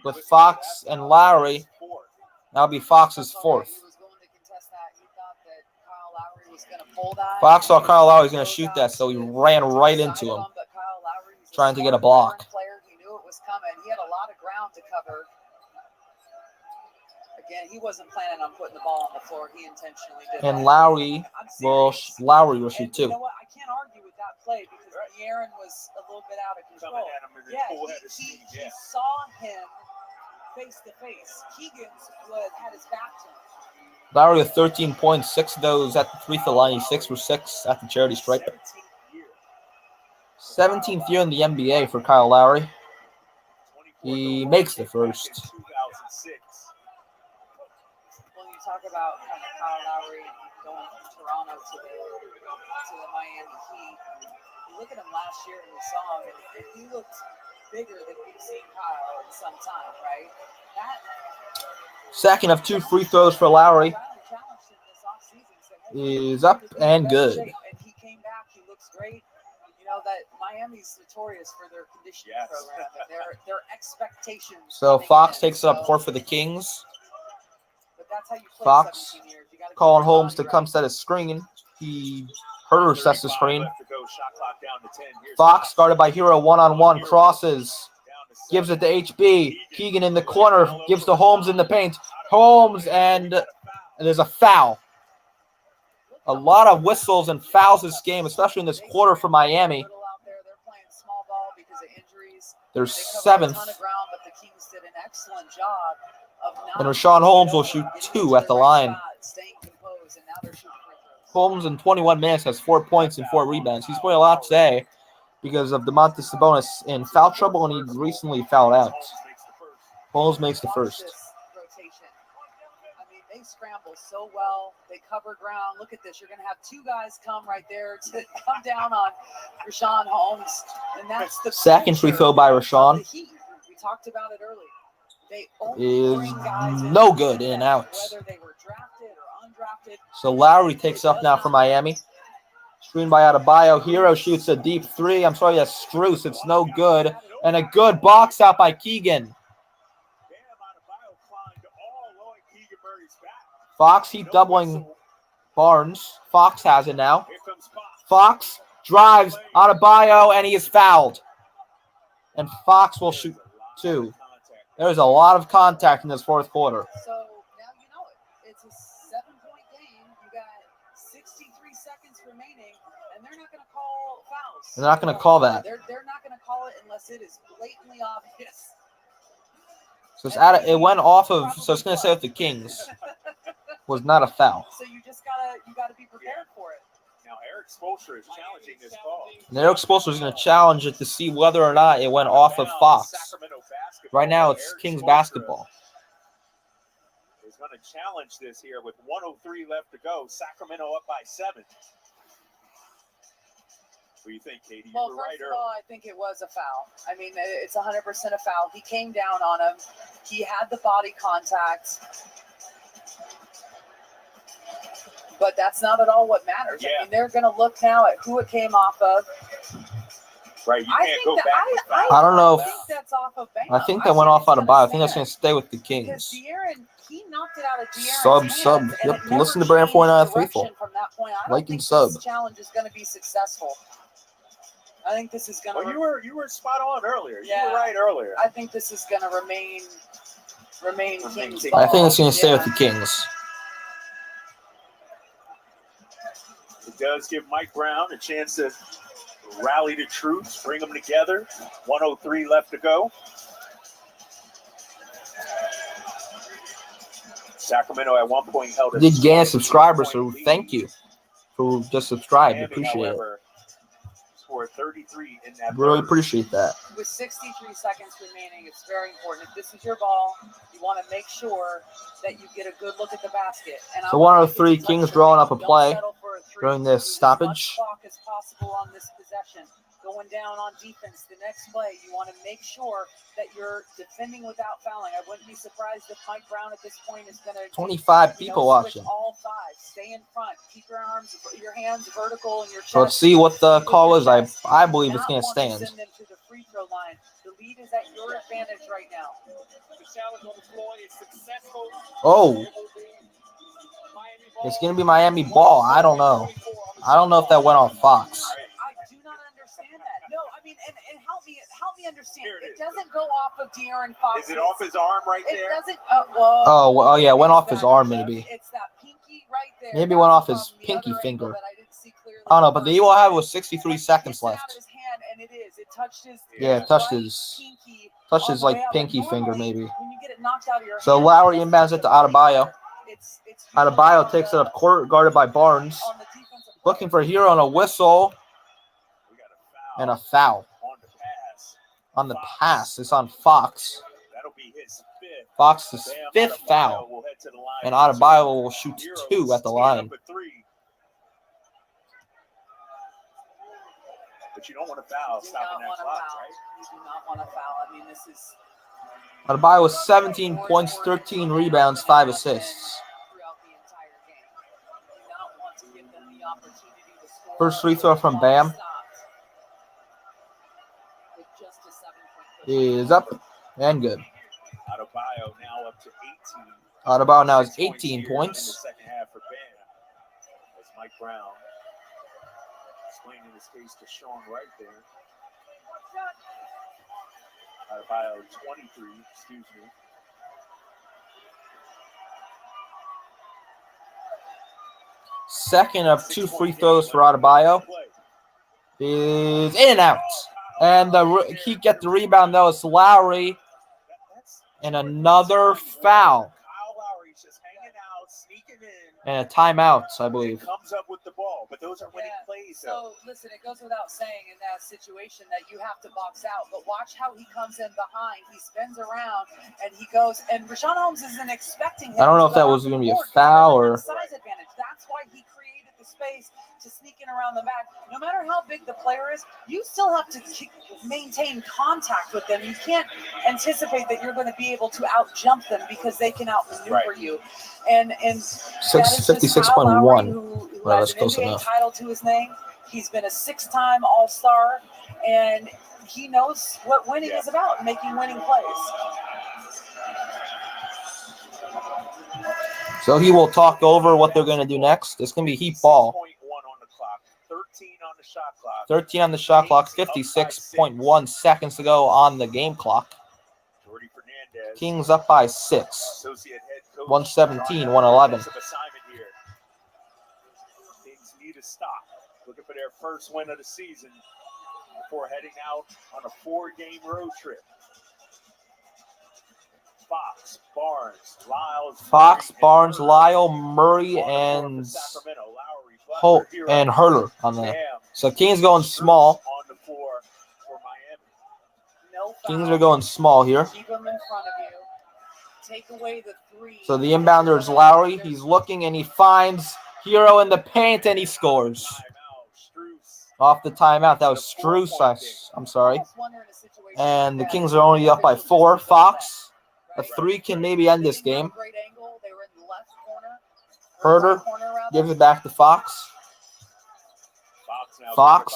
with Fox and Lowry. That'll be Fox's 4th. Fox saw Kyle Lowry was going to shoot that, so he ran right into him, trying to get a block. He knew it was coming. He had a lot of ground to cover. Again, he wasn't planning on putting the ball on the floor. He intentionally did. And Lowry will shoot 2. You know what? I can't argue with that play because Aaron was a little bit out of control. He saw him face to face. Keegan's had his back to him. Lowry with 13 points, 6 of those at the free throw line. He's 6 for 6 at the charity stripe. 17th year in the NBA for Kyle Lowry. He makes the first. When you talk about kind of Kyle Lowry going from Toronto to the Miami Heat, you look at him last year and we saw him, and he looked bigger than we've seen Kyle in some time, right? Second of 2 free throws for Lowry is up and good. And he came back. He looks great. You know that Miami's notorious for their conditioning program and their expectations. So Fox takes it up court for the Kings. But that's how you play Fox 17 years. You gotta calling Holmes to come set his screen. Huerter sets the screen. Fox guarded by Hero, one-on-one, crosses. Gives it to HB. Keegan in the corner. Gives to Holmes in the paint. Holmes, and there's a foul. A lot of whistles and fouls this game, especially in this quarter for Miami. They're 7th. And Rashawn Holmes will shoot 2 at the line. Holmes in 21 minutes has 4 points and 4 rebounds. He's played a lot today because of Domantas Sabonis in foul trouble, and he recently fouled out. Bulls makes the Watch first. this rotation. I mean, they scramble so well. They cover ground. Look at this. You're going to have two guys come right there to come down on Rashawn Holmes. And that's the Second free throw by Rashawn. The Heat. We talked about it earlier. They only Is bring guys in no good, in and out. whether they were drafted or undrafted. So Lowry takes up now for Miami. Screen by Adebayo. Hero shoots a deep three. I'm sorry, that's Strus. It's no good. And a good box out by Keegan. Fox Heat doubling Barnes. Fox has it now. Fox drives Adebayo, and he is fouled. And Fox will shoot two. There's a lot of contact in this fourth quarter. So now you know it. It's a 7-point game. You got 63 seconds remaining, and they're not going to call fouls. They're not going to call that. They're not going to call it unless it is blatantly obvious. So it's it went off of. So it's going to say with the Kings was not a foul. So you gotta be prepared for it. Now Eric Spoelstra is challenging this call. And Eric Spoelstra is going to challenge it to see whether or not it went off of Fox. Right now, it's Kings basketball. Is going to challenge this here with 1:03 left to go. Sacramento up by 7. What do you think, Katie? Well, first of all, I think it was a foul. I mean, it's 100% a foul. He came down on him. He had the body contact. But that's not at all what matters. Yeah. I mean, they're going to look now at who it came off of. Right, you can't go back. I don't know. I think that's off of Bam. I think that went off out of Bio. I think that's going to stay with the Kings. Because De'Aaron, he knocked it out of De'Aaron's Sub. hands, Yep. and it never Listen to Brand changed 49 direction 3-4. from that point. I Like don't and think sub. this challenge is going to be successful. I think this is going to. Well, you were spot on earlier. Yeah. You were right earlier. I think this is going to remain Kings Kings. ball. I think it's going to stay with the Kings. It does give Mike Brown a chance to rally the troops, bring them together. 1:03 left to go. Sacramento at one point held a Did gain subscribers, so thank you for just subscribed. Appreciate it. Scored 33 in that. Really third. appreciate that. With 63 seconds remaining, it's very important. If this is your ball, you want to make sure that you get a good look at the basket. And So 103 Kings drawing up a play during this stoppage. As much clock as possible on this possession. Going down on defense, the next play, you want to make sure that you're defending without fouling. I wouldn't be surprised if Mike Brown at this point is going to 25 people watching. All 5, stay in front, keep your hands vertical in your chest. So let's see what the call is. I believe it's going to stand. Send them to the free throw line. The lead is at your advantage right now. The challenge on the floor is successful. Oh, it's going to be Miami ball. I don't know. I don't know if that went on Fox. I do not understand that. No, I mean, and help me understand. It doesn't go off of De'Aaron Fox. Is it off his arm right there? It doesn't. Oh, yeah, it went off his arm maybe. It's that pinky right there. Maybe it went off his pinky finger. I don't know, but the will have was 63 seconds left. It touched his. Yeah, it touched his like pinky finger maybe. When you get it knocked out of your So hand, Lowry inbounds it to Adebayo. Adebayo takes it up court, guarded by Barnes. Looking for Hero on a whistle. And a foul. On the pass. It's on Fox. That'll be his 5th. Fox's 5th foul. And Adebayo will shoot 2 at the line. But you don't want to foul stopping that clock, right? You do not want to foul. I mean, this is. Adebayo was 17 points, 13 rebounds, 5 assists. First free throw from Bam is up and good. Adebayo now up to 18. Adebayo now has 18 points. In the second half for Bam. As Mike Brown explaining his case to Sean right there. Adebayo 23, excuse me. Second of 2 free throws for Adebayo is in and out. And he gets the rebound, though. It's Lowry. And another foul. and a timeout, I believe. Comes up with the ball, but those are winning plays. So listen, it goes without saying in that situation that you have to box out. But watch how he comes in behind. He spins around and he goes. And Rashawn Holmes isn't expecting him. I don't know if that was going to be a foul or. Size advantage. That's why he created the space to sneak in around the back. No matter how big the player is, you still have to maintain contact with them. You can't anticipate that you're going to be able to out jump them because they can outmaneuver you. And 56.1. Who Well, has that's an close NBA enough. title to his name. He's been a 6-time All-Star, and he knows what winning is about, making winning plays. So he will talk over what they're going to do next. It's going to be heat ball. 13 on the shot clock. 13 on the shot clock. 56.1 seconds to go on the game clock. Kings up by 6. 117, 111. Kings need to stop. Looking for their first win of the season before heading out on a 4-game road trip. Fox, Barnes, Lyle, Murray, and Herter on that. So Kings going small. Kings are going small here. Keep them in front of you. Take away the 3. So the inbounder is Lowry. He's looking and he finds Hero in the paint and he scores. Off the timeout. That was Strus. I'm sorry. And the Kings are only up by 4. Fox. A 3 can maybe end this game. Herter gives it back to Fox. Fox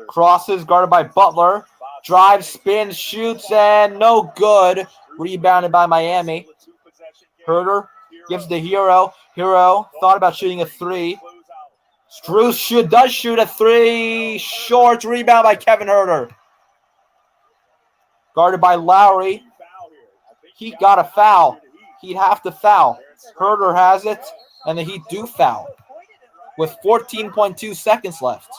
crosses, guarded by Butler. Drives, spins, shoots, and no good. Rebounded by Miami. Herter gives the Hero. Hero thought about shooting a 3. Strus does shoot a 3. Short rebound by Kevin Herter. Guarded by Lowry. Heat got a foul. He'd have to foul. Herter has it, and the Heat do foul with 14.2 seconds left.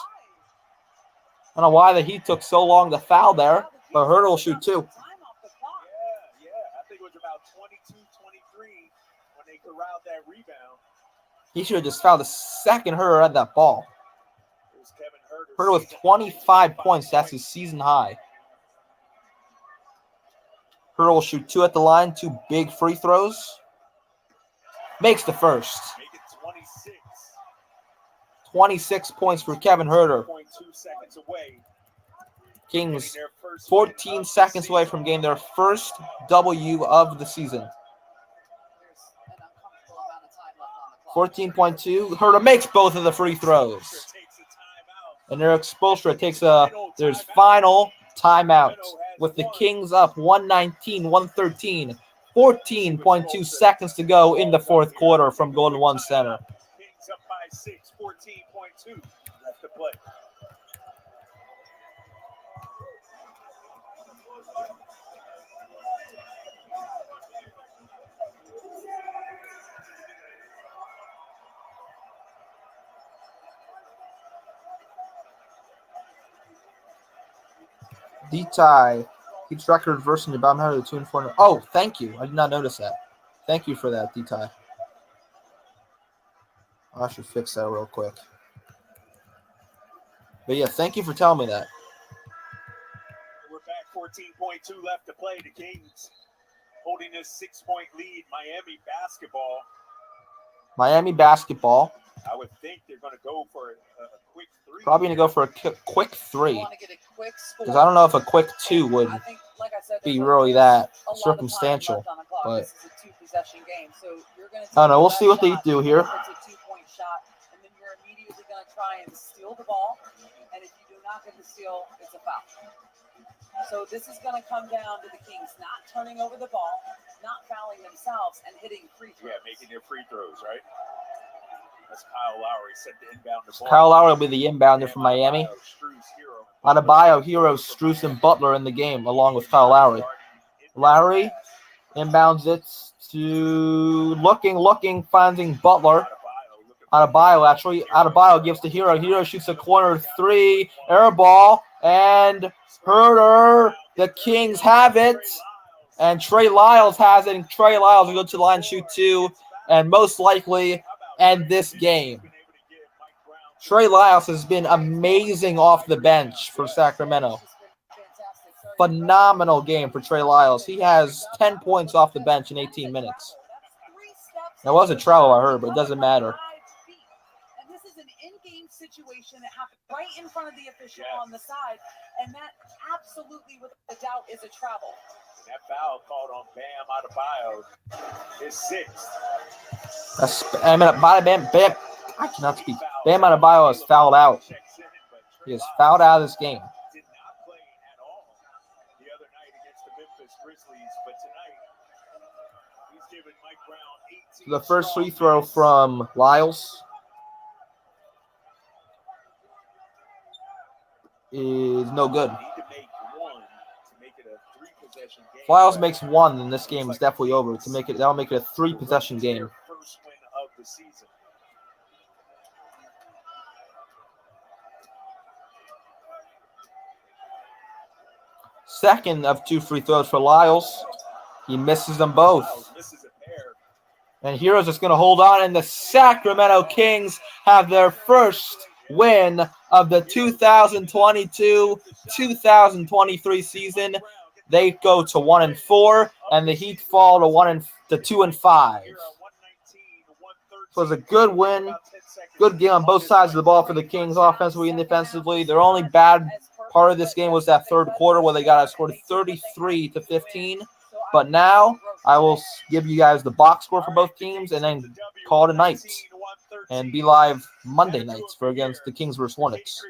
I don't know why the Heat took so long to foul there, but Herter will shoot 2. Yeah, I think it was about 22-23 when they corralled that rebound. He should have just fouled the second Herter had that ball. Herter with 25 points. That's his season high. Herter will shoot 2 at the line, 2 big free throws. Makes the first. 26 points for Kevin Herter. Kings 14 seconds away from getting their first W of the season. 14.2. Herter makes both of the free throws. And Eric Spoelstra takes their final timeout with the Kings up 119-113. 14.2 seconds to go in the fourth quarter from Golden One Center. Kings up by 6, 14.2 left to play. D-Tie keeps record reversing the bottom half of the 2 and 4. Oh, thank you. I did not notice that. Thank you for that, D-Tie. I should fix that real quick. But yeah, thank you for telling me that. We're back, 14.2 left to play. The Kings holding this 6-point lead. Miami basketball. I would think they're going to go for a quick 3. Probably going to go for a quick 3. Because I don't know if a quick 2 would be really that circumstantial. But I don't know. We'll see what they do here. It's a 2-point shot, and then you're immediately going to try and steal the ball. And if you do not get the steal, it's a foul. So this is going to come down to the Kings not turning over the ball, not fouling themselves, and hitting free throws. Yeah, making their free throws, right? That's Kyle Lowry set to inbound the ball. Kyle Lowry will be the inbounder for Miami. Adebayo, Hero, Strus, and Butler in the game, along with Kyle Lowry. Lowry inbounds it to looking, finding Butler. Adebayo gives to Hero. Hero shoots a corner 3, air ball, and Herter. The Kings have it, and Trey Lyles has it. And Trey Lyles will go to the line, shoot 2, and most likely end this game. Trey Lyles has been amazing off the bench for Sacramento. Phenomenal game for Trey Lyles. He has 10 points off the bench in 18 minutes. There was a travel, I heard, but it doesn't matter. And this is an in-game situation that happened right in front of the official on the side, and that absolutely, without a doubt, is a travel. That foul called on Bam Adebayo is 6th. Bam. I cannot speak. Bam Adebayo is fouled out. He is fouled out of this game. Did not play at all the other night against the Memphis Grizzlies, but tonight he's given Mike Brown 18. The first free throw from Lyles is no good. If Lyles makes one, then this game is definitely over. That'll make it a 3-possession game. First win of the season. Second of 2 free throws for Lyles. He misses them both. And Heroes is going to hold on, and the Sacramento Kings have their first win of the 2022-2023 season. They go to 1-4, and the Heat fall to 2-5. So it was a good win, good game on both sides of the ball for the Kings, offensively and defensively. Their only bad part of this game was that third quarter where they got outscored 33-15. But now I will give you guys the box score for both teams and then call it a night and be live Monday nights for against the Kings versus Hornets.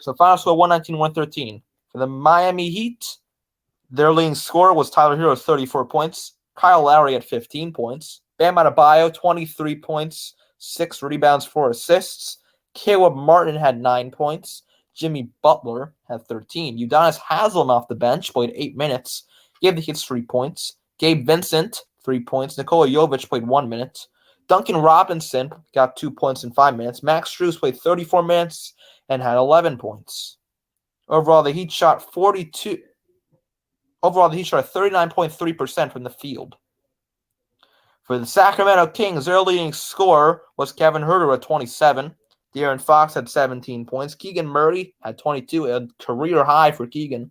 So final score 119-113. For the Miami Heat, their leading scorer was Tyler Hero, 34 points. Kyle Lowry had 15 points. Bam Adebayo, 23 points, 6 rebounds, 4 assists. Caleb Martin had 9 points. Jimmy Butler had 13. Udonis Haslem off the bench played 8 minutes. Gave the Heat 3 points. Gabe Vincent, 3 points. Nikola Jovic played 1 minute. Duncan Robinson got 2 points in 5 minutes. Max Strus played 34 minutes and had 11 points. Overall, the Heat shot 39.3% from the field. For the Sacramento Kings, their leading scorer was Kevin Huerter at 27. De'Aaron Fox had 17 points. Keegan Murray had 22, a career high for Keegan.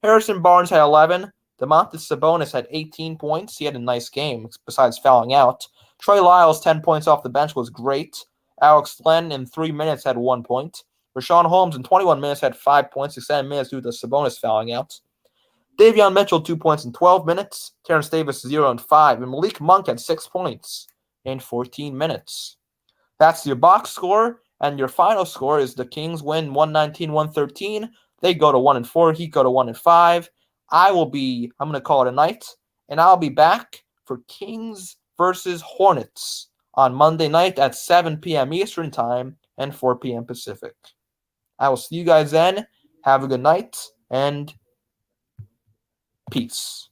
Harrison Barnes had 11. Domantas Sabonis had 18 points. He had a nice game besides fouling out. Trey Lyles, 10 points off the bench, was great. Alex Len in 3 minutes had 1 point. Rashawn Holmes in 21 minutes had 5 points, extended minutes due to Sabonis fouling out. Davion Mitchell, 2 points in 12 minutes. Terrence Davis, 0 and 5. And Malik Monk had 6 points in 14 minutes. That's your box score. And your final score is the Kings win 119-113. They go to 1-4. Heat go to 1-5. I'm going to call it a night. And I'll be back for Kings versus Hornets on Monday night at 7 p.m. Eastern Time and 4 p.m. Pacific. I will see you guys then. Have a good night and peace.